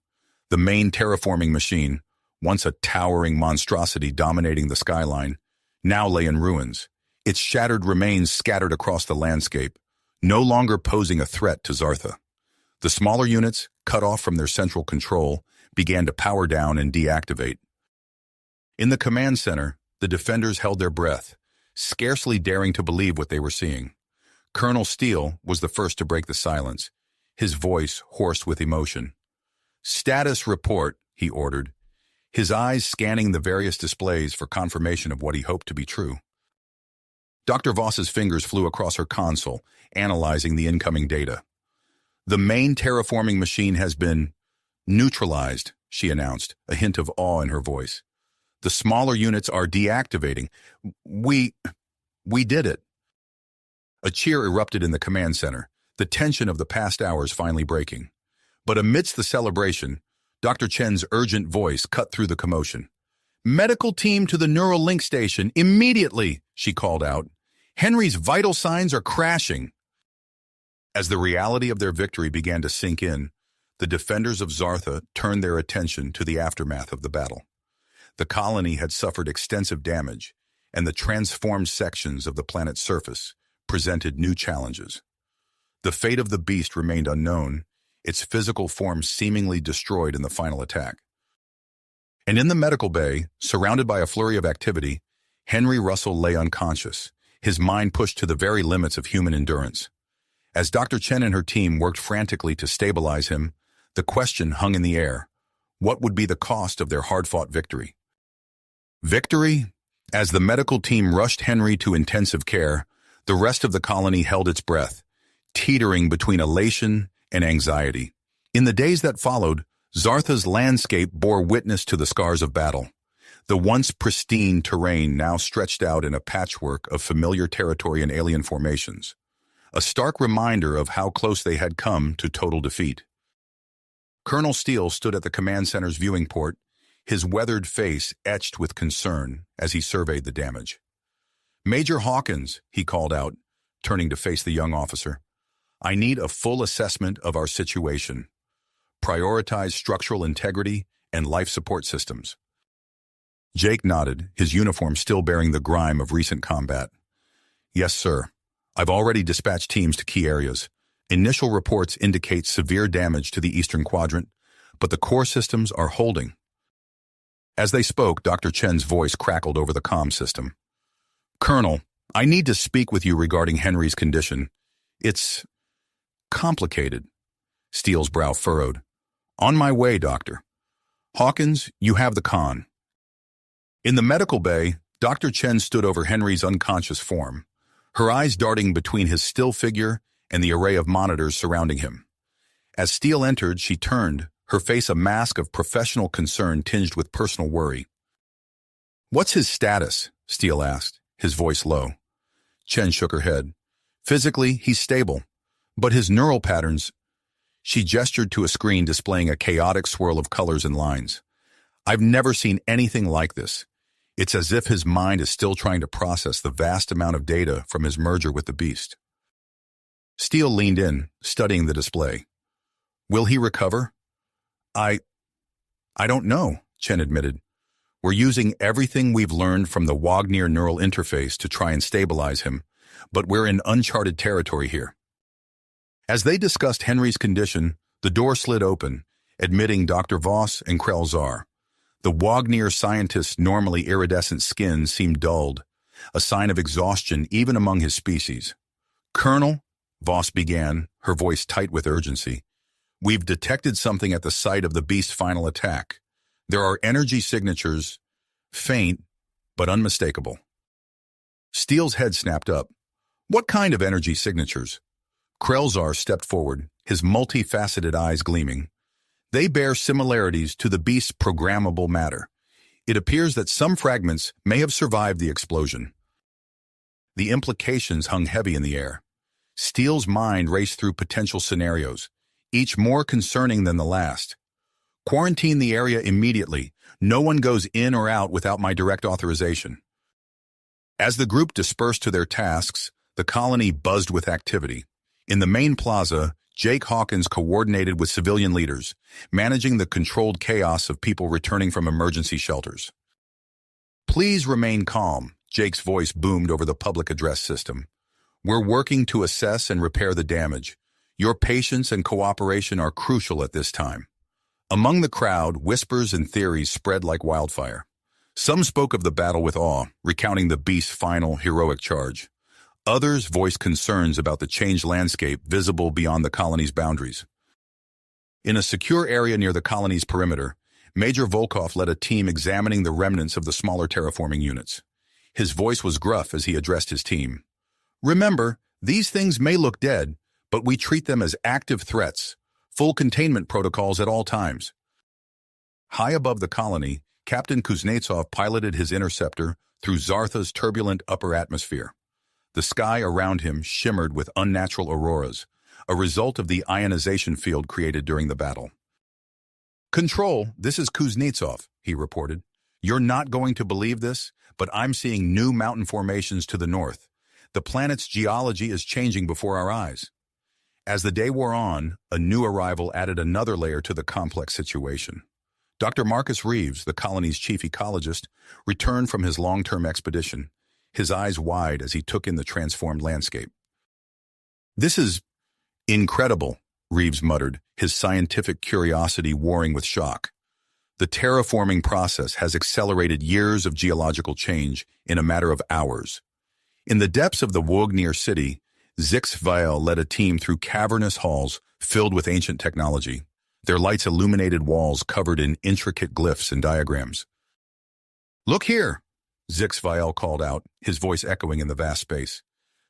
The main terraforming machine, once a towering monstrosity dominating the skyline, now lay in ruins, its shattered remains scattered across the landscape, no longer posing a threat to Zartha. The smaller units, cut off from their central control, began to power down and deactivate. In the command center, the defenders held their breath, scarcely daring to believe what they were seeing. Colonel Steele was the first to break the silence, his voice hoarse with emotion. "Status report," he ordered, his eyes scanning the various displays for confirmation of what he hoped to be true. Dr. Voss's fingers flew across her console, analyzing the incoming data. "The main terraforming machine has been neutralized," she announced, a hint of awe in her voice. "The smaller units are deactivating. We did it." A cheer erupted in the command center, the tension of the past hours finally breaking. But amidst the celebration, Dr. Chen's urgent voice cut through the commotion. "Medical team to the neural link station, immediately," she called out. "Henry's vital signs are crashing." As the reality of their victory began to sink in, the defenders of Zartha turned their attention to the aftermath of the battle. The colony had suffered extensive damage, and the transformed sections of the planet's surface presented new challenges. The fate of the beast remained unknown, its physical form seemingly destroyed in the final attack. And in the medical bay, surrounded by a flurry of activity, Henry Russell lay unconscious, his mind pushed to the very limits of human endurance. As Dr. Chen and her team worked frantically to stabilize him, the question hung in the air: what would be the cost of their hard-fought victory? Victory? As the medical team rushed Henry to intensive care, the rest of the colony held its breath, teetering between elation and anxiety. In the days that followed, Zartha's landscape bore witness to the scars of battle. The once pristine terrain now stretched out in a patchwork of familiar territory and alien formations, a stark reminder of how close they had come to total defeat. Colonel Steele stood at the command center's viewing port, his weathered face etched with concern as he surveyed the damage. "Major Hawkins," he called out, turning to face the young officer, "I need a full assessment of our situation. Prioritize structural integrity and life support systems." Jake nodded, his uniform still bearing the grime of recent combat. "Yes, sir. I've already dispatched teams to key areas. Initial reports indicate severe damage to the eastern quadrant, but the core systems are holding." As they spoke, Dr. Chen's voice crackled over the comm system. "Colonel, I need to speak with you regarding Henry's condition. It's complicated." Steele's brow furrowed. "On my way, Doctor. Hawkins, you have the con." In the medical bay, Dr. Chen stood over Henry's unconscious form, her eyes darting between his still figure and the array of monitors surrounding him. As Steele entered, she turned, her face a mask of professional concern tinged with personal worry. "What's his status?" Steele asked, his voice low. Chen shook her head. "Physically, he's stable, but his neural patterns—" She gestured to a screen displaying a chaotic swirl of colors and lines. "I've never seen anything like this. It's as if his mind is still trying to process the vast amount of data from his merger with the beast." Steele leaned in, studying the display. "Will he recover?" I don't know," Chen admitted. "We're using everything we've learned from the Wagner neural interface to try and stabilize him, but we're in uncharted territory here." As they discussed Henry's condition, The door slid open, admitting Dr. Voss and Krelzar. The Wagner scientist's normally iridescent skin seemed dulled, a sign of exhaustion even among his species. "Colonel," Voss began, her voice tight with urgency, "we've detected something at the site of the beast's final attack. There are energy signatures, faint but unmistakable." Steele's head snapped up. "What kind of energy signatures?" Krelzar stepped forward, his multifaceted eyes gleaming. "They bear similarities to the beast's programmable matter. It appears that some fragments may have survived the explosion." The implications hung heavy in the air. Steele's mind raced through potential scenarios, each more concerning than the last. "Quarantine the area immediately. No one goes in or out without my direct authorization." As the group dispersed to their tasks, the colony buzzed with activity. In the main plaza, Jake Hawkins coordinated with civilian leaders, managing the controlled chaos of people returning from emergency shelters. "Please remain calm," Jake's voice boomed over the public address system. "We're working to assess and repair the damage. Your patience and cooperation are crucial at this time." Among the crowd, whispers and theories spread like wildfire. Some spoke of the battle with awe, recounting the beast's final, heroic charge. Others voiced concerns about the changed landscape visible beyond the colony's boundaries. In a secure area near the colony's perimeter, Major Volkov led a team examining the remnants of the smaller terraforming units. His voice was gruff as he addressed his team. "Remember, these things may look dead, but we treat them as active threats, full containment protocols at all times." High above the colony, Captain Kuznetsov piloted his interceptor through Zartha's turbulent upper atmosphere. The sky around him shimmered with unnatural auroras, a result of the ionization field created during the battle. "Control, this is Kuznetsov," he reported. "You're not going to believe this, but I'm seeing new mountain formations to the north. The planet's geology is changing before our eyes." As the day wore on, a new arrival added another layer to the complex situation. Dr. Marcus Reeves, the colony's chief ecologist, returned from his long-term expedition, his eyes wide as he took in the transformed landscape. "This is incredible," Reeves muttered, his scientific curiosity warring with shock. "The terraforming process has accelerated years of geological change in a matter of hours." In the depths of the Wagner city, Zix led a team through cavernous halls filled with ancient technology, their lights illuminated walls covered in intricate glyphs and diagrams. "Look here," Zix called out, his voice echoing in the vast space.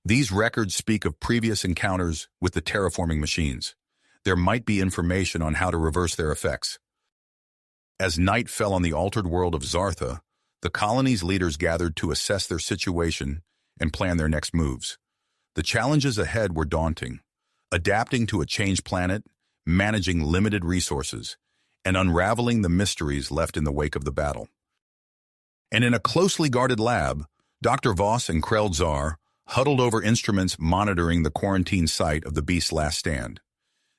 "These records speak of previous encounters with the terraforming machines. There might be information on how to reverse their effects." As night fell on the altered world of Zartha, the colony's leaders gathered to assess their situation and plan their next moves. The challenges ahead were daunting: adapting to a changed planet, managing limited resources, and unraveling the mysteries left in the wake of the battle. And in a closely guarded lab, Dr. Voss and Krelzar huddled over instruments monitoring the quarantine site of the beast's last stand.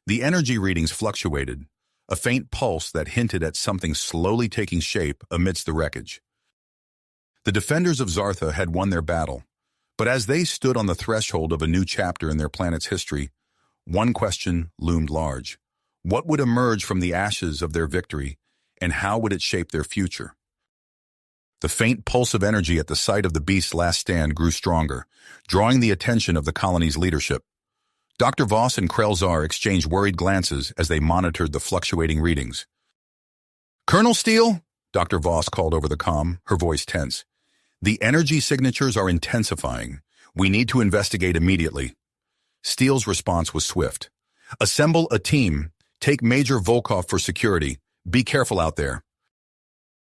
The energy readings fluctuated, a faint pulse that hinted at something slowly taking shape amidst the wreckage. The defenders of Zartha had won their battle, but as they stood on the threshold of a new chapter in their planet's history, one question loomed large. What would emerge from the ashes of their victory, and how would it shape their future? The faint pulse of energy at the site of the beast's last stand grew stronger, drawing the attention of the colony's leadership. Dr. Voss and Krelzar exchanged worried glances as they monitored the fluctuating readings. "Colonel Steele," Dr. Voss called over the comm, her voice tense. "The energy signatures are intensifying. We need to investigate immediately." Steele's response was swift. "Assemble a team. Take Major Volkov for security. Be careful out there."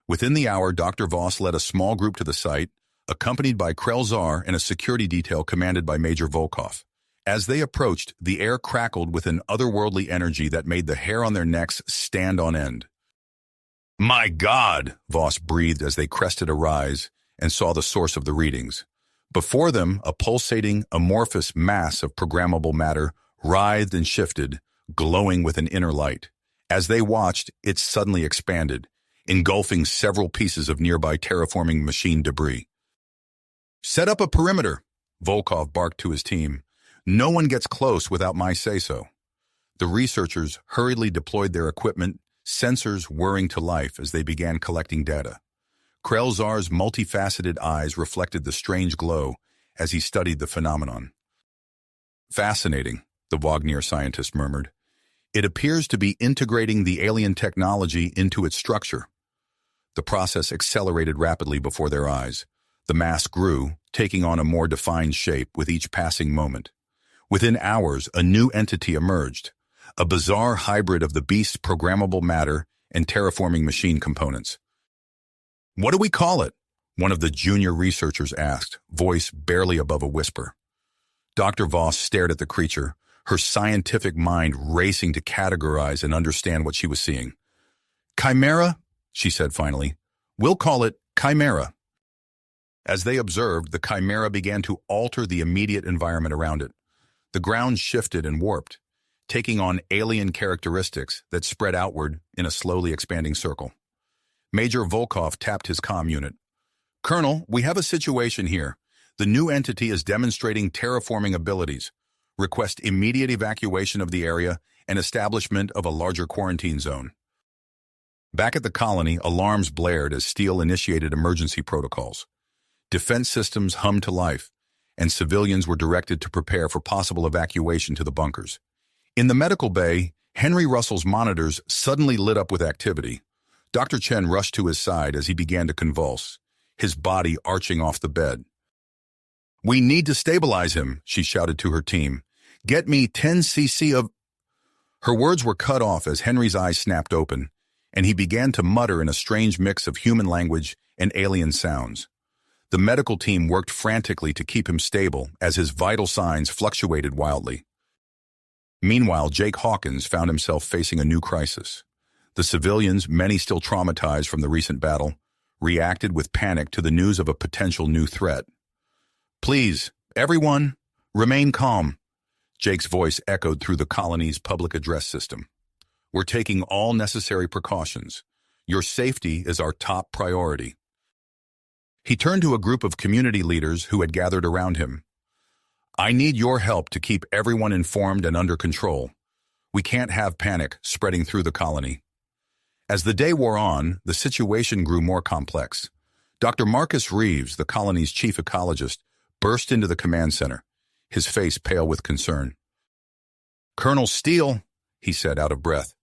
Within the hour, Dr. Voss led a small group to the site, accompanied by Krelzar and a security detail commanded by Major Volkov. As they approached, the air crackled with an otherworldly energy that made the hair on their necks stand on end. "My God!" Voss breathed as they crested a rise and saw the source of the readings. Before them, a pulsating, amorphous mass of programmable matter writhed and shifted, glowing with an inner light. As they watched, it suddenly expanded, engulfing several pieces of nearby terraforming machine debris. "Set up a perimeter," Volkov barked to his team. "No one gets close without my say-so." The researchers hurriedly deployed their equipment, sensors whirring to life as they began collecting data. Krelzar's multifaceted eyes reflected the strange glow as he studied the phenomenon. Fascinating, the Wagner scientist murmured. It appears to be integrating the alien technology into its structure. The process accelerated rapidly before their eyes. The mass grew, taking on a more defined shape with each passing moment. Within hours, a new entity emerged, a bizarre hybrid of the beast's programmable matter and terraforming machine components. "What do we call it?" one of the junior researchers asked, voice barely above a whisper. Dr. Voss stared at the creature, her scientific mind racing to categorize and understand what she was seeing. "Chimera," she said finally. "We'll call it Chimera." As they observed, the Chimera began to alter the immediate environment around it. The ground shifted and warped, taking on alien characteristics that spread outward in a slowly expanding circle. Major Volkov tapped his comm unit. "Colonel, we have a situation here. The new entity is demonstrating terraforming abilities. Request immediate evacuation of the area and establishment of a larger quarantine zone." Back at the colony, alarms blared as Steele initiated emergency protocols. Defense systems hummed to life, and civilians were directed to prepare for possible evacuation to the bunkers. In the medical bay, Henry Russell's monitors suddenly lit up with activity. Dr. Chen rushed to his side as he began to convulse, his body arching off the bed. "We need to stabilize him," she shouted to her team. "Get me 10 cc of—" Her words were cut off as Henry's eyes snapped open, and he began to mutter in a strange mix of human language and alien sounds. The medical team worked frantically to keep him stable as his vital signs fluctuated wildly. Meanwhile, Jake Hawkins found himself facing a new crisis. The civilians, many still traumatized from the recent battle, reacted with panic to the news of a potential new threat. "Please, everyone, remain calm," Jake's voice echoed through the colony's public address system. "We're taking all necessary precautions. Your safety is our top priority." He turned to a group of community leaders who had gathered around him. "I need your help to keep everyone informed and under control. We can't have panic spreading through the colony." As the day wore on, the situation grew more complex. Dr. Marcus Reeves, the colony's chief ecologist, burst into the command center, his face pale with concern. "Colonel Steele," he said out of breath,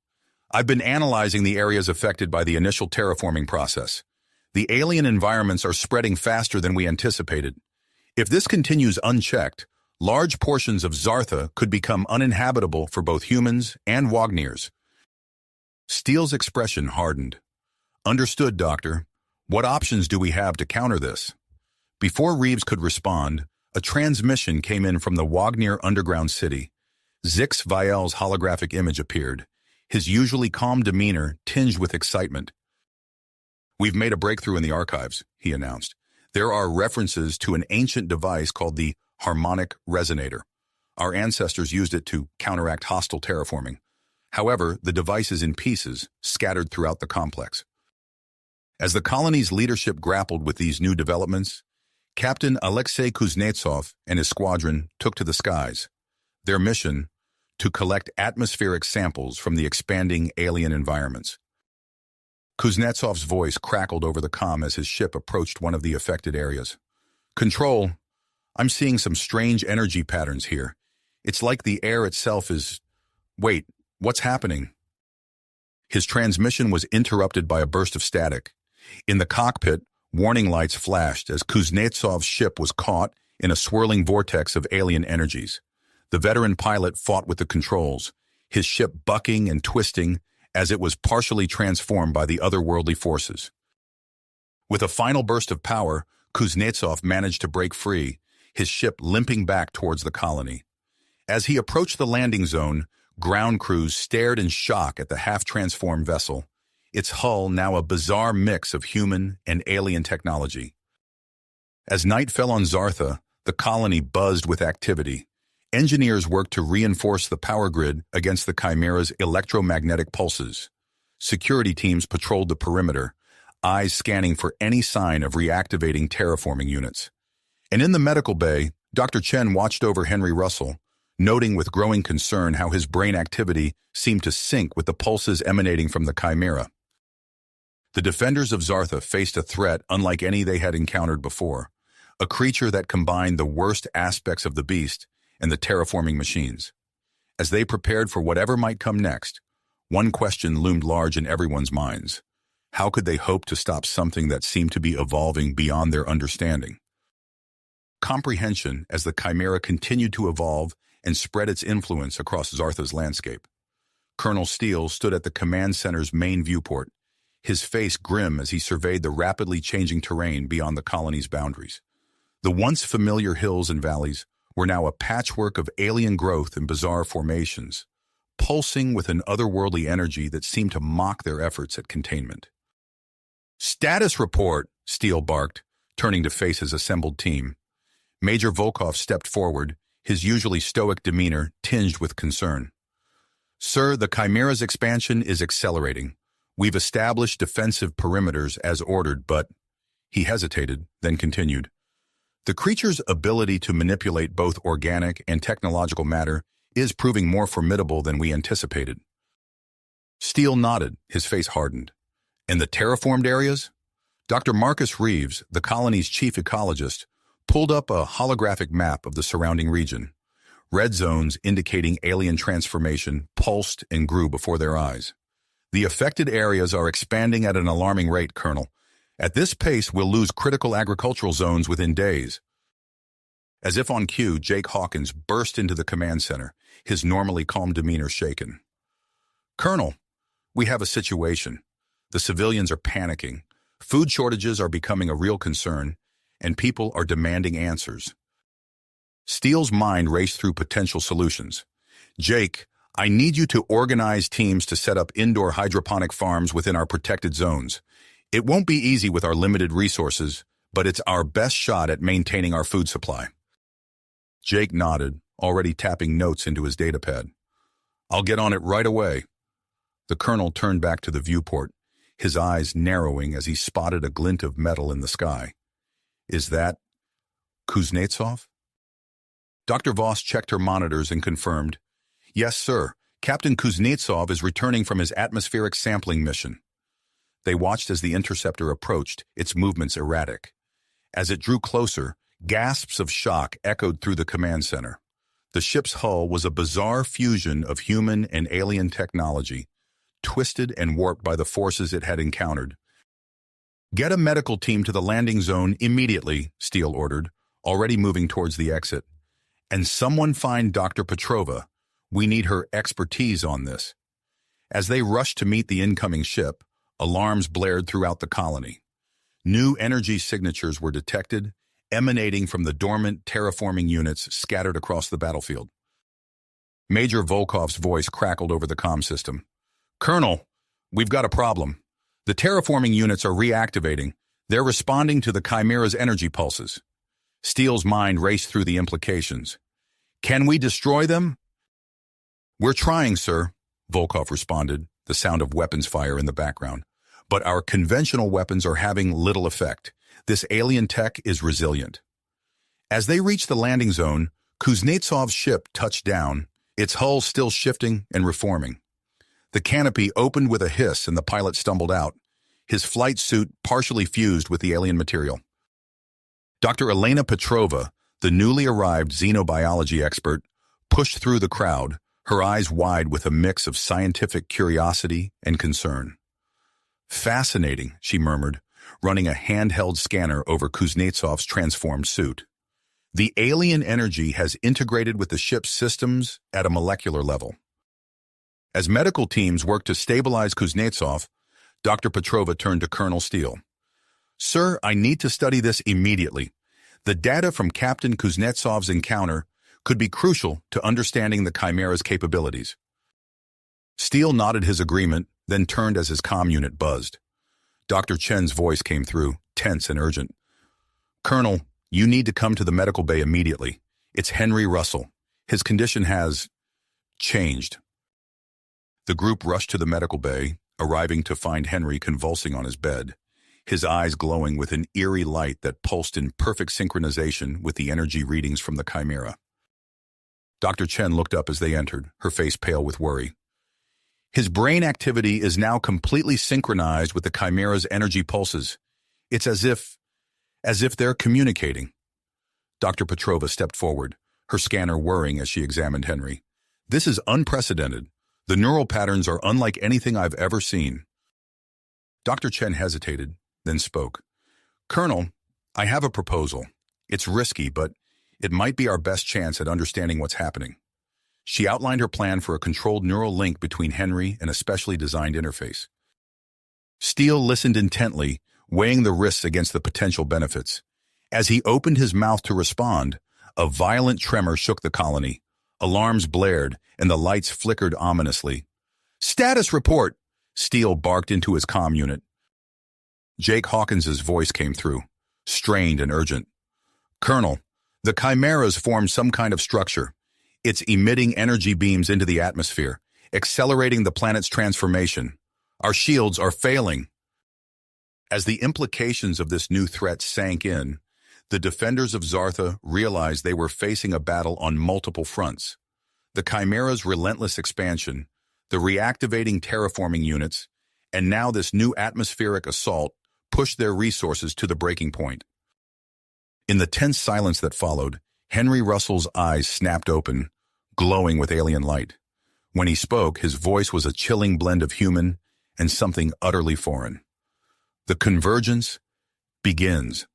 "I've been analyzing the areas affected by the initial terraforming process. The alien environments are spreading faster than we anticipated. If this continues unchecked, large portions of Zartha could become uninhabitable for both humans and Wagners." Steele's expression hardened. "Understood, Doctor. What options do we have to counter this?" Before Reeves could respond, a transmission came in from the Wagner underground city. Zix Viel's holographic image appeared, his usually calm demeanor tinged with excitement. "We've made a breakthrough in the archives," he announced. "There are references to an ancient device called the harmonic resonator. Our ancestors used it to counteract hostile terraforming. However, the device is in pieces, scattered throughout the complex." As the colony's leadership grappled with these new developments, Captain Alexei Kuznetsov and his squadron took to the skies. Their mission, to collect atmospheric samples from the expanding alien environments. Kuznetsov's voice crackled over the comm as his ship approached one of the affected areas. "Control, I'm seeing some strange energy patterns here. It's like the air itself is— Wait, what's happening?" His transmission was interrupted by a burst of static. In the cockpit, warning lights flashed as Kuznetsov's ship was caught in a swirling vortex of alien energies. The veteran pilot fought with the controls, his ship bucking and twisting as it was partially transformed by the otherworldly forces. With a final burst of power, Kuznetsov managed to break free, his ship limping back towards the colony. As he approached the landing zone, ground crews stared in shock at the half-transformed vessel, its hull now a bizarre mix of human and alien technology. As night fell on Zartha, the colony buzzed with activity. Engineers worked to reinforce the power grid against the Chimera's electromagnetic pulses. Security teams patrolled the perimeter, eyes scanning for any sign of reactivating terraforming units. And in the medical bay, Dr. Chen watched over Henry Russell, noting with growing concern how his brain activity seemed to sync with the pulses emanating from the chimera. The defenders of Zartha faced a threat unlike any they had encountered before, a creature that combined the worst aspects of the beast and the terraforming machines. As they prepared for whatever might come next, one question loomed large in everyone's minds. How could they hope to stop something that seemed to be evolving beyond their understanding? Comprehension as the chimera continued to evolve and spread its influence across Zartha's landscape. Colonel Steele stood at the command center's main viewport, his face grim as he surveyed the rapidly changing terrain beyond the colony's boundaries. The once familiar hills and valleys were now a patchwork of alien growth and bizarre formations, pulsing with an otherworldly energy that seemed to mock their efforts at containment. "Status report," Steele barked, turning to face his assembled team. Major Volkov stepped forward, his usually stoic demeanor tinged with concern. "Sir, the Chimera's expansion is accelerating. We've established defensive perimeters as ordered, but—" He hesitated, then continued. "The creature's ability to manipulate both organic and technological matter is proving more formidable than we anticipated." Steele nodded, his face hardened. "And the terraformed areas?" Dr. Marcus Reeves, the colony's chief ecologist, pulled up a holographic map of the surrounding region. Red zones indicating alien transformation pulsed and grew before their eyes. "The affected areas are expanding at an alarming rate, Colonel. At this pace, we'll lose critical agricultural zones within days." As if on cue, Jake Hawkins burst into the command center, his normally calm demeanor shaken. "Colonel, we have a situation. The civilians are panicking. Food shortages are becoming a real concern, and people are demanding answers." Steele's mind raced through potential solutions. "Jake, I need you to organize teams to set up indoor hydroponic farms within our protected zones. It won't be easy with our limited resources, but it's our best shot at maintaining our food supply." Jake nodded, already tapping notes into his datapad. "I'll get on it right away." The colonel turned back to the viewport, his eyes narrowing as he spotted a glint of metal in the sky. "Is that Kuznetsov?" Dr. Voss checked her monitors and confirmed, "Yes, sir. Captain Kuznetsov is returning from his atmospheric sampling mission." They watched as the interceptor approached, its movements erratic. As it drew closer, gasps of shock echoed through the command center. The ship's hull was a bizarre fusion of human and alien technology, twisted and warped by the forces it had encountered. "Get a medical team to the landing zone immediately," Steele ordered, already moving towards the exit. "And someone find Dr. Petrova. We need her expertise on this." As they rushed to meet the incoming ship, alarms blared throughout the colony. New energy signatures were detected, emanating from the dormant terraforming units scattered across the battlefield. Major Volkov's voice crackled over the comm system. "Colonel, we've got a problem. The terraforming units are reactivating. They're responding to the Chimera's energy pulses." Steele's mind raced through the implications. "Can we destroy them?" "We're trying, sir," Volkov responded, the sound of weapons fire in the background. "But our conventional weapons are having little effect. This alien tech is resilient." As they reached the landing zone, Kuznetsov's ship touched down, its hull still shifting and reforming. The canopy opened with a hiss and the pilot stumbled out, his flight suit partially fused with the alien material. Dr. Elena Petrova, the newly arrived xenobiology expert, pushed through the crowd, her eyes wide with a mix of scientific curiosity and concern. "Fascinating," she murmured, running a handheld scanner over Kuznetsov's transformed suit. "The alien energy has integrated with the ship's systems at a molecular level." As medical teams worked to stabilize Kuznetsov, Dr. Petrova turned to Colonel Steele. "Sir, I need to study this immediately. The data from Captain Kuznetsov's encounter could be crucial to understanding the Chimera's capabilities." Steele nodded his agreement, then turned as his comm unit buzzed. Dr. Chen's voice came through, tense and urgent. "Colonel, you need to come to the medical bay immediately. It's Henry Russell. His condition has changed." The group rushed to the medical bay, arriving to find Henry convulsing on his bed, his eyes glowing with an eerie light that pulsed in perfect synchronization with the energy readings from the Chimera. Dr. Chen looked up as they entered, her face pale with worry. His brain activity is now completely synchronized with the Chimera's energy pulses. It's as if they're communicating. Dr. Petrova stepped forward, her scanner whirring as she examined Henry. This is unprecedented. The neural patterns are unlike anything I've ever seen. Dr. Chen hesitated, then spoke. Colonel, I have a proposal. It's risky, but it might be our best chance at understanding what's happening. She outlined her plan for a controlled neural link between Henry and a specially designed interface. Steele listened intently, weighing the risks against the potential benefits. As he opened his mouth to respond, a violent tremor shook the colony. Alarms blared, and the lights flickered ominously. Status report! Steele barked into his comm unit. Jake Hawkins's voice came through, strained and urgent. Colonel, the Chimeras form some kind of structure. It's emitting energy beams into the atmosphere, accelerating the planet's transformation. Our shields are failing. As the implications of this new threat sank in, the defenders of Zartha realized they were facing a battle on multiple fronts. The Chimera's relentless expansion, the reactivating terraforming units, and now this new atmospheric assault pushed their resources to the breaking point. In the tense silence that followed, Henry Russell's eyes snapped open, glowing with alien light. When he spoke, his voice was a chilling blend of human and something utterly foreign. The convergence begins.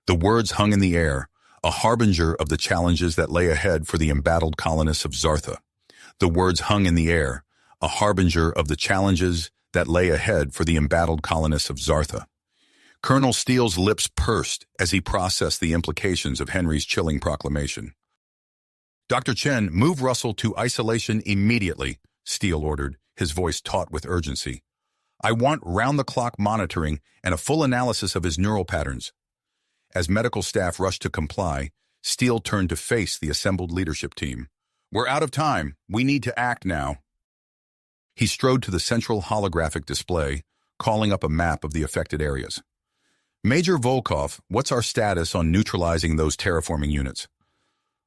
The words hung in the air, a harbinger of the challenges that lay ahead for the embattled colonists of Zartha. The words hung in the air, a harbinger of the challenges that lay ahead for the embattled colonists of Zartha. Colonel Steele's lips pursed as he processed the implications of Henry's chilling proclamation. Dr. Chen, move Russell to isolation immediately, Steele ordered, his voice taut with urgency. I want round-the-clock monitoring and a full analysis of his neural patterns. As medical staff rushed to comply, Steele turned to face the assembled leadership team. We're out of time. We need to act now. He strode to the central holographic display, calling up a map of the affected areas. Major Volkov, what's our status on neutralizing those terraforming units?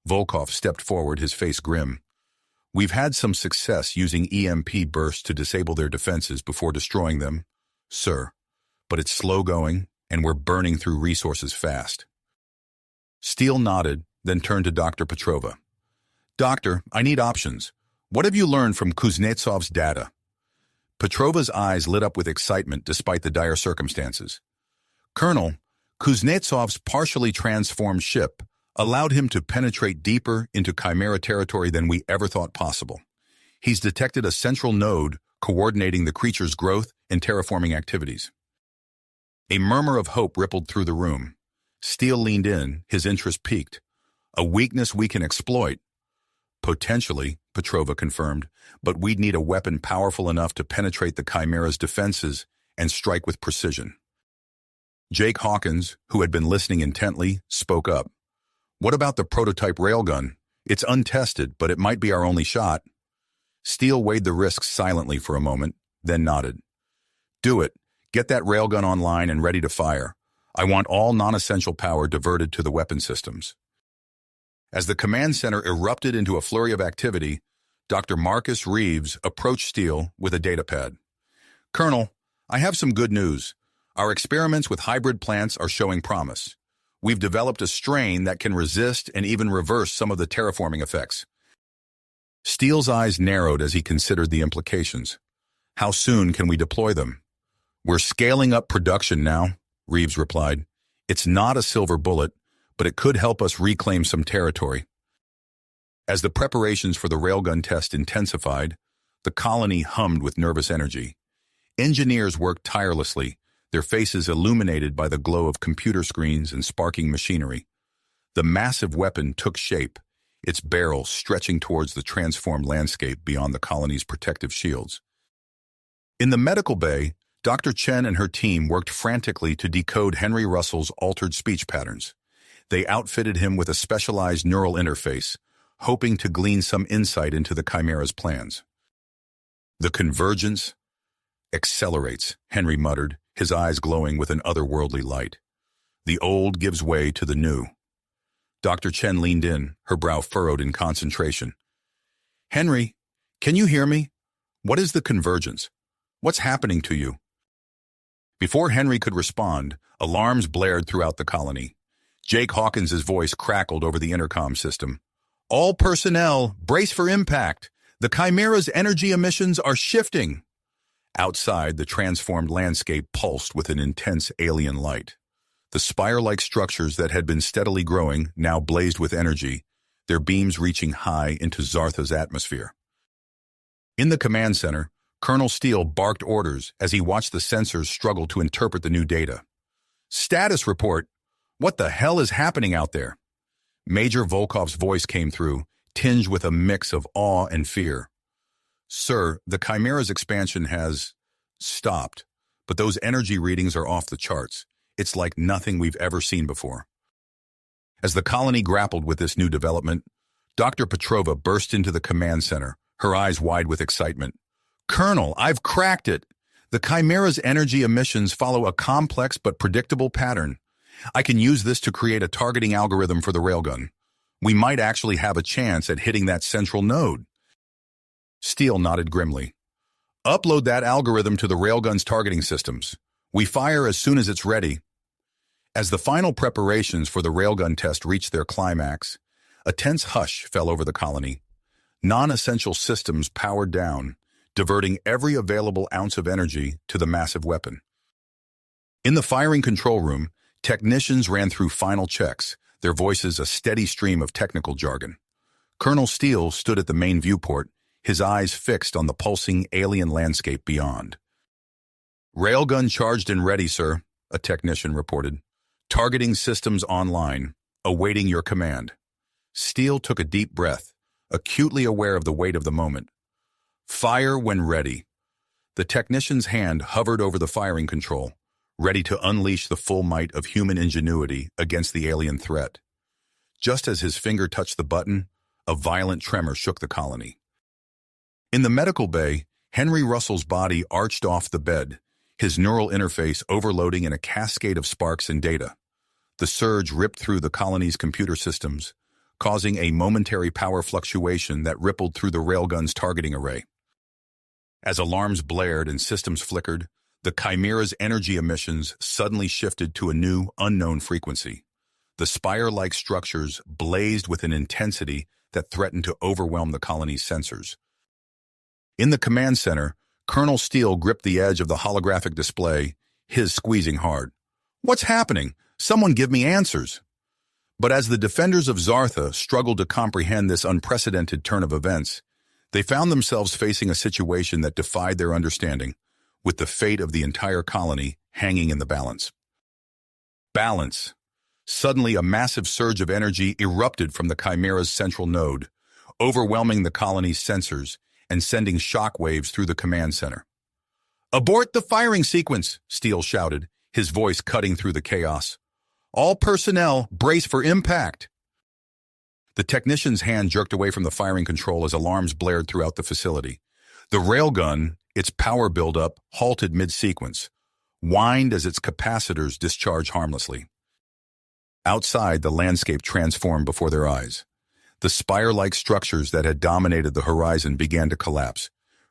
Volkov stepped forward, his face grim. We've had some success using EMP bursts to disable their defenses before destroying them, sir. But it's slow going, and we're burning through resources fast. Steele nodded, then turned to Dr. Petrova. Doctor, I need options. What have you learned from Kuznetsov's data? Petrova's eyes lit up with excitement despite the dire circumstances. Colonel, Kuznetsov's partially transformed ship allowed him to penetrate deeper into Chimera territory than we ever thought possible. He's detected a central node coordinating the creature's growth and terraforming activities. A murmur of hope rippled through the room. Steele leaned in, his interest piqued. A weakness we can exploit. Potentially, Petrova confirmed, but we'd need a weapon powerful enough to penetrate the Chimera's defenses and strike with precision. Jake Hawkins, who had been listening intently, spoke up. What about the prototype railgun? It's untested, but it might be our only shot. Steele weighed the risks silently for a moment, then nodded. Do it. Get that railgun online and ready to fire. I want all non-essential power diverted to the weapon systems. As the command center erupted into a flurry of activity, Dr. Marcus Reeves approached Steele with a datapad. Colonel, I have some good news. Our experiments with hybrid plants are showing promise. We've developed a strain that can resist and even reverse some of the terraforming effects. Steele's eyes narrowed as he considered the implications. How soon can we deploy them? We're scaling up production now, Reeves replied. It's not a silver bullet, but it could help us reclaim some territory. As the preparations for the railgun test intensified, the colony hummed with nervous energy. Engineers worked tirelessly, their faces illuminated by the glow of computer screens and sparking machinery. The massive weapon took shape, its barrel stretching towards the transformed landscape beyond the colony's protective shields. In the medical bay, Dr. Chen and her team worked frantically to decode Henry Russell's altered speech patterns. They outfitted him with a specialized neural interface, hoping to glean some insight into the Chimera's plans. The convergence accelerates, Henry muttered, his eyes glowing with an otherworldly light. The old gives way to the new. Dr. Chen leaned in, her brow furrowed in concentration. Henry, can you hear me? What is the convergence? What's happening to you? Before Henry could respond, alarms blared throughout the colony. Jake Hawkins's voice crackled over the intercom system. All personnel, brace for impact. The Chimera's energy emissions are shifting. Outside, the transformed landscape pulsed with an intense alien light. The spire-like structures that had been steadily growing now blazed with energy, their beams reaching high into Zartha's atmosphere. In the command center, Colonel Steele barked orders as he watched the sensors struggle to interpret the new data. Status report! What the hell is happening out there? Major Volkov's voice came through, tinged with a mix of awe and fear. Sir, the Chimera's expansion has stopped, but those energy readings are off the charts. It's like nothing we've ever seen before. As the colony grappled with this new development, Dr. Petrova burst into the command center, her eyes wide with excitement. Colonel, I've cracked it! The Chimera's energy emissions follow a complex but predictable pattern. I can use this to create a targeting algorithm for the railgun. We might actually have a chance at hitting that central node. Steele nodded grimly. Upload that algorithm to the railgun's targeting systems. We fire as soon as it's ready. As the final preparations for the railgun test reached their climax, a tense hush fell over the colony. Non-essential systems powered down, diverting every available ounce of energy to the massive weapon. In the firing control room, technicians ran through final checks, their voices a steady stream of technical jargon. Colonel Steele stood at the main viewport, his eyes fixed on the pulsing alien landscape beyond. Railgun charged and ready, sir, a technician reported. Targeting systems online, awaiting your command. Steele took a deep breath, acutely aware of the weight of the moment. Fire when ready. The technician's hand hovered over the firing control, ready to unleash the full might of human ingenuity against the alien threat. Just as his finger touched the button, a violent tremor shook the colony. In the medical bay, Henry Russell's body arched off the bed, his neural interface overloading in a cascade of sparks and data. The surge ripped through the colony's computer systems, causing a momentary power fluctuation that rippled through the railgun's targeting array. As alarms blared and systems flickered, the Chimera's energy emissions suddenly shifted to a new, unknown frequency. The spire-like structures blazed with an intensity that threatened to overwhelm the colony's sensors. In the command center, Colonel Steele gripped the edge of the holographic display, his squeezing hard. What's happening? Someone give me answers. But as the defenders of Zartha struggled to comprehend this unprecedented turn of events, they found themselves facing a situation that defied their understanding, with the fate of the entire colony hanging in the balance. Balance. Suddenly, a massive surge of energy erupted from the Chimera's central node, overwhelming the colony's sensors and sending shockwaves through the command center. Abort the firing sequence, Steele shouted, his voice cutting through the chaos. All personnel, brace for impact. The technician's hand jerked away from the firing control as alarms blared throughout the facility. The railgun, its power buildup, halted mid-sequence, whined as its capacitors discharged harmlessly. Outside, the landscape transformed before their eyes. The spire-like structures that had dominated the horizon began to collapse,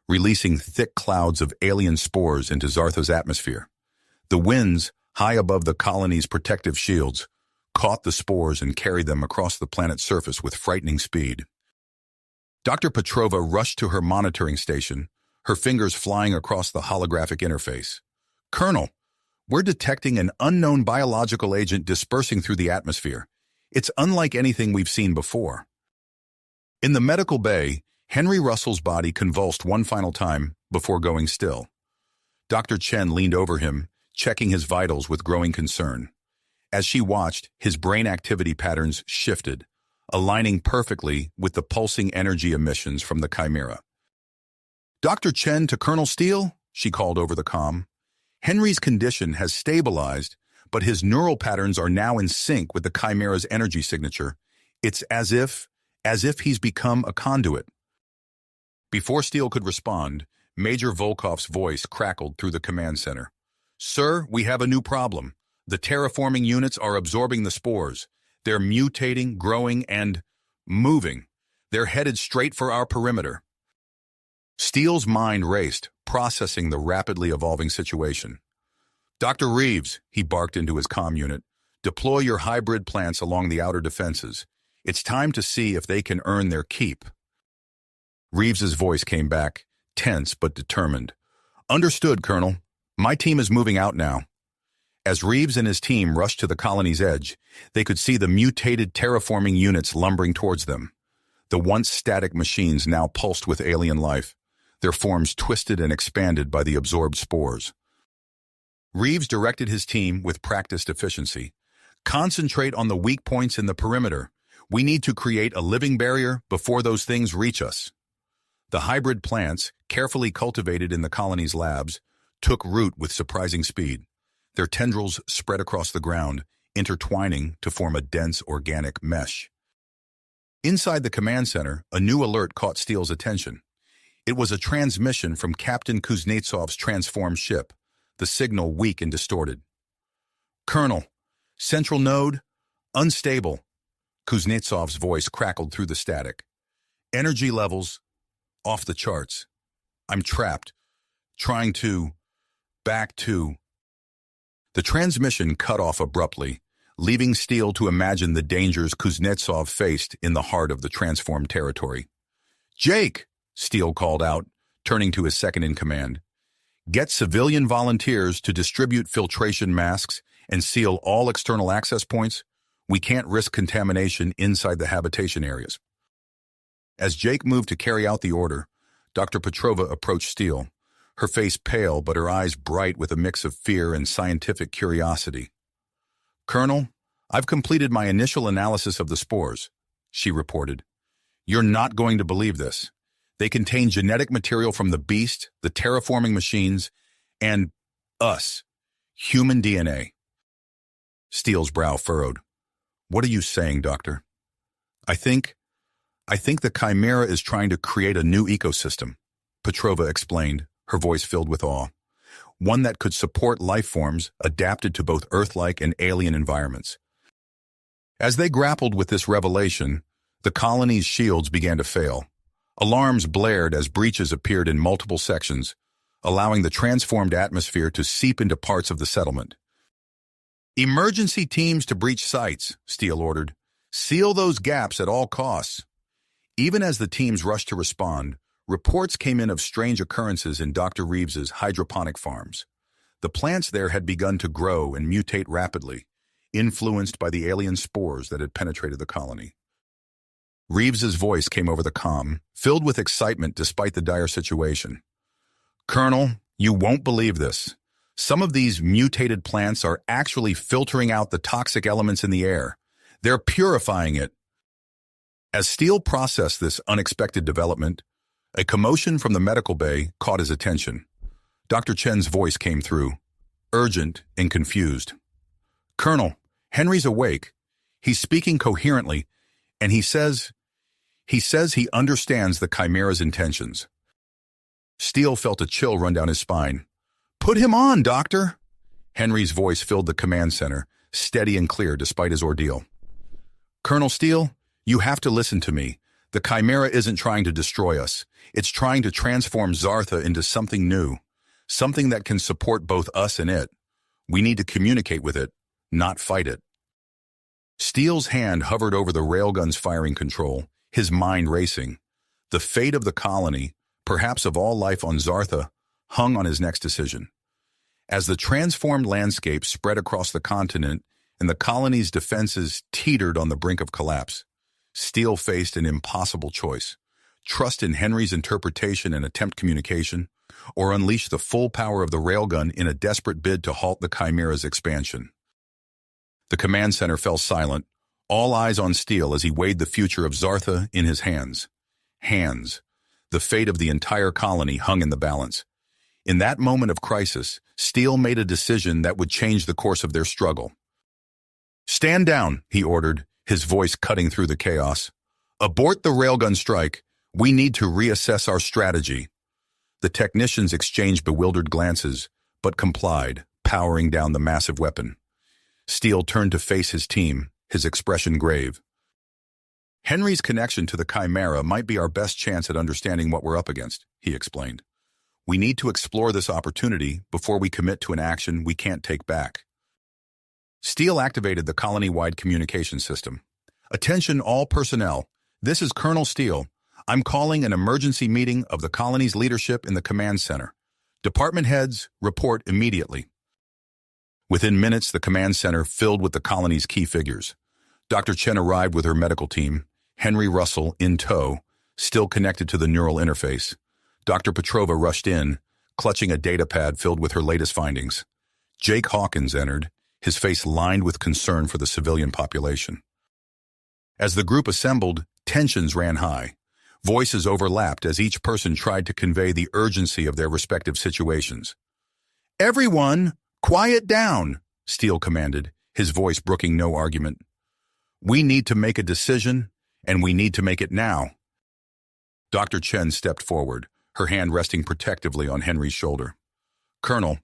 releasing thick clouds of alien spores into Zartha's atmosphere. The winds, high above the colony's protective shields, caught the spores and carried them across the planet's surface with frightening speed. Dr. Petrova rushed to her monitoring station, her fingers flying across the holographic interface. Colonel, we're detecting an unknown biological agent dispersing through the atmosphere. It's unlike anything we've seen before. In the medical bay, Henry Russell's body convulsed one final time before going still. Dr. Chen leaned over him, checking his vitals with growing concern. As she watched, his brain activity patterns shifted, aligning perfectly with the pulsing energy emissions from the Chimera. Dr. Chen to Colonel Steele, she called over the comm. Henry's condition has stabilized, but his neural patterns are now in sync with the Chimera's energy signature. It's as if he's become a conduit. Before Steele could respond, Major Volkov's voice crackled through the command center. Sir, we have a new problem. The terraforming units are absorbing the spores. They're mutating, growing, and moving. They're headed straight for our perimeter. Steele's mind raced, processing the rapidly evolving situation. Dr. Reeves, he barked into his comm unit, deploy your hybrid plants along the outer defenses. It's time to see if they can earn their keep. Reeves's voice came back, tense but determined. Understood, Colonel. My team is moving out now. As Reeves and his team rushed to the colony's edge, they could see the mutated terraforming units lumbering towards them. The once static machines now pulsed with alien life, their forms twisted and expanded by the absorbed spores. Reeves directed his team with practiced efficiency. Concentrate on the weak points in the perimeter. We need to create a living barrier before those things reach us. The hybrid plants, carefully cultivated in the colony's labs, took root with surprising speed. Their tendrils spread across the ground, intertwining to form a dense organic mesh. Inside the command center, a new alert caught Steele's attention. It was a transmission from Captain Kuznetsov's transformed ship, the signal weak and distorted. Colonel, central node, unstable. Kuznetsov's voice crackled through the static. Energy levels, off the charts. I'm trapped, trying to, back to. The transmission cut off abruptly, leaving Steele to imagine the dangers Kuznetsov faced in the heart of the transformed territory. Jake, Steele called out, turning to his second-in-command. Get civilian volunteers to distribute filtration masks and seal all external access points. We can't risk contamination inside the habitation areas. As Jake moved to carry out the order, Dr. Petrova approached Steele, her face pale but her eyes bright with a mix of fear and scientific curiosity. Colonel, I've completed my initial analysis of the spores, she reported. You're not going to believe this. They contain genetic material from the beast, the terraforming machines, and us, human DNA. Steele's brow furrowed. What are you saying, Doctor? I think the Chimera is trying to create a new ecosystem, Petrova explained, her voice filled with awe. One that could support life forms adapted to both Earth-like and alien environments. As they grappled with this revelation, the colony's shields began to fail. Alarms blared as breaches appeared in multiple sections, allowing the transformed atmosphere to seep into parts of the settlement. Emergency teams to breach sites, Steele ordered. Seal those gaps at all costs. Even as the teams rushed to respond, reports came in of strange occurrences in Dr. Reeves's hydroponic farms. The plants there had begun to grow and mutate rapidly, influenced by the alien spores that had penetrated the colony. Reeves's voice came over the comm, filled with excitement despite the dire situation. Colonel, you won't believe this. Some of these mutated plants are actually filtering out the toxic elements in the air. They're purifying it. As Steele processed this unexpected development, a commotion from the medical bay caught his attention. Dr. Chen's voice came through, urgent and confused. Colonel, Henry's awake. He's speaking coherently, and he says he understands the Chimera's intentions. Steele felt a chill run down his spine. Put him on, Doctor! Henry's voice filled the command center, steady and clear despite his ordeal. Colonel Steele, you have to listen to me. The Chimera isn't trying to destroy us. It's trying to transform Zartha into something new, something that can support both us and it. We need to communicate with it, not fight it. Steele's hand hovered over the railgun's firing control, his mind racing. The fate of the colony, perhaps of all life on Zartha, hung on his next decision. As the transformed landscape spread across the continent and the colony's defenses teetered on the brink of collapse, Steele faced an impossible choice. Trust in Henry's interpretation and attempt communication, or unleash the full power of the railgun in a desperate bid to halt the Chimera's expansion. The command center fell silent, all eyes on Steele as he weighed the future of Zartha in his hands. Hands. The fate of the entire colony hung in the balance. In that moment of crisis, Steele made a decision that would change the course of their struggle. Stand down, he ordered, his voice cutting through the chaos. Abort the railgun strike. We need to reassess our strategy. The technicians exchanged bewildered glances, but complied, powering down the massive weapon. Steele turned to face his team, his expression grave. Henry's connection to the Chimera might be our best chance at understanding what we're up against, he explained. We need to explore this opportunity before we commit to an action we can't take back. Steele activated the colony-wide communication system. Attention all personnel. This is Colonel Steele. I'm calling an emergency meeting of the colony's leadership in the command center. Department heads, report immediately. Within minutes, the command center filled with the colony's key figures. Dr. Chen arrived with her medical team, Henry Russell in tow, still connected to the neural interface. Dr. Petrova rushed in, clutching a data pad filled with her latest findings. Jake Hawkins entered, his face lined with concern for the civilian population. As the group assembled, tensions ran high. Voices overlapped as each person tried to convey the urgency of their respective situations. "Everyone, quiet down," Steele commanded, his voice brooking no argument. "We need to make a decision, and we need to make it now." Dr. Chen stepped forward, her hand resting protectively on Henry's shoulder. "Colonel,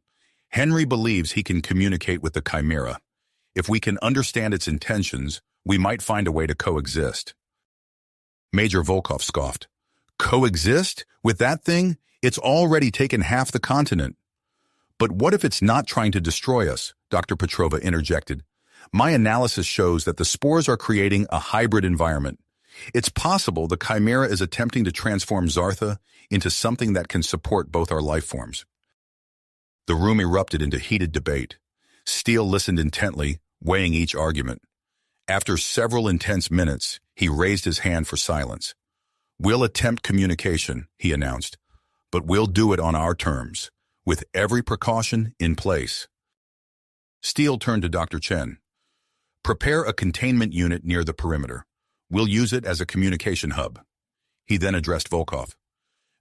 Henry believes he can communicate with the Chimera. If we can understand its intentions, we might find a way to coexist." Major Volkov scoffed. "Coexist? With that thing? It's already taken half the continent." "But what if it's not trying to destroy us?" Dr. Petrova interjected. "My analysis shows that the spores are creating a hybrid environment. It's possible the Chimera is attempting to transform Zartha into something that can support both our life forms." The room erupted into heated debate. Steele listened intently, weighing each argument. After several intense minutes, he raised his hand for silence. "We'll attempt communication," he announced, "but we'll do it on our terms, with every precaution in place." Steele turned to Dr. Chen. "Prepare a containment unit near the perimeter. We'll use it as a communication hub." He then addressed Volkov.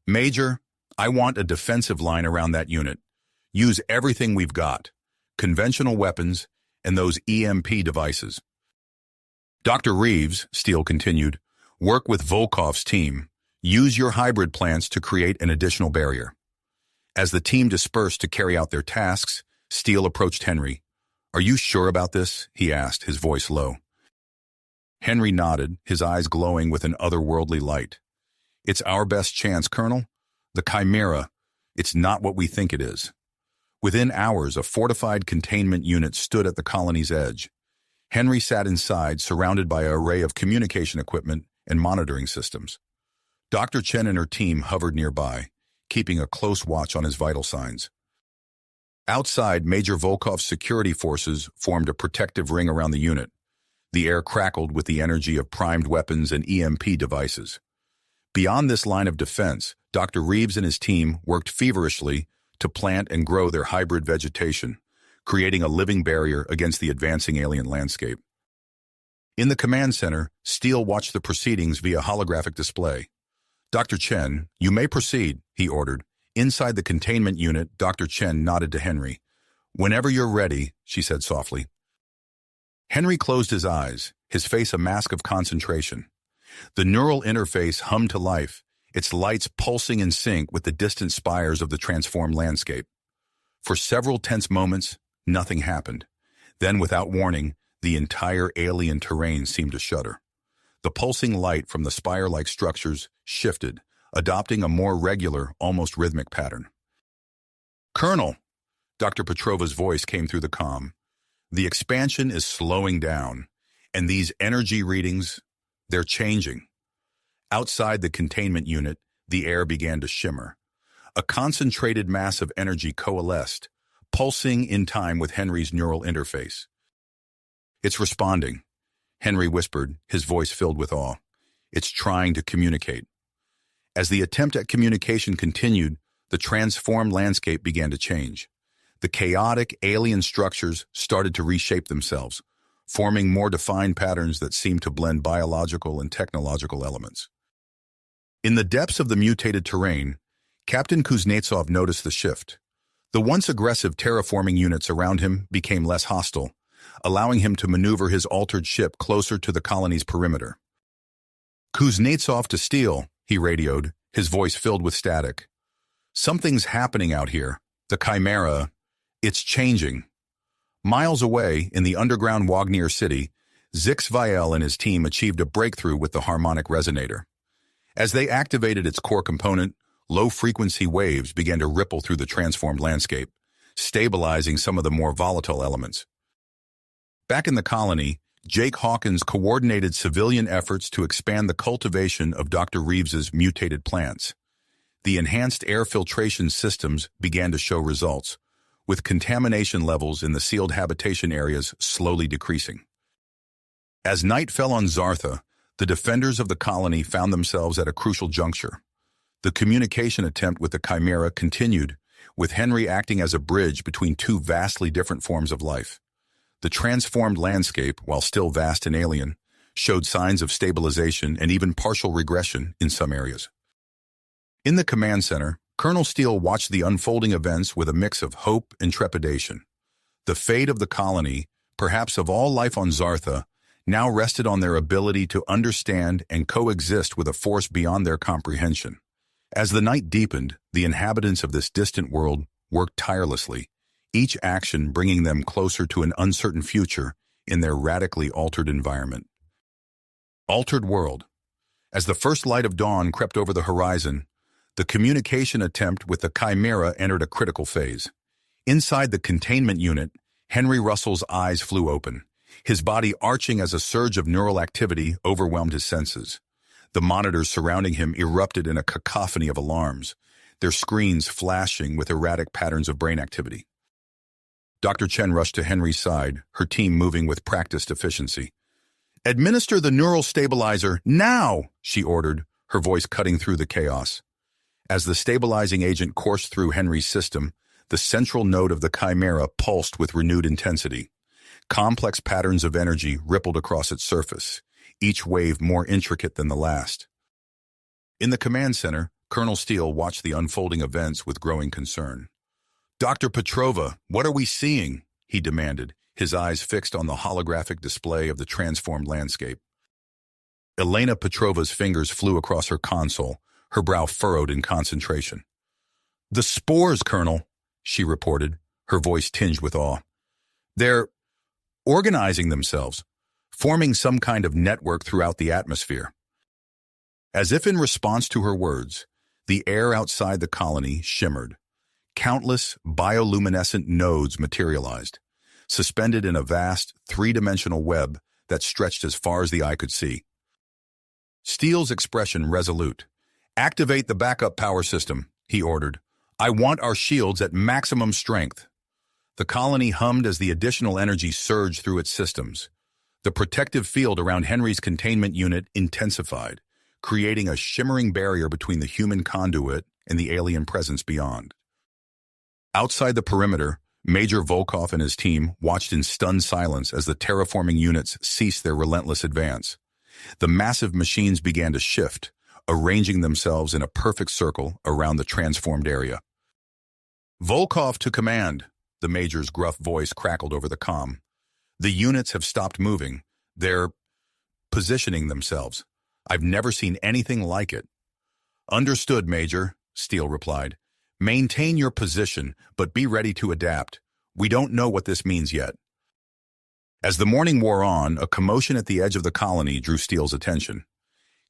"Major, I want a defensive line around that unit. Use everything we've got, conventional weapons and those EMP devices." "Dr. Reeves," Steele continued, "work with Volkov's team. Use your hybrid plants to create an additional barrier." As the team dispersed to carry out their tasks, Steele approached Henry. "Are you sure about this?" he asked, his voice low. Henry nodded, his eyes glowing with an otherworldly light. "It's our best chance, Colonel. The Chimera, it's not what we think it is." Within hours, a fortified containment unit stood at the colony's edge. Henry sat inside, surrounded by an array of communication equipment and monitoring systems. Dr. Chen and her team hovered nearby, keeping a close watch on his vital signs. Outside, Major Volkov's security forces formed a protective ring around the unit. The air crackled with the energy of primed weapons and EMP devices. Beyond this line of defense, Dr. Reeves and his team worked feverishly to plant and grow their hybrid vegetation, creating a living barrier against the advancing alien landscape. In the command center, Steele watched the proceedings via holographic display. "Dr. Chen, you may proceed," he ordered. Inside the containment unit, Dr. Chen nodded to Henry. "Whenever you're ready," she said softly. Henry closed his eyes, his face a mask of concentration. The neural interface hummed to life, its lights pulsing in sync with the distant spires of the transformed landscape. For several tense moments, nothing happened. Then, without warning, the entire alien terrain seemed to shudder. The pulsing light from the spire-like structures shifted, adopting a more regular, almost rhythmic pattern. "Colonel," Dr. Petrova's voice came through the comm, "the expansion is slowing down, and these energy readings, they're changing." Outside the containment unit, the air began to shimmer. A concentrated mass of energy coalesced, pulsing in time with Henry's neural interface. "It's responding," Henry whispered, his voice filled with awe. "It's trying to communicate." As the attempt at communication continued, the transformed landscape began to change. The chaotic alien structures started to reshape themselves, forming more defined patterns that seemed to blend biological and technological elements. In the depths of the mutated terrain, Captain Kuznetsov noticed the shift. The once aggressive terraforming units around him became less hostile, allowing him to maneuver his altered ship closer to the colony's perimeter. "Kuznetsov to Steele," he radioed, his voice filled with static. "Something's happening out here. The Chimera, it's changing." Miles away, in the underground Wagner city, HFY and his team achieved a breakthrough with the harmonic resonator. As they activated its core component, low-frequency waves began to ripple through the transformed landscape, stabilizing some of the more volatile elements. Back in the colony, Jake Hawkins coordinated civilian efforts to expand the cultivation of Dr. Reeves's mutated plants. The enhanced air filtration systems began to show results, with contamination levels in the sealed habitation areas slowly decreasing. As night fell on Zartha, the defenders of the colony found themselves at a crucial juncture. The communication attempt with the Chimera continued, with Henry acting as a bridge between two vastly different forms of life. The transformed landscape, while still vast and alien, showed signs of stabilization and even partial regression in some areas. In the command center, Colonel Steele watched the unfolding events with a mix of hope and trepidation. The fate of the colony, perhaps of all life on Zartha, now rested on their ability to understand and coexist with a force beyond their comprehension. As the night deepened, the inhabitants of this distant world worked tirelessly, each action bringing them closer to an uncertain future in their radically altered environment. Altered world. As the first light of dawn crept over the horizon, the communication attempt with the Chimera entered a critical phase. Inside the containment unit, Henry Russell's eyes flew open, his body arching as a surge of neural activity overwhelmed his senses. The monitors surrounding him erupted in a cacophony of alarms, their screens flashing with erratic patterns of brain activity. Dr. Chen rushed to Henry's side, her team moving with practiced efficiency. "Administer the neural stabilizer, now!" she ordered, her voice cutting through the chaos. As the stabilizing agent coursed through Henry's system, the central node of the Chimera pulsed with renewed intensity. Complex patterns of energy rippled across its surface, each wave more intricate than the last. In the command center, Colonel Steele watched the unfolding events with growing concern. "Dr. Petrova, what are we seeing?" he demanded, his eyes fixed on the holographic display of the transformed landscape. Elena Petrova's fingers flew across her console, her brow furrowed in concentration. "The spores, Colonel," she reported, her voice tinged with awe. "They're organizing themselves, forming some kind of network throughout the atmosphere." As if in response to her words, the air outside the colony shimmered. Countless bioluminescent nodes materialized, suspended in a vast, three-dimensional web that stretched as far as the eye could see. Steele's expression resolute. "Activate the backup power system," he ordered. "I want our shields at maximum strength." The colony hummed as the additional energy surged through its systems. The protective field around Henry's containment unit intensified, creating a shimmering barrier between the human conduit and the alien presence beyond. Outside the perimeter, Major Volkov and his team watched in stunned silence as the terraforming units ceased their relentless advance. The massive machines began to shift, arranging themselves in a perfect circle around the transformed area. "Volkov to command," the Major's gruff voice crackled over the comm. "The units have stopped moving. They're positioning themselves. I've never seen anything like it." "Understood, Major," Steele replied. "Maintain your position, but be ready to adapt. We don't know what this means yet." As the morning wore on, a commotion at the edge of the colony drew Steele's attention.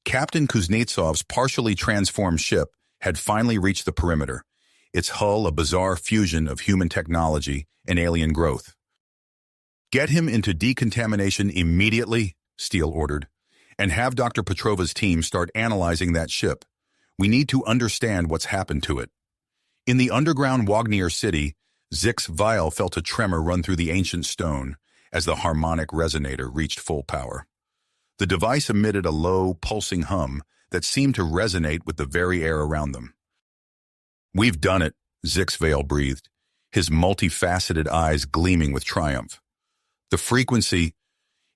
Captain Kuznetsov's partially transformed ship had finally reached the perimeter, its hull a bizarre fusion of human technology and alien growth. "Get him into decontamination immediately," Steele ordered, "and have Dr. Petrova's team start analyzing that ship. We need to understand what's happened to it." In the underground Wagner city, Zix Vial felt a tremor run through the ancient stone as the harmonic resonator reached full power. The device emitted a low, pulsing hum that seemed to resonate with the very air around them. "We've done it," Zix Vial breathed, his multifaceted eyes gleaming with triumph. The frequency,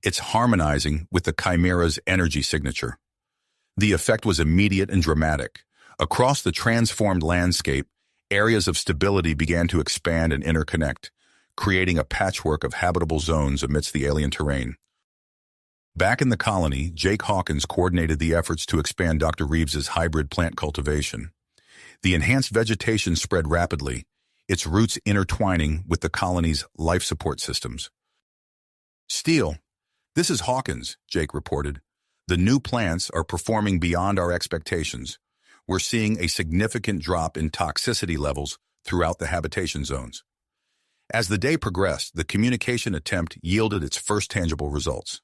it's harmonizing with the Chimera's energy signature. The effect was immediate and dramatic. Across the transformed landscape, areas of stability began to expand and interconnect, creating a patchwork of habitable zones amidst the alien terrain. Back in the colony, Jake Hawkins coordinated the efforts to expand Dr. Reeves's hybrid plant cultivation. The enhanced vegetation spread rapidly, its roots intertwining with the colony's life support systems. "Steele, "This is Hawkins," Jake reported. "The new plants are performing beyond our expectations. We're seeing a significant drop in toxicity levels throughout the habitation zones." As the day progressed, the communication attempt yielded its first tangible results.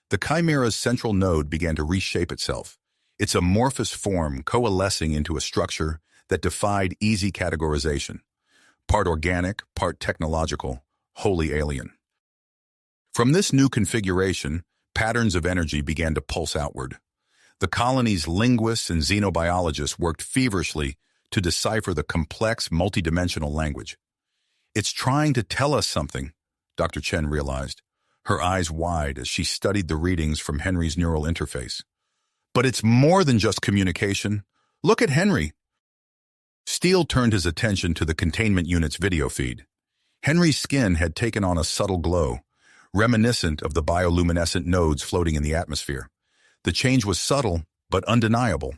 The Chimera's central node began to reshape itself, its amorphous form coalescing into a structure that defied easy categorization. Part organic, part technological, wholly alien. From this new configuration, patterns of energy began to pulse outward. The colony's linguists and xenobiologists worked feverishly to decipher the complex, multidimensional language. "It's trying to tell us something," Dr. Chen realized, her eyes wide as she studied the readings from Henry's neural interface. "But it's more than just communication. Look at Henry." Steele turned his attention to the containment unit's video feed. Henry's skin had taken on a subtle glow, reminiscent of the bioluminescent nodes floating in the atmosphere. The change was subtle, but undeniable.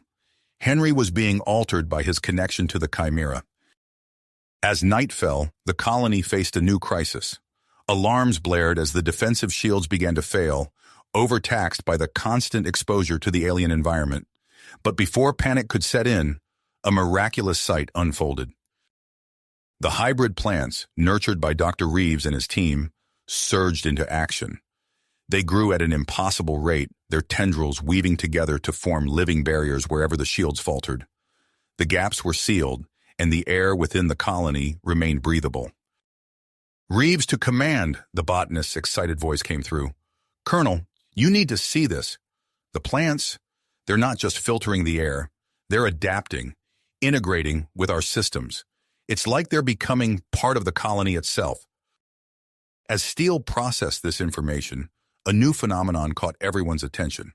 Henry was being altered by his connection to the Chimera. As night fell, the colony faced a new crisis. Alarms blared as the defensive shields began to fail, overtaxed by the constant exposure to the alien environment. But before panic could set in, a miraculous sight unfolded. The hybrid plants, nurtured by Dr. Reeves and his team, surged into action. They grew at an impossible rate, their tendrils weaving together to form living barriers wherever the shields faltered. The gaps were sealed, and the air within the colony remained breathable. "Reeves to command," the botanist's excited voice came through. "Colonel, you need to see this. The plants, they're not just filtering the air, they're adapting, integrating with our systems. It's like they're becoming part of the colony itself." As Steele processed this information, a new phenomenon caught everyone's attention.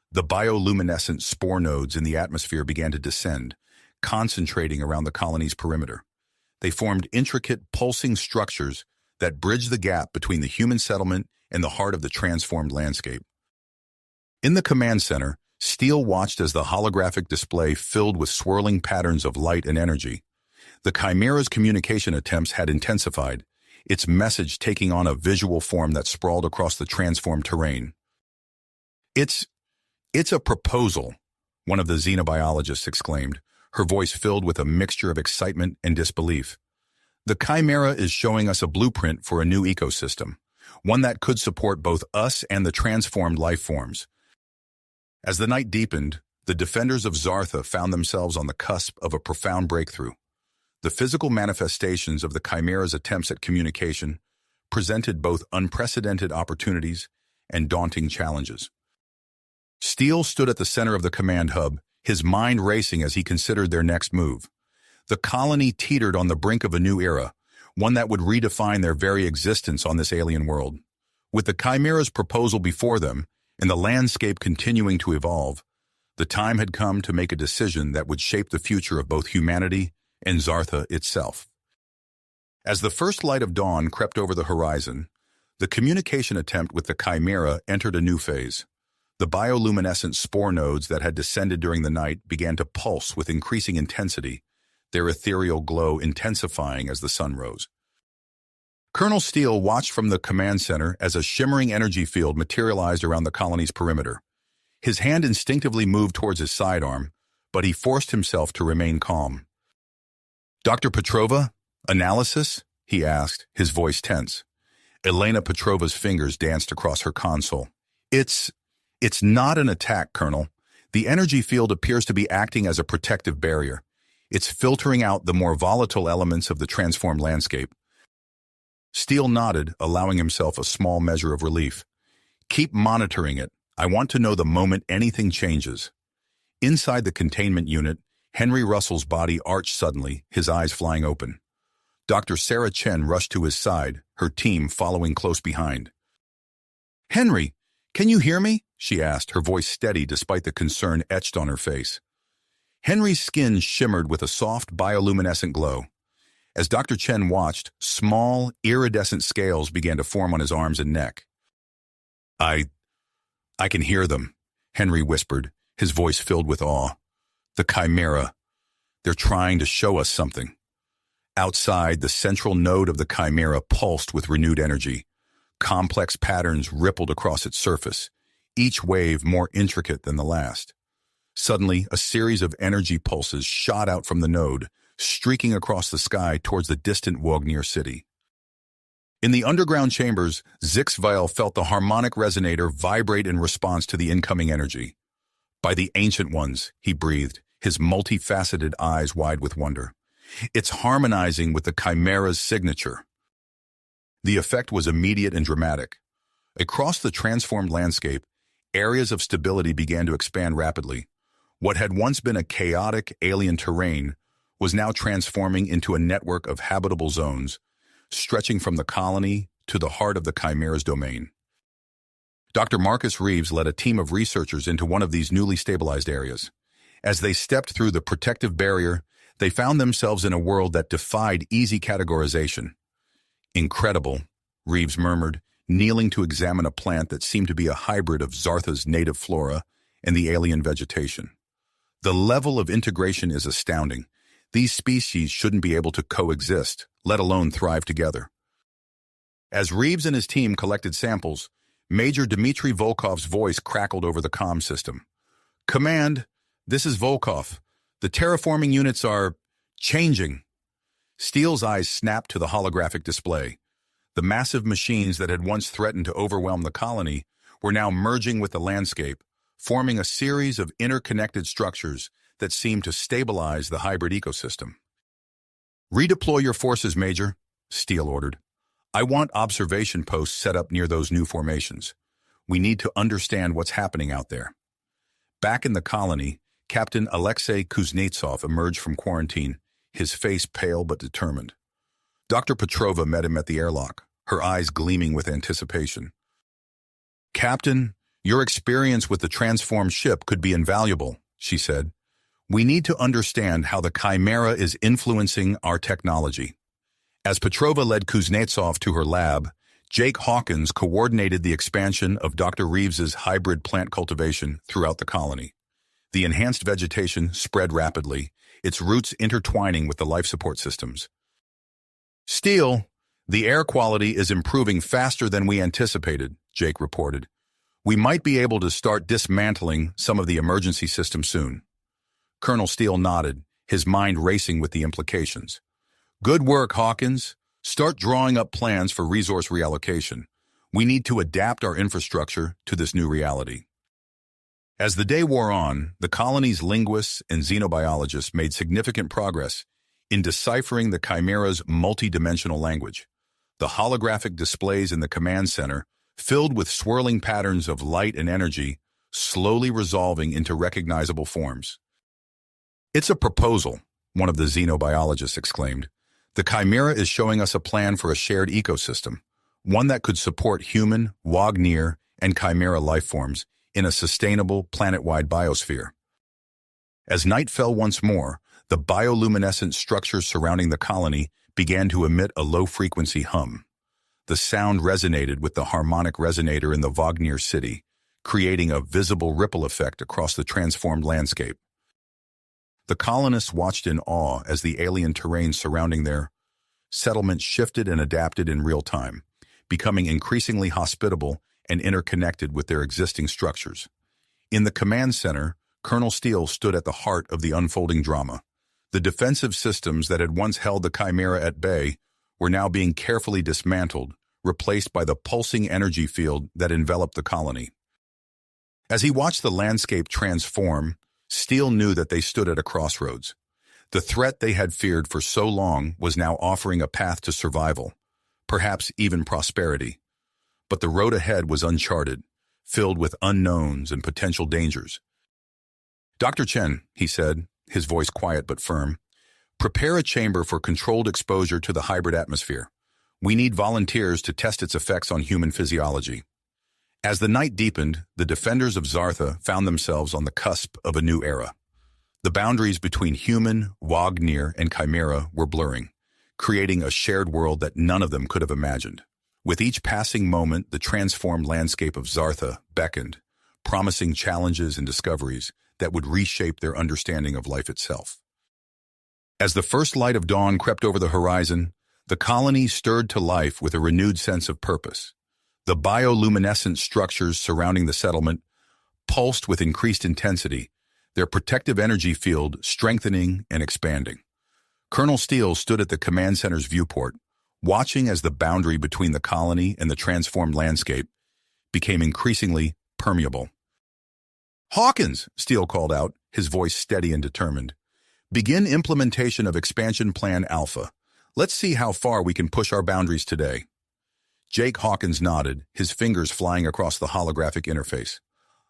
The bioluminescent spore nodes in the atmosphere began to descend, concentrating around the colony's perimeter. They formed intricate, pulsing structures that bridged the gap between the human settlement and the heart of the transformed landscape. In the command center, Steele watched as the holographic display filled with swirling patterns of light and energy. The Chimera's communication attempts had intensified, its message taking on a visual form that sprawled across the transformed terrain. It's a proposal," one of the xenobiologists exclaimed, her voice filled with a mixture of excitement and disbelief. "The Chimera is showing us a blueprint for a new ecosystem, one that could support both us and the transformed life forms." As the night deepened, the defenders of Zartha found themselves on the cusp of a profound breakthrough. The physical manifestations of the Chimera's attempts at communication presented both unprecedented opportunities and daunting challenges. Steele stood at the center of the command hub, his mind racing as he considered their next move. The colony teetered on the brink of a new era, one that would redefine their very existence on this alien world. With the Chimera's proposal before them, and the landscape continuing to evolve, the time had come to make a decision that would shape the future of both humanity and Zartha itself. As the first light of dawn crept over the horizon, the communication attempt with the Chimera entered a new phase. The bioluminescent spore nodes that had descended during the night began to pulse with increasing intensity, their ethereal glow intensifying as the sun rose. Colonel Steele watched from the command center as a shimmering energy field materialized around the colony's perimeter. His hand instinctively moved towards his sidearm, but he forced himself to remain calm. "Dr. Petrova, analysis?" he asked, his voice tense. Elena Petrova's fingers danced across her console. It's not an attack, Colonel. The energy field appears to be acting as a protective barrier. It's filtering out the more volatile elements of the transformed landscape." Steele nodded, allowing himself a small measure of relief. "Keep monitoring it. I want to know the moment anything changes." Inside the containment unit, Henry Russell's body arched suddenly, his eyes flying open. Dr. Sarah Chen rushed to his side, her team following close behind. "Henry, can you hear me?" she asked, her voice steady despite the concern etched on her face. Henry's skin shimmered with a soft bioluminescent glow. As Dr. Chen watched, small, iridescent scales began to form on his arms and neck. I can hear them," Henry whispered, his voice filled with awe. "The Chimera. They're trying to show us something." Outside, the central node of the Chimera pulsed with renewed energy. Complex patterns rippled across its surface, each wave more intricate than the last. Suddenly, a series of energy pulses shot out from the node, streaking across the sky towards the distant Wognir city. In the underground chambers, Zixviel felt the harmonic resonator vibrate in response to the incoming energy. "By the Ancient Ones," he breathed, his multifaceted eyes wide with wonder. "It's harmonizing with the Chimera's signature." The effect was immediate and dramatic. Across the transformed landscape, areas of stability began to expand rapidly. What had once been a chaotic, alien terrain was now transforming into a network of habitable zones, stretching from the colony to the heart of the Chimera's domain. Dr. Marcus Reeves led a team of researchers into one of these newly stabilized areas. As they stepped through the protective barrier, they found themselves in a world that defied easy categorization. "Incredible," Reeves murmured, kneeling to examine a plant that seemed to be a hybrid of Zartha's native flora and the alien vegetation. "The level of integration is astounding. These species shouldn't be able to coexist, let alone thrive together." As Reeves and his team collected samples, Major Dmitry Volkov's voice crackled over the comm system. "Command, this is Volkov. The terraforming units are changing." Steele's eyes snapped to the holographic display. The massive machines that had once threatened to overwhelm the colony were now merging with the landscape, forming a series of interconnected structures that seemed to stabilize the hybrid ecosystem. "Redeploy your forces, Major," Steele ordered. "I want observation posts set up near those new formations. We need to understand what's happening out there." Back in the colony, Captain Alexei Kuznetsov emerged from quarantine, his face pale but determined. Dr. Petrova met him at the airlock, her eyes gleaming with anticipation. "Captain, your experience with the transformed ship could be invaluable," she said. "We need to understand how the Chimera is influencing our technology." As Petrova led Kuznetsov to her lab, Jake Hawkins coordinated the expansion of Dr. Reeves's hybrid plant cultivation throughout the colony. The enhanced vegetation spread rapidly, its roots intertwining with the life support systems. "Steele, the air quality is improving faster than we anticipated," Jake reported. "We might be able to start dismantling some of the emergency systems soon." Colonel Steele nodded, his mind racing with the implications. "Good work, Hawkins. Start drawing up plans for resource reallocation. We need to adapt our infrastructure to this new reality." As the day wore on, the colony's linguists and xenobiologists made significant progress in deciphering the Chimera's multidimensional language. The holographic displays in the command center, filled with swirling patterns of light and energy, slowly resolving into recognizable forms. "It's a proposal," one of the xenobiologists exclaimed. "The Chimera is showing us a plan for a shared ecosystem, one that could support human, Wognir, and Chimera life forms in a sustainable, planet-wide biosphere." As night fell once more, the bioluminescent structures surrounding the colony began to emit a low-frequency hum. The sound resonated with the harmonic resonator in the Wognir city, creating a visible ripple effect across the transformed landscape. The colonists watched in awe as the alien terrain surrounding their settlement shifted and adapted in real time, becoming increasingly hospitable and interconnected with their existing structures. In the command center, Colonel Steele stood at the heart of the unfolding drama. The defensive systems that had once held the Chimera at bay were now being carefully dismantled, replaced by the pulsing energy field that enveloped the colony. As he watched the landscape transform, Steele knew that they stood at a crossroads. The threat they had feared for so long was now offering a path to survival, perhaps even prosperity. But the road ahead was uncharted, filled with unknowns and potential dangers. "Dr. Chen," he said, his voice quiet but firm, "prepare a chamber for controlled exposure to the hybrid atmosphere. We need volunteers to test its effects on human physiology." As the night deepened, the defenders of Zartha found themselves on the cusp of a new era. The boundaries between human, Wognir, and Chimera were blurring, creating a shared world that none of them could have imagined. With each passing moment, the transformed landscape of Zartha beckoned, promising challenges and discoveries that would reshape their understanding of life itself. As the first light of dawn crept over the horizon, the colony stirred to life with a renewed sense of purpose. The bioluminescent structures surrounding the settlement pulsed with increased intensity, their protective energy field strengthening and expanding. Colonel Steele stood at the command center's viewport, watching as the boundary between the colony and the transformed landscape became increasingly permeable. "Hawkins," Steele called out, his voice steady and determined. "Begin implementation of Expansion Plan Alpha. Let's see how far we can push our boundaries today." Jake Hawkins nodded, his fingers flying across the holographic interface.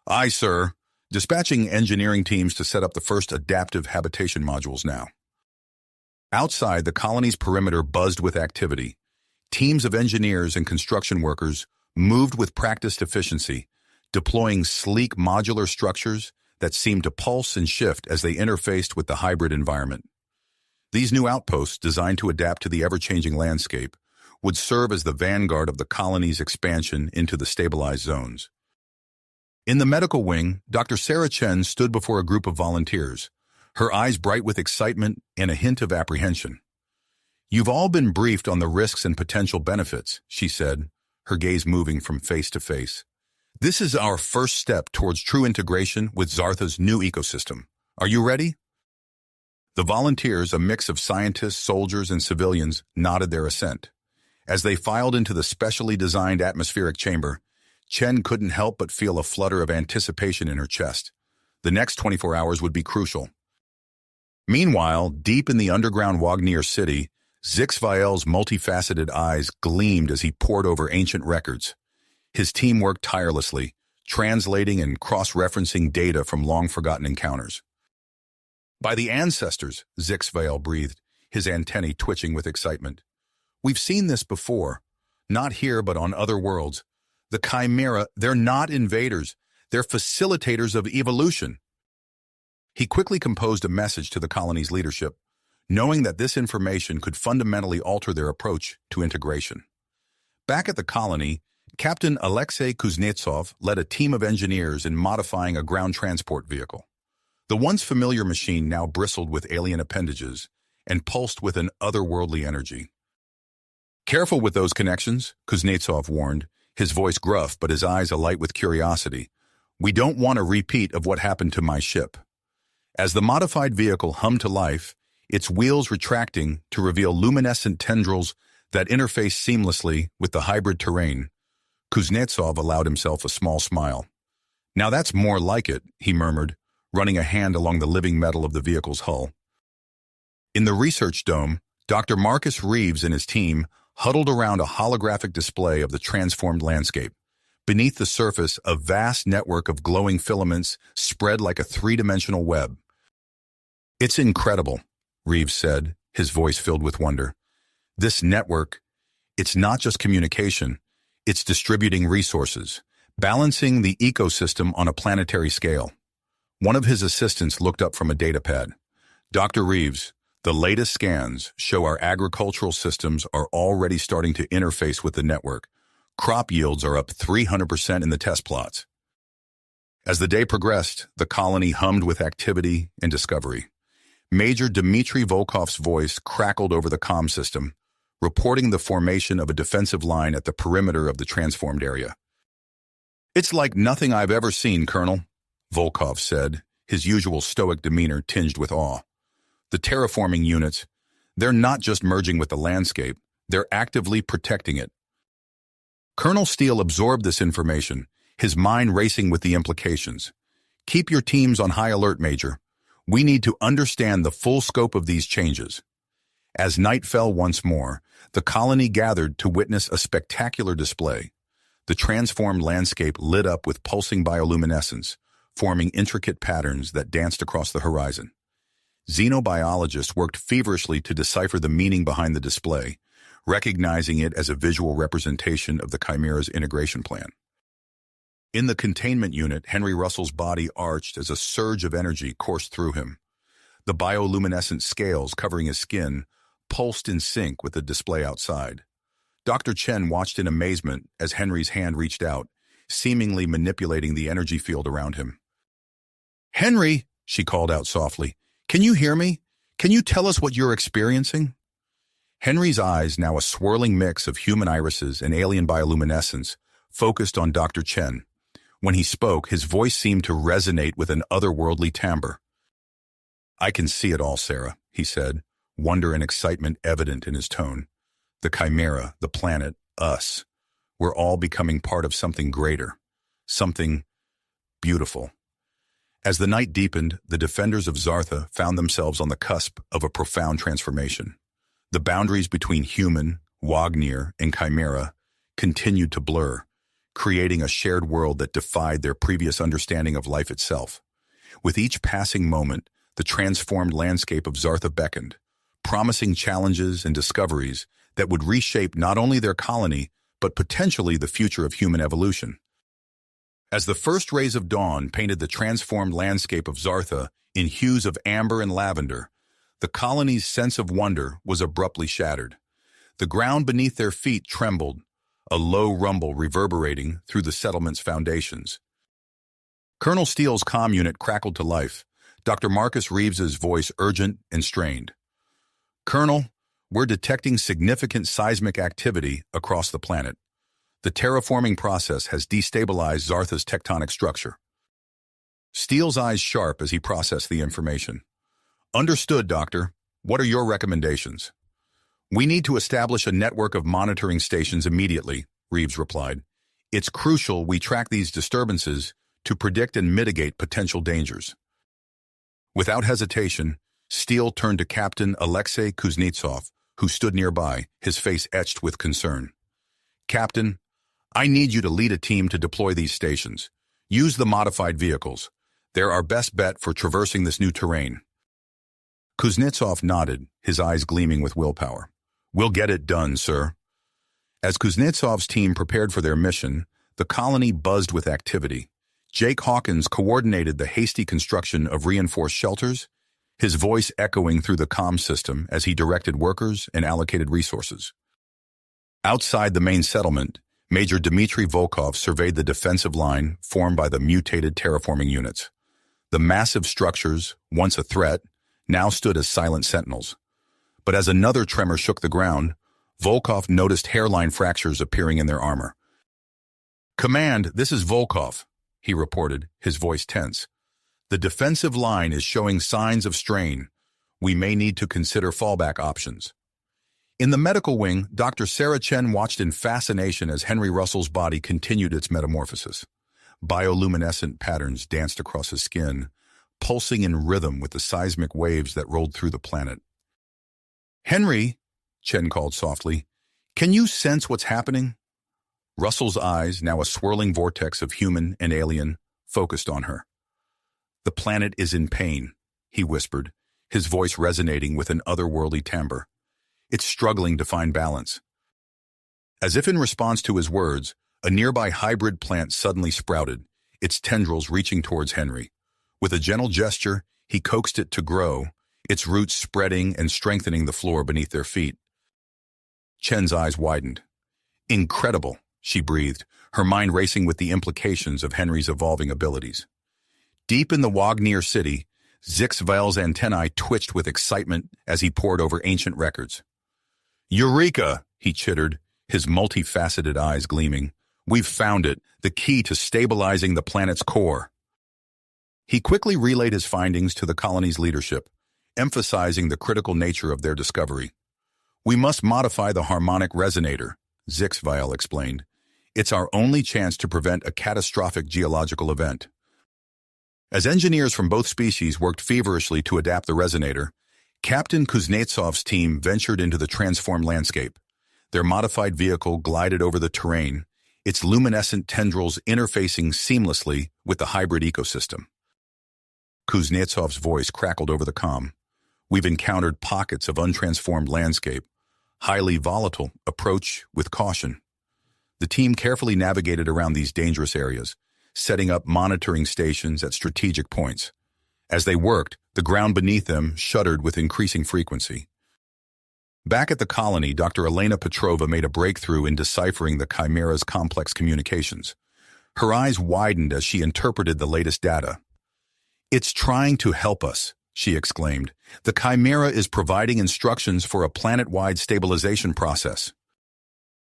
"Aye, sir. Dispatching engineering teams to set up the first adaptive habitation modules now." Outside, the colony's perimeter buzzed with activity. Teams of engineers and construction workers moved with practiced efficiency, deploying sleek modular structures that seemed to pulse and shift as they interfaced with the hybrid environment. These new outposts, designed to adapt to the ever-changing landscape, would serve as the vanguard of the colony's expansion into the stabilized zones. In the medical wing, Dr. Sarah Chen stood before a group of volunteers, her eyes bright with excitement and a hint of apprehension. "You've all been briefed on the risks and potential benefits," she said, her gaze moving from face to face. "This is our first step towards true integration with Zartha's new ecosystem. Are you ready?" The volunteers, a mix of scientists, soldiers, and civilians, nodded their assent. As they filed into the specially designed atmospheric chamber, Chen couldn't help but feel a flutter of anticipation in her chest. The next 24 hours would be crucial. Meanwhile, deep in the underground Wagner city, Zixvael's multifaceted eyes gleamed as he pored over ancient records. His team worked tirelessly, translating and cross-referencing data from long-forgotten encounters. "By the ancestors," Zixvael breathed, his antennae twitching with excitement. "We've seen this before. Not here, but on other worlds. The Chimera, they're not invaders. They're facilitators of evolution." He quickly composed a message to the colony's leadership, knowing that this information could fundamentally alter their approach to integration. Back at the colony, Captain Alexei Kuznetsov led a team of engineers in modifying a ground transport vehicle. The once familiar machine now bristled with alien appendages and pulsed with an otherworldly energy. "Careful with those connections," Kuznetsov warned, his voice gruff but his eyes alight with curiosity. "We don't want a repeat of what happened to my ship." As the modified vehicle hummed to life, its wheels retracting to reveal luminescent tendrils that interfaced seamlessly with the hybrid terrain, Kuznetsov allowed himself a small smile. "Now that's more like it," he murmured, running a hand along the living metal of the vehicle's hull. In the research dome, Dr. Marcus Reeves and his team huddled around a holographic display of the transformed landscape. Beneath the surface, a vast network of glowing filaments spread like a three-dimensional web. "It's incredible," Reeves said, his voice filled with wonder. "This network, it's not just communication, it's distributing resources, balancing the ecosystem on a planetary scale." One of his assistants looked up from a datapad. "Dr. Reeves, the latest scans show our agricultural systems are already starting to interface with the network. Crop yields are up 300% in the test plots." As the day progressed, the colony hummed with activity and discovery. Major Dmitry Volkov's voice crackled over the comm system, reporting the formation of a defensive line at the perimeter of the transformed area. "It's like nothing I've ever seen, Colonel," Volkov said, his usual stoic demeanor tinged with awe. "The terraforming units, they're not just merging with the landscape, they're actively protecting it." Colonel Steele absorbed this information, his mind racing with the implications. "Keep your teams on high alert, Major. We need to understand the full scope of these changes." As night fell once more, the colony gathered to witness a spectacular display. The transformed landscape lit up with pulsing bioluminescence, forming intricate patterns that danced across the horizon. Xenobiologists worked feverishly to decipher the meaning behind the display, recognizing it as a visual representation of the Chimera's integration plan. In the containment unit, Henry Russell's body arched as a surge of energy coursed through him. The bioluminescent scales covering his skin pulsed in sync with the display outside. Dr. Chen watched in amazement as Henry's hand reached out, seemingly manipulating the energy field around him. "Henry," she called out softly, "can you hear me? Can you tell us what you're experiencing?" Henry's eyes, now a swirling mix of human irises and alien bioluminescence, focused on Dr. Chen. When he spoke, his voice seemed to resonate with an otherworldly timbre. "I can see it all, Sarah," he said, wonder and excitement evident in his tone. "The Chimera, the planet, us. We're all becoming part of something greater, something beautiful." As the night deepened, the defenders of Zartha found themselves on the cusp of a profound transformation. The boundaries between human, Wagnir, and Chimera continued to blur, creating a shared world that defied their previous understanding of life itself. With each passing moment, the transformed landscape of Zartha beckoned, promising challenges and discoveries that would reshape not only their colony, but potentially the future of human evolution. As the first rays of dawn painted the transformed landscape of Zartha in hues of amber and lavender, the colony's sense of wonder was abruptly shattered. The ground beneath their feet trembled, a low rumble reverberating through the settlement's foundations. Colonel Steele's comm unit crackled to life, Dr. Marcus Reeves's voice urgent and strained. "Colonel, we're detecting significant seismic activity across the planet. The terraforming process has destabilized Zartha's tectonic structure." Steele's eyes sharp as he processed the information. "Understood, Doctor. What are your recommendations?" "We need to establish a network of monitoring stations immediately," Reeves replied. "It's crucial we track these disturbances to predict and mitigate potential dangers." Without hesitation, Steele turned to Captain Alexei Kuznetsov, who stood nearby, his face etched with concern. "Captain, I need you to lead a team to deploy these stations. Use the modified vehicles. They're our best bet for traversing this new terrain." Kuznetsov nodded, his eyes gleaming with willpower. "We'll get it done, sir." As Kuznetsov's team prepared for their mission, the colony buzzed with activity. Jake Hawkins coordinated the hasty construction of reinforced shelters, his voice echoing through the comm system as he directed workers and allocated resources. Outside the main settlement, Major Dmitry Volkov surveyed the defensive line formed by the mutated terraforming units. The massive structures, once a threat, now stood as silent sentinels. But as another tremor shook the ground, Volkov noticed hairline fractures appearing in their armor. "Command, this is Volkov," he reported, his voice tense. "The defensive line is showing signs of strain. We may need to consider fallback options." In the medical wing, Dr. Sarah Chen watched in fascination as Henry Russell's body continued its metamorphosis. Bioluminescent patterns danced across his skin, pulsing in rhythm with the seismic waves that rolled through the planet. "Henry," Chen called softly, "can you sense what's happening?" Russell's eyes, now a swirling vortex of human and alien, focused on her. "The planet is in pain," he whispered, his voice resonating with an otherworldly timbre. "It's struggling to find balance." As if in response to his words, a nearby hybrid plant suddenly sprouted, its tendrils reaching towards Henry. With a gentle gesture, he coaxed it to grow, its roots spreading and strengthening the floor beneath their feet. Chen's eyes widened. "Incredible," she breathed, her mind racing with the implications of Henry's evolving abilities. Deep in the Wagnir city, Zixvel's antennae twitched with excitement as he pored over ancient records. "Eureka!" he chittered, his multifaceted eyes gleaming. "We've found it, the key to stabilizing the planet's core." He quickly relayed his findings to the colony's leadership, emphasizing the critical nature of their discovery. "We must modify the harmonic resonator," Zixvel explained. "It's our only chance to prevent a catastrophic geological event." As engineers from both species worked feverishly to adapt the resonator, Captain Kuznetsov's team ventured into the transformed landscape. Their modified vehicle glided over the terrain, its luminescent tendrils interfacing seamlessly with the hybrid ecosystem. Kuznetsov's voice crackled over the comm. "We've encountered pockets of untransformed landscape. Highly volatile. Approach with caution." The team carefully navigated around these dangerous areas, setting up monitoring stations at strategic points. As they worked, the ground beneath them shuddered with increasing frequency. Back at the colony, Dr. Elena Petrova made a breakthrough in deciphering the Chimera's complex communications. Her eyes widened as she interpreted the latest data. "It's trying to help us," she exclaimed. "The Chimera is providing instructions for a planet-wide stabilization process."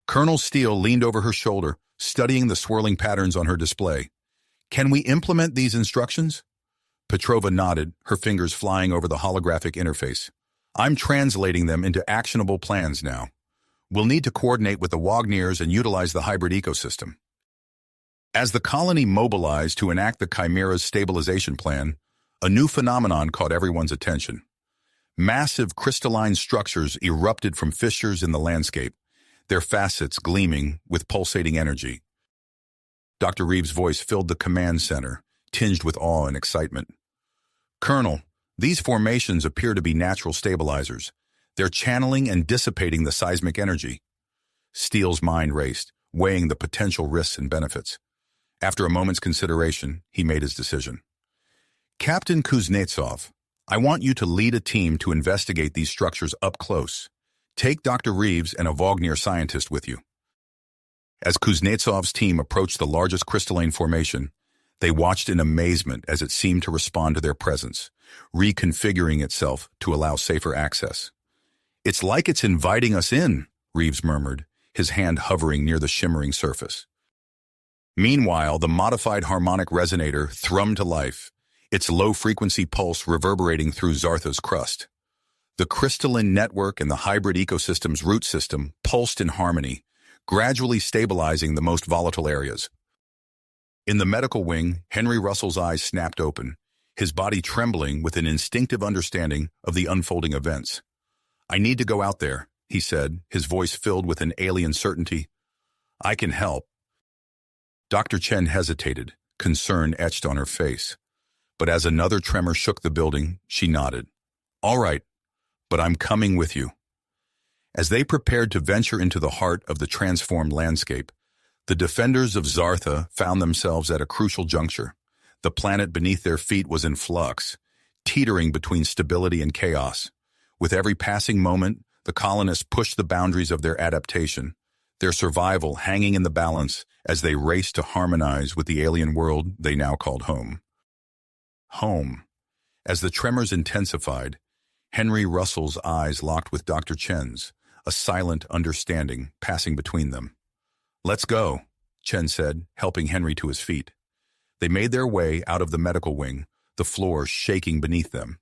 Colonel Steele leaned over her shoulder, studying the swirling patterns on her display. Can we implement these instructions? Petrova nodded, her fingers flying over the holographic interface. I'm translating them into actionable plans now. We'll need to coordinate with the Wagniers and utilize the hybrid ecosystem. As the colony mobilized to enact the Chimera's stabilization plan, a new phenomenon caught everyone's attention. Massive crystalline structures erupted from fissures in the landscape, their facets gleaming with pulsating energy. Dr. Reeves' voice filled the command center, tinged with awe and excitement. Colonel, these formations appear to be natural stabilizers. They're channeling and dissipating the seismic energy. Steele's mind raced, weighing the potential risks and benefits. After a moment's consideration, he made his decision. Captain Kuznetsov, I want you to lead a team to investigate these structures up close. Take Dr. Reeves and a Wagner scientist with you. As Kuznetsov's team approached the largest crystalline formation, they watched in amazement as it seemed to respond to their presence, reconfiguring itself to allow safer access. It's like it's inviting us in, Reeves murmured, his hand hovering near the shimmering surface. Meanwhile, the modified harmonic resonator thrummed to life, its low-frequency pulse reverberating through Zartha's crust. The crystalline network and the hybrid ecosystem's root system pulsed in harmony, gradually stabilizing the most volatile areas. In the medical wing, Henry Russell's eyes snapped open, his body trembling with an instinctive understanding of the unfolding events. I need to go out there, he said, his voice filled with an alien certainty. I can help. Dr. Chen hesitated, concern etched on her face. But as another tremor shook the building, she nodded. All right, but I'm coming with you. As they prepared to venture into the heart of the transformed landscape, the defenders of Zartha found themselves at a crucial juncture. The planet beneath their feet was in flux, teetering between stability and chaos. With every passing moment, the colonists pushed the boundaries of their adaptation, their survival hanging in the balance as they raced to harmonize with the alien world they now called home. Home. As the tremors intensified, Henry Russell's eyes locked with Dr. Chen's, a silent understanding passing between them. Let's go, Chen said, helping Henry to his feet. They made their way out of the medical wing, the floor shaking beneath them.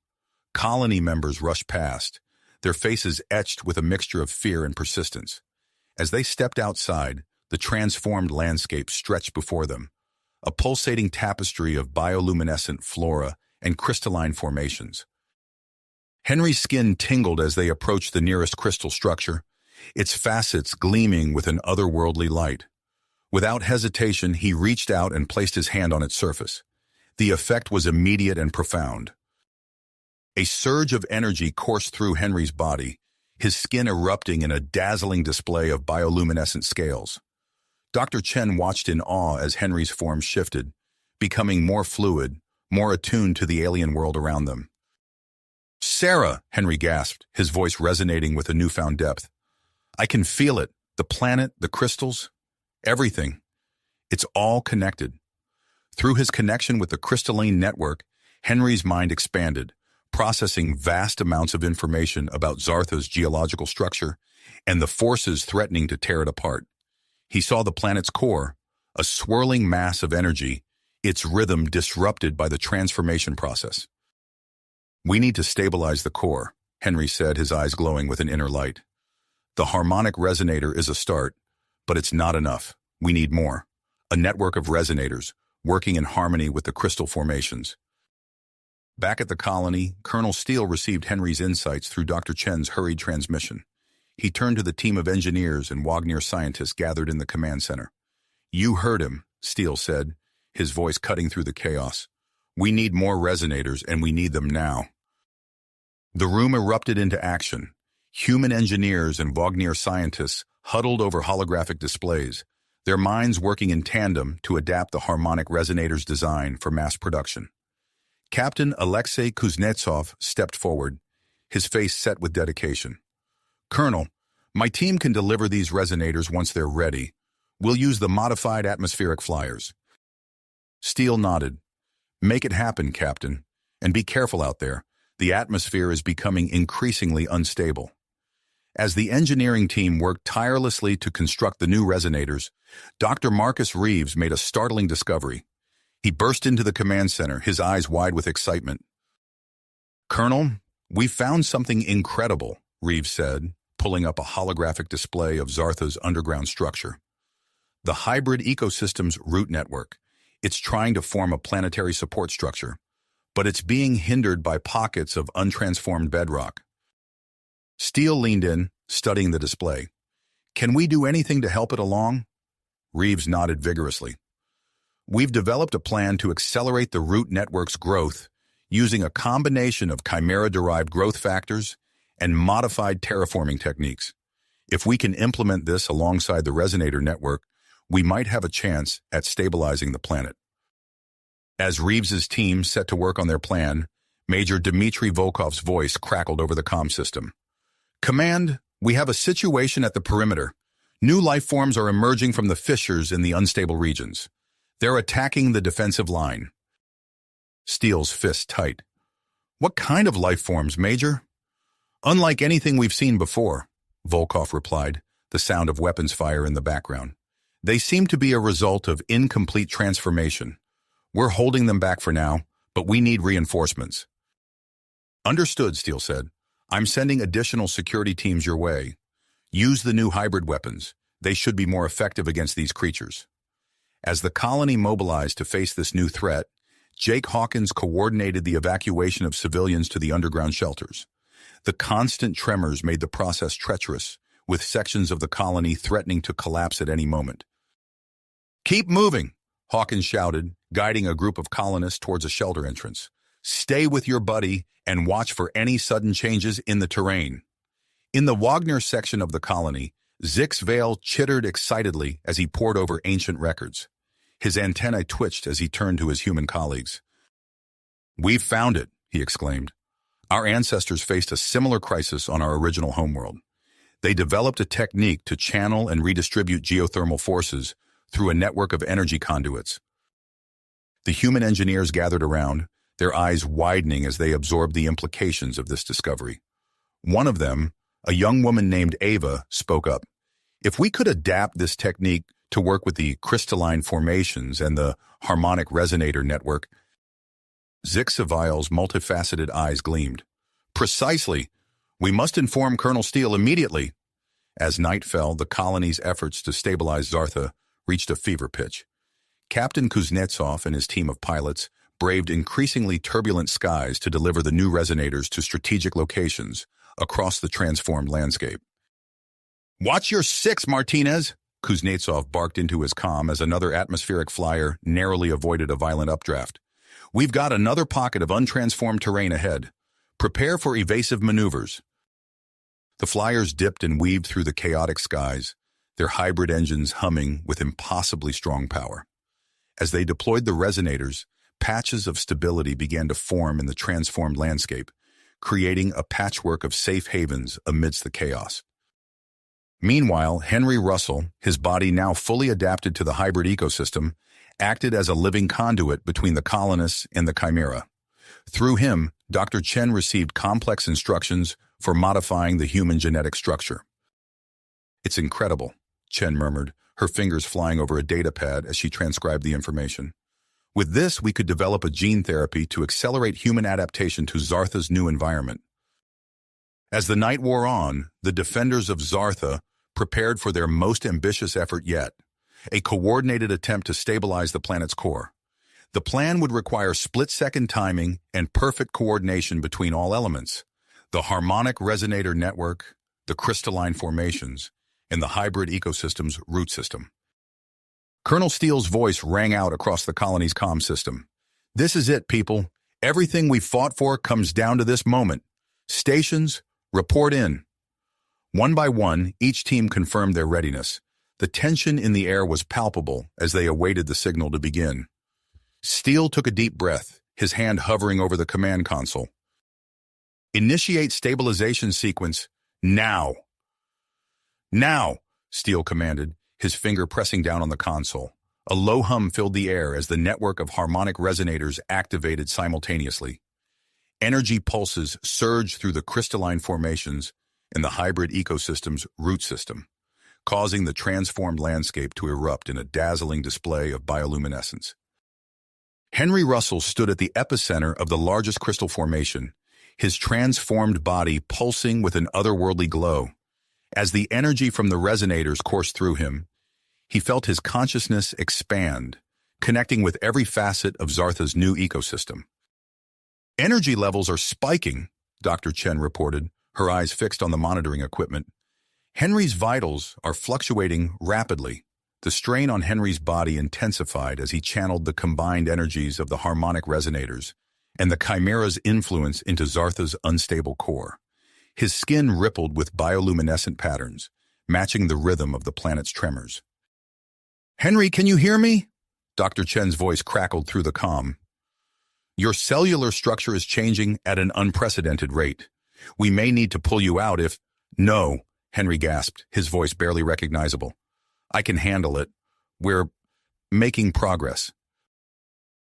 Colony members rushed past, their faces etched with a mixture of fear and persistence. As they stepped outside, the transformed landscape stretched before them, a pulsating tapestry of bioluminescent flora and crystalline formations. Henry's skin tingled as they approached the nearest crystal structure, its facets gleaming with an otherworldly light. Without hesitation, he reached out and placed his hand on its surface. The effect was immediate and profound. A surge of energy coursed through Henry's body, his skin erupting in a dazzling display of bioluminescent scales. Dr. Chen watched in awe as Henry's form shifted, becoming more fluid, more attuned to the alien world around them. Sarah, Henry gasped, his voice resonating with a newfound depth. I can feel it, the planet, the crystals, everything. It's all connected. Through his connection with the crystalline network, Henry's mind expanded, processing vast amounts of information about Zartha's geological structure and the forces threatening to tear it apart. He saw the planet's core, a swirling mass of energy, its rhythm disrupted by the transformation process. We need to stabilize the core, Henry said, his eyes glowing with an inner light. The harmonic resonator is a start, but it's not enough. We need more. A network of resonators, working in harmony with the crystal formations. Back at the colony, Colonel Steele received Henry's insights through Dr. Chen's hurried transmission. He turned to the team of engineers and Wagner scientists gathered in the command center. You heard him, Steele said, his voice cutting through the chaos. We need more resonators, and we need them now. The room erupted into action. Human engineers and Wagner scientists huddled over holographic displays, their minds working in tandem to adapt the harmonic resonator's design for mass production. Captain Alexei Kuznetsov stepped forward, his face set with dedication. Colonel, my team can deliver these resonators once they're ready. We'll use the modified atmospheric flyers. Steele nodded. Make it happen, Captain. And be careful out there. The atmosphere is becoming increasingly unstable. As the engineering team worked tirelessly to construct the new resonators, Dr. Marcus Reeves made a startling discovery. He burst into the command center, his eyes wide with excitement. "Colonel, we found something incredible," Reeves said, pulling up a holographic display of Zartha's underground structure. "The hybrid ecosystem's root network. It's trying to form a planetary support structure, but it's being hindered by pockets of untransformed bedrock." Steele leaned in, studying the display. "Can we do anything to help it along?" Reeves nodded vigorously. "We've developed a plan to accelerate the root network's growth using a combination of chimera-derived growth factors and modified terraforming techniques. If we can implement this alongside the resonator network, we might have a chance at stabilizing the planet." As Reeves's team set to work on their plan, Major Dmitry Volkov's voice crackled over the comm system. "Command, we have a situation at the perimeter. New life forms are emerging from the fissures in the unstable regions. They're attacking the defensive line." Steele's fist tight. "What kind of life forms, Major?" "Unlike anything we've seen before," Volkov replied, the sound of weapons fire in the background. "They seem to be a result of incomplete transformation. We're holding them back for now, but we need reinforcements." "Understood," Steele said. "I'm sending additional security teams your way. Use the new hybrid weapons. They should be more effective against these creatures." As the colony mobilized to face this new threat, Jake Hawkins coordinated the evacuation of civilians to the underground shelters. The constant tremors made the process treacherous, with sections of the colony threatening to collapse at any moment. "Keep moving," Hawkins shouted, guiding a group of colonists towards a shelter entrance. "Stay with your buddy and watch for any sudden changes in the terrain." In the Wagner section of the colony, Zix Vale chittered excitedly as he pored over ancient records. His antennae twitched as he turned to his human colleagues. "We've found it," he exclaimed. "Our ancestors faced a similar crisis on our original homeworld. They developed a technique to channel and redistribute geothermal forces through a network of energy conduits." The human engineers gathered around, their eyes widening as they absorbed the implications of this discovery. One of them, a young woman named Ava, spoke up. "If we could adapt this technique to work with the crystalline formations and the harmonic resonator network..." Zixavile's multifaceted eyes gleamed. "Precisely. We must inform Colonel Steele immediately." As night fell, the colony's efforts to stabilize Zartha reached a fever pitch. Captain Kuznetsov and his team of pilots braved increasingly turbulent skies to deliver the new resonators to strategic locations across the transformed landscape. "Watch your six, Martinez!" Kuznetsov barked into his comm as another atmospheric flyer narrowly avoided a violent updraft. "We've got another pocket of untransformed terrain ahead. Prepare for evasive maneuvers." The flyers dipped and weaved through the chaotic skies, their hybrid engines humming with impossibly strong power. As they deployed the resonators, patches of stability began to form in the transformed landscape, creating a patchwork of safe havens amidst the chaos. Meanwhile, Henry Russell, his body now fully adapted to the hybrid ecosystem, acted as a living conduit between the colonists and the Chimera. Through him, Dr. Chen received complex instructions for modifying the human genetic structure. "It's incredible," Chen murmured, her fingers flying over a data pad as she transcribed the information. "With this, we could develop a gene therapy to accelerate human adaptation to Zartha's new environment." As the night wore on, the defenders of Zartha prepared for their most ambitious effort yet, a coordinated attempt to stabilize the planet's core. The plan would require split-second timing and perfect coordination between all elements: the harmonic resonator network, the crystalline formations, and the hybrid ecosystem's root system. Colonel Steele's voice rang out across the colony's comm system. "This is it, people. Everything we fought for comes down to this moment. Stations, report in." One by one, each team confirmed their readiness. The tension in the air was palpable as they awaited the signal to begin. Steele took a deep breath, his hand hovering over the command console. "Initiate stabilization sequence, now." "Now," Steele commanded, his finger pressing down on the console. A low hum filled the air as the network of harmonic resonators activated simultaneously. Energy pulses surged through the crystalline formations, in the hybrid ecosystem's root system, causing the transformed landscape to erupt in a dazzling display of bioluminescence. Henry Russell stood at the epicenter of the largest crystal formation, his transformed body pulsing with an otherworldly glow. As the energy from the resonators coursed through him, he felt his consciousness expand, connecting with every facet of Zartha's new ecosystem. "Energy levels are spiking," Dr. Chen reported, her eyes fixed on the monitoring equipment. "Henry's vitals are fluctuating rapidly." The strain on Henry's body intensified as he channeled the combined energies of the harmonic resonators and the Chimera's influence into Zartha's unstable core. His skin rippled with bioluminescent patterns, matching the rhythm of the planet's tremors. "Henry, can you hear me?" Dr. Chen's voice crackled through the comm. "Your cellular structure is changing at an unprecedented rate. We may need to pull you out if—" "No," Henry gasped, his voice barely recognizable. "I can handle it. We're making progress."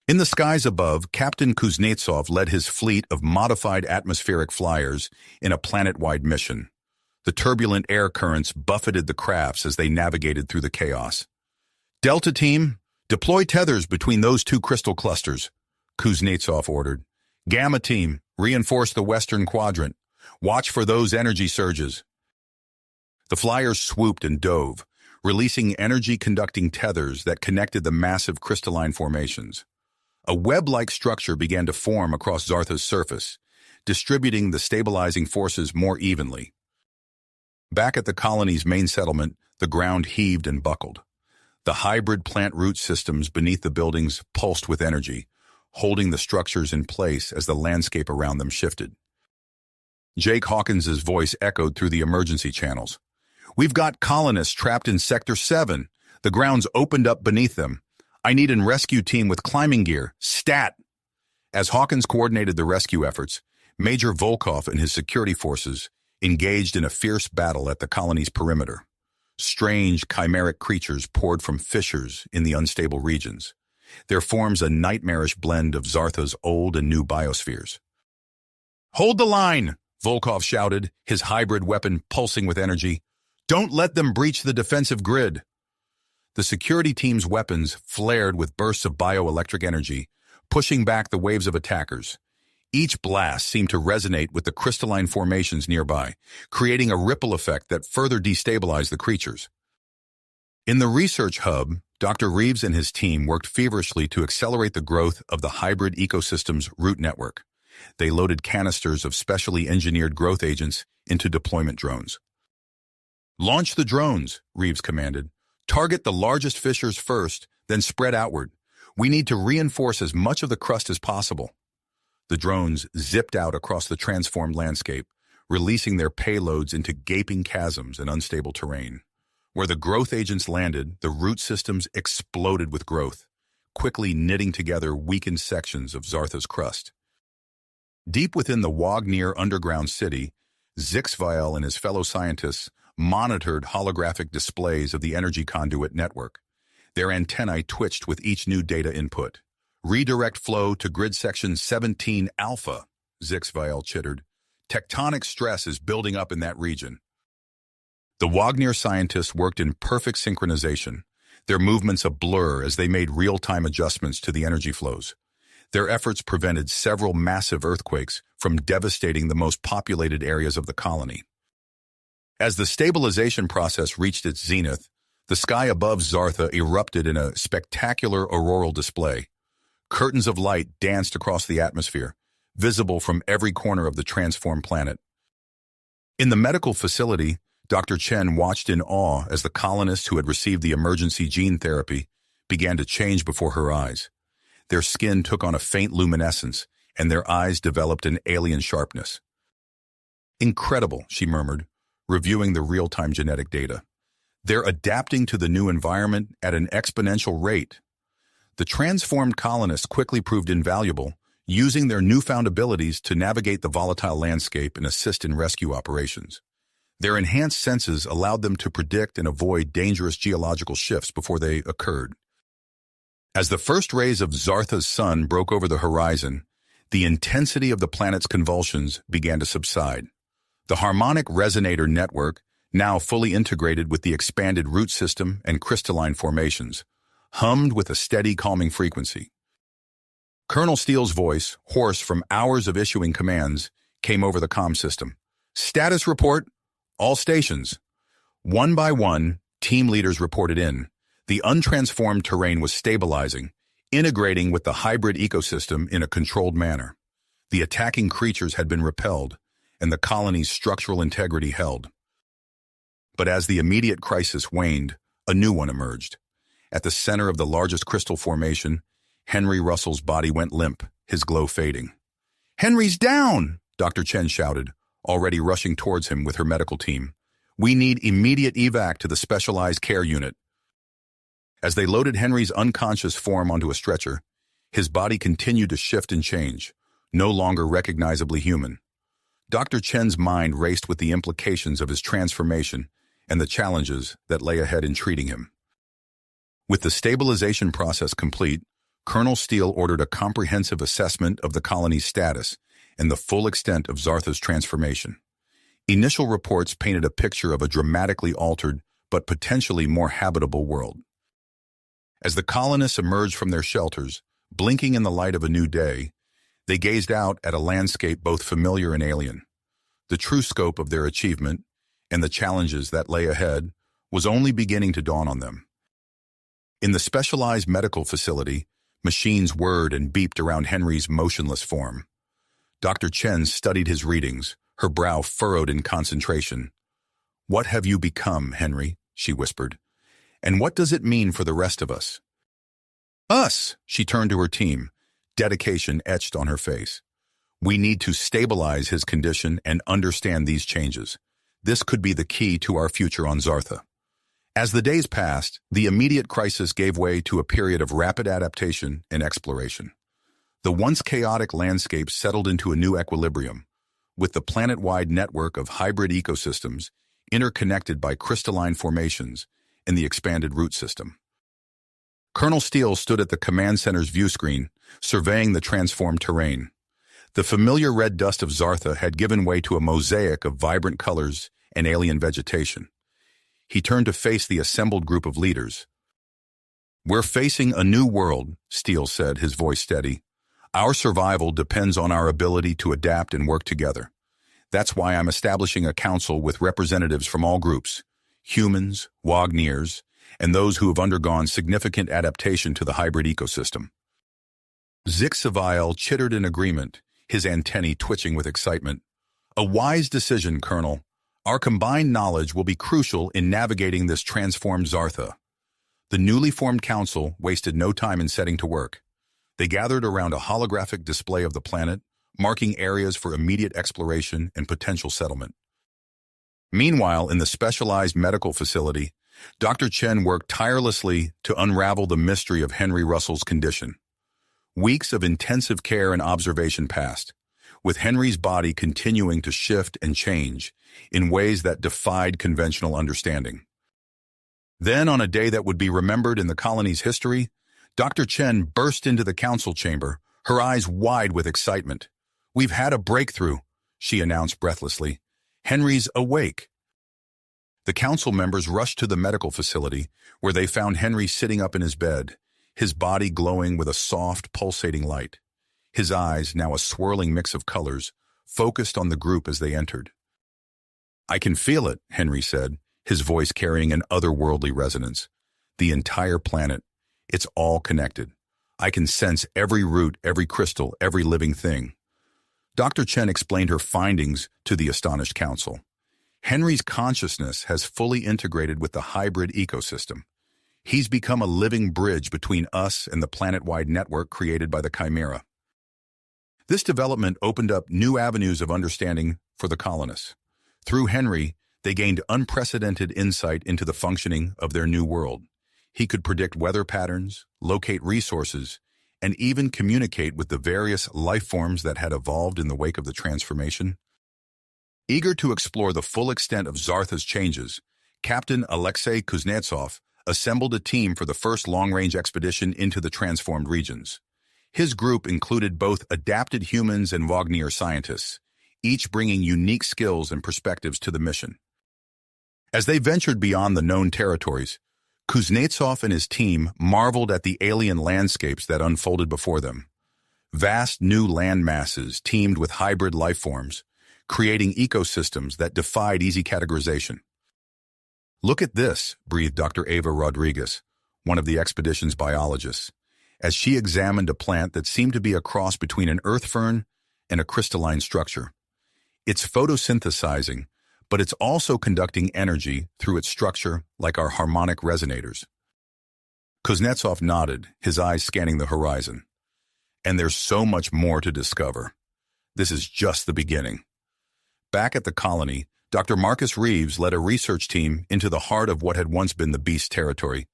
In the skies above, Captain Kuznetsov led his fleet of modified atmospheric flyers in a planet-wide mission. The turbulent air currents buffeted the crafts as they navigated through the chaos. "Delta Team, deploy tethers between those two crystal clusters," Kuznetsov ordered. "Gamma Team, reinforce the western quadrant. Watch for those energy surges." The flyers swooped and dove, releasing energy-conducting tethers that connected the massive crystalline formations. A web-like structure began to form across Zartha's surface, distributing the stabilizing forces more evenly. Back at the colony's main settlement, the ground heaved and buckled. The hybrid plant root systems beneath the buildings pulsed with energy, holding the structures in place as the landscape around them shifted. Jake Hawkins's voice echoed through the emergency channels. "We've got colonists trapped in Sector 7. The ground's opened up beneath them. I need a rescue team with climbing gear. Stat!" As Hawkins coordinated the rescue efforts, Major Volkov and his security forces engaged in a fierce battle at the colony's perimeter. Strange, chimeric creatures poured from fissures in the unstable regions. Their forms a nightmarish blend of Zartha's old and new biospheres. "Hold the line!" Volkov shouted, his hybrid weapon pulsing with energy. "Don't let them breach the defensive grid." The security team's weapons flared with bursts of bioelectric energy, pushing back the waves of attackers. Each blast seemed to resonate with the crystalline formations nearby, creating a ripple effect that further destabilized the creatures. In the research hub, Dr. Reeves and his team worked feverishly to accelerate the growth of the hybrid ecosystem's root network. They loaded canisters of specially engineered growth agents into deployment drones. "Launch the drones," Reeves commanded. "Target the largest fissures first, then spread outward. We need to reinforce as much of the crust as possible." The drones zipped out across the transformed landscape, releasing their payloads into gaping chasms and unstable terrain. Where the growth agents landed, the root systems exploded with growth, quickly knitting together weakened sections of Zartha's crust. Deep within the Wagnir underground city, Zixviel and his fellow scientists monitored holographic displays of the energy conduit network. Their antennae twitched with each new data input. "Redirect flow to grid section 17 alpha," Zixviel chittered. "Tectonic stress is building up in that region." The Wagnir scientists worked in perfect synchronization, their movements a blur as they made real-time adjustments to the energy flows. Their efforts prevented several massive earthquakes from devastating the most populated areas of the colony. As the stabilization process reached its zenith, the sky above Zartha erupted in a spectacular auroral display. Curtains of light danced across the atmosphere, visible from every corner of the transformed planet. In the medical facility, Dr. Chen watched in awe as the colonists who had received the emergency gene therapy began to change before her eyes. Their skin took on a faint luminescence, and their eyes developed an alien sharpness. "Incredible," she murmured, reviewing the real-time genetic data. "They're adapting to the new environment at an exponential rate." The transformed colonists quickly proved invaluable, using their newfound abilities to navigate the volatile landscape and assist in rescue operations. Their enhanced senses allowed them to predict and avoid dangerous geological shifts before they occurred. As the first rays of Zartha's sun broke over the horizon, the intensity of the planet's convulsions began to subside. The harmonic resonator network, now fully integrated with the expanded root system and crystalline formations, hummed with a steady, calming frequency. Colonel Steele's voice, hoarse from hours of issuing commands, came over the comm system. "Status report, all stations." One by one, team leaders reported in. The untransformed terrain was stabilizing, integrating with the hybrid ecosystem in a controlled manner. The attacking creatures had been repelled, and the colony's structural integrity held. But as the immediate crisis waned, a new one emerged. At the center of the largest crystal formation, Henry Russell's body went limp, his glow fading. "Henry's down!" Dr. Chen shouted, already rushing towards him with her medical team. "We need immediate evac to the specialized care unit." As they loaded Henry's unconscious form onto a stretcher, his body continued to shift and change, no longer recognizably human. Dr. Chen's mind raced with the implications of his transformation and the challenges that lay ahead in treating him. With the stabilization process complete, Colonel Steele ordered a comprehensive assessment of the colony's status and the full extent of Zartha's transformation. Initial reports painted a picture of a dramatically altered but potentially more habitable world. As the colonists emerged from their shelters, blinking in the light of a new day, they gazed out at a landscape both familiar and alien. The true scope of their achievement and the challenges that lay ahead was only beginning to dawn on them. In the specialized medical facility, machines whirred and beeped around Henry's motionless form. Dr. Chen studied his readings, her brow furrowed in concentration. "What have you become, Henry?" she whispered. "And what does it mean for the rest of us?" "Us," she turned to her team, dedication etched on her face. "We need to stabilize his condition and understand these changes. This could be the key to our future on Zartha." As the days passed, the immediate crisis gave way to a period of rapid adaptation and exploration. The once chaotic landscape settled into a new equilibrium, with the planet-wide network of hybrid ecosystems interconnected by crystalline formations in the expanded root system. Colonel Steele stood at the command center's view screen, surveying the transformed terrain. The familiar red dust of Zartha had given way to a mosaic of vibrant colors and alien vegetation. He turned to face the assembled group of leaders. "We're facing a new world," Steele said, his voice steady. "Our survival depends on our ability to adapt and work together. That's why I'm establishing a council with representatives from all groups, humans, Wagniers, and those who have undergone significant adaptation to the hybrid ecosystem." Zik Savile chittered in agreement, his antennae twitching with excitement. "A wise decision, Colonel. Our combined knowledge will be crucial in navigating this transformed Zartha." The newly formed council wasted no time in setting to work. They gathered around a holographic display of the planet, marking areas for immediate exploration and potential settlement. Meanwhile, in the specialized medical facility, Dr. Chen worked tirelessly to unravel the mystery of Henry Russell's condition. Weeks of intensive care and observation passed, with Henry's body continuing to shift and change in ways that defied conventional understanding. Then, on a day that would be remembered in the colony's history, Dr. Chen burst into the council chamber, her eyes wide with excitement. "We've had a breakthrough," she announced breathlessly. "Henry's awake." The council members rushed to the medical facility, where they found Henry sitting up in his bed, his body glowing with a soft, pulsating light. His eyes, now a swirling mix of colors, focused on the group as they entered. "I can feel it," Henry said, his voice carrying an otherworldly resonance. "The entire planet. It's all connected. I can sense every root, every crystal, every living thing." Dr. Chen explained her findings to the astonished council. Henry's consciousness has fully integrated with the hybrid ecosystem. He's become a living bridge between us and the planet-wide network created by the Chimera. This development opened up new avenues of understanding for the colonists. Through Henry, they gained unprecedented insight into the functioning of their new world. He could predict weather patterns, locate resources, and even communicate with the various life forms that had evolved in the wake of the transformation. Eager to explore the full extent of Zartha's changes, Captain Alexei Kuznetsov assembled a team for the first long-range expedition into the transformed regions. His group included both adapted humans and Wagner scientists, each bringing unique skills and perspectives to the mission. As they ventured beyond the known territories, Kuznetsov and his team marveled at the alien landscapes that unfolded before them. Vast new land masses teemed with hybrid life forms, creating ecosystems that defied easy categorization. "Look at this," breathed Dr. Ava Rodriguez, one of the expedition's biologists, as she examined a plant that seemed to be a cross between an earth fern and a crystalline structure. "It's photosynthesizing, but it's also conducting energy through its structure like our harmonic resonators." Kuznetsov nodded, his eyes scanning the horizon. "And there's so much more to discover. This is just the beginning." Back at the colony, Dr. Marcus Reeves led a research team into the heart of what had once been the beast territory.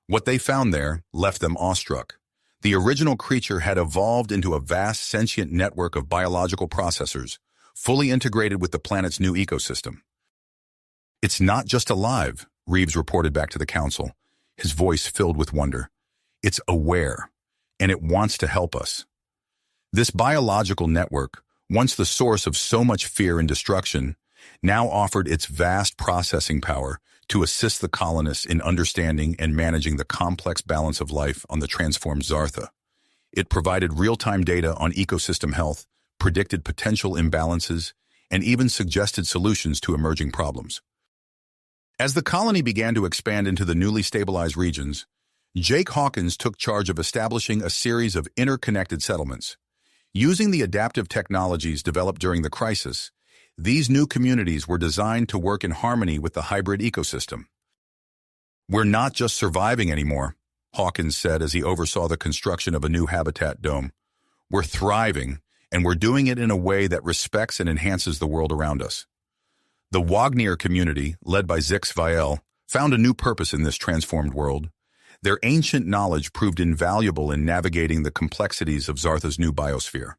What they found there left them awestruck. The original creature had evolved into a vast sentient network of biological processors, fully integrated with the planet's new ecosystem. "It's not just alive," Reeves reported back to the council, his voice filled with wonder. "It's aware, and it wants to help us." This biological network, once the source of so much fear and destruction, now offered its vast processing power to assist the colonists in understanding and managing the complex balance of life on the transformed Zartha. It provided real-time data on ecosystem health, predicted potential imbalances, and even suggested solutions to emerging problems. As the colony began to expand into the newly stabilized regions, Jake Hawkins took charge of establishing a series of interconnected settlements. Using the adaptive technologies developed during the crisis, these new communities were designed to work in harmony with the hybrid ecosystem. "We're not just surviving anymore," Hawkins said as he oversaw the construction of a new habitat dome. "We're thriving, and we're doing it in a way that respects and enhances the world around us." The Wagner community, led by Zix Vielle, found a new purpose in this transformed world. Their ancient knowledge proved invaluable in navigating the complexities of Zartha's new biosphere.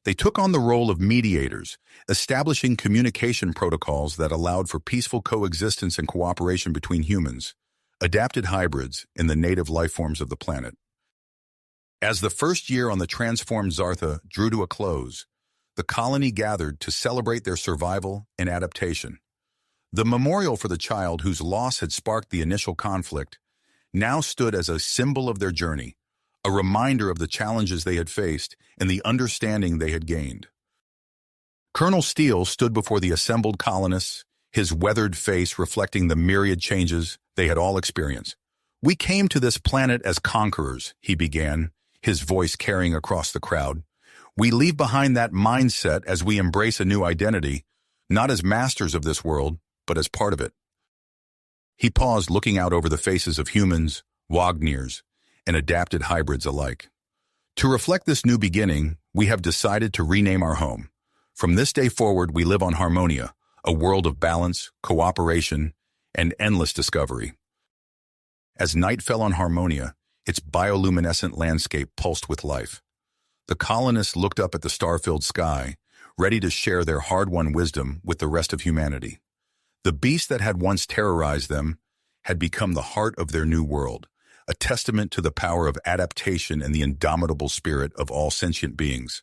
They took on the role of mediators, establishing communication protocols that allowed for peaceful coexistence and cooperation between humans, adapted hybrids, and the native life forms of the planet. As the first year on the transformed Zartha drew to a close, the colony gathered to celebrate their survival and adaptation. The memorial for the child whose loss had sparked the initial conflict now stood as a symbol of their journey, a reminder of the challenges they had faced and the understanding they had gained. Colonel Steele stood before the assembled colonists, his weathered face reflecting the myriad changes they had all experienced. "We came to this planet as conquerors," he began, his voice carrying across the crowd. "We leave behind that mindset as we embrace a new identity, not as masters of this world, but as part of it." He paused, looking out over the faces of humans, Wagners, and adapted hybrids alike. "To reflect this new beginning, we have decided to rename our home. From this day forward, we live on Harmonia, a world of balance, cooperation, and endless discovery." As night fell on Harmonia, its bioluminescent landscape pulsed with life. The colonists looked up at the star-filled sky, ready to share their hard-won wisdom with the rest of humanity. The beast that had once terrorized them had become the heart of their new world, a testament to the power of adaptation and the indomitable spirit of all sentient beings.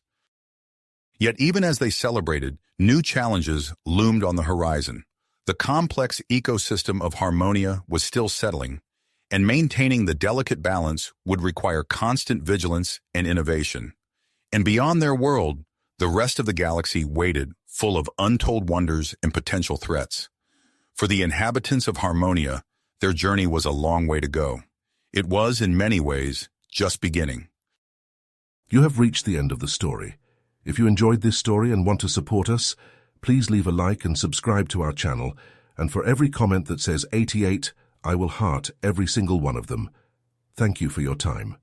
Yet even as they celebrated, new challenges loomed on the horizon. The complex ecosystem of Harmonia was still settling, and maintaining the delicate balance would require constant vigilance and innovation. And beyond their world, the rest of the galaxy waited, full of untold wonders and potential threats. For the inhabitants of Harmonia, their journey was a long way to go. It was, in many ways, just beginning. You have reached the end of the story. If you enjoyed this story and want to support us, please leave a like and subscribe to our channel. And for every comment that says 88, I will heart every single one of them. Thank you for your time.